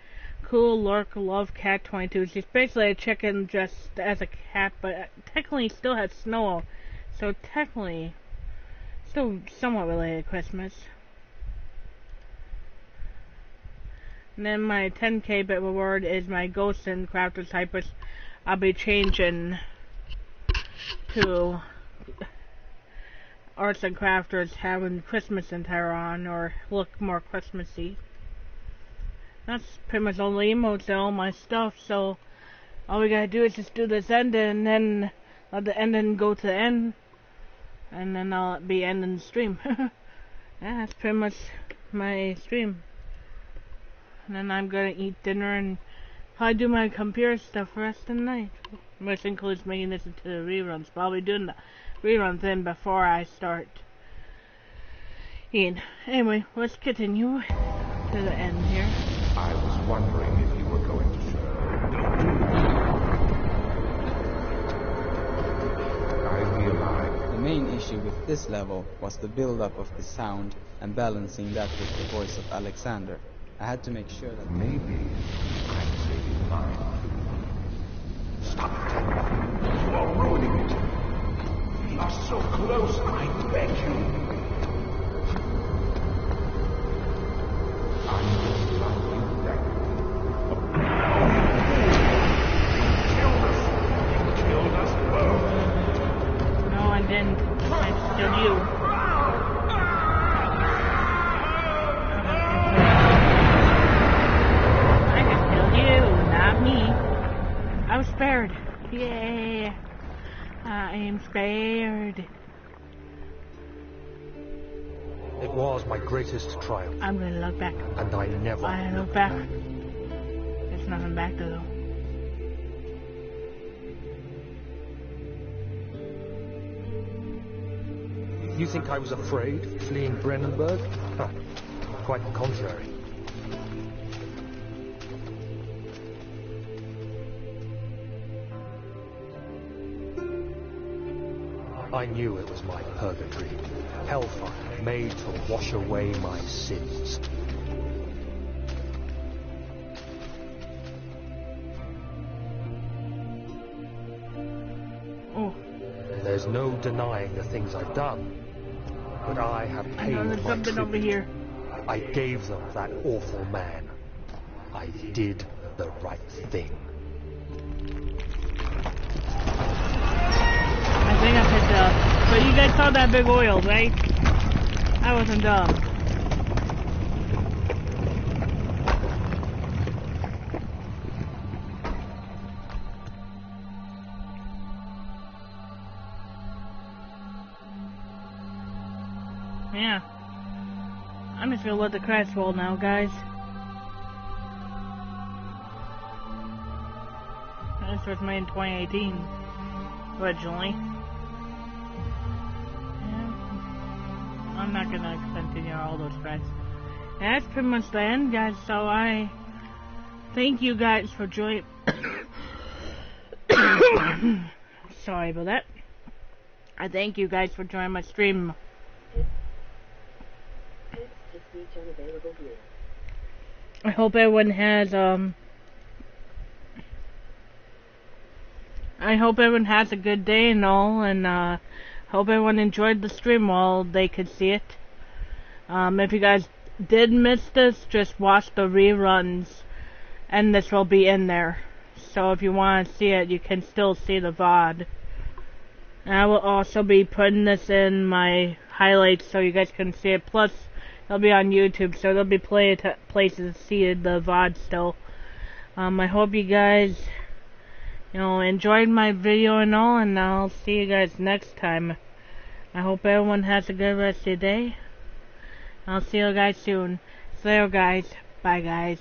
cool Lurk Love Cat 22. She's basically a chicken dressed as a cat, but technically still has snow. So technically still somewhat related to Christmas. And then my 10K bit reward is my Ghost and Crafters type, which I'll be changing to Arts and Crafters having Christmas entire on, or look more Christmassy. That's pretty much all the emotes and all my stuff, so all we gotta do is just do this ending, and then let the ending go to the end, and then I'll be ending the stream. Yeah, that's pretty much my stream. And then I'm gonna eat dinner and probably do my computer stuff for the rest of the night, which includes making this into the reruns. But I'll be doing the reruns in before I start eating. Anyway, let's continue to the end here. I was wondering if you were going to show. I realized. The main issue with this level was the build-up of the sound and balancing that with the voice of Alexander. I had to make sure that maybe I'm saving mine. Stop it. You are ruining it. We are so close, I beg you. I'm just like you, that. Killed us. kill you. I can kill you, not me. I was spared. Yeah. I am spared. It was my greatest triumph. I'm gonna look back. And I never look back. There's nothing back to go. You think I was afraid, fleeing Brennenburg? Huh. Quite the contrary. I knew it was my purgatory. Hellfire made to wash away my sins. Oh. There's no denying the things I've done. But I have paid there's my something over tribute. here. I gave them that awful man. I did the right thing. I think I picked up. But you guys saw that big oil, right? I wasn't dumb. Yeah. I'm just gonna let the credits roll now, guys. This was made in 2018, originally. I'm not gonna continue all those credits. And that's pretty much the end, guys, so I thank you guys for joining. Sorry about that. I thank you guys for joining my stream. I hope everyone has a good day and all, and hope everyone enjoyed the stream while they could see it. If you guys did miss this, just watch the reruns, and this will be in there. So if you want to see it, you can still see the VOD. And I will also be putting this in my highlights so you guys can see it. Plus, it'll be on YouTube, so there'll be places to see the VOD still. I hope you guys, enjoyed my video and all, and I'll see you guys next time. I hope everyone has a good rest of your day. I'll see you guys soon. See you guys. Bye, guys.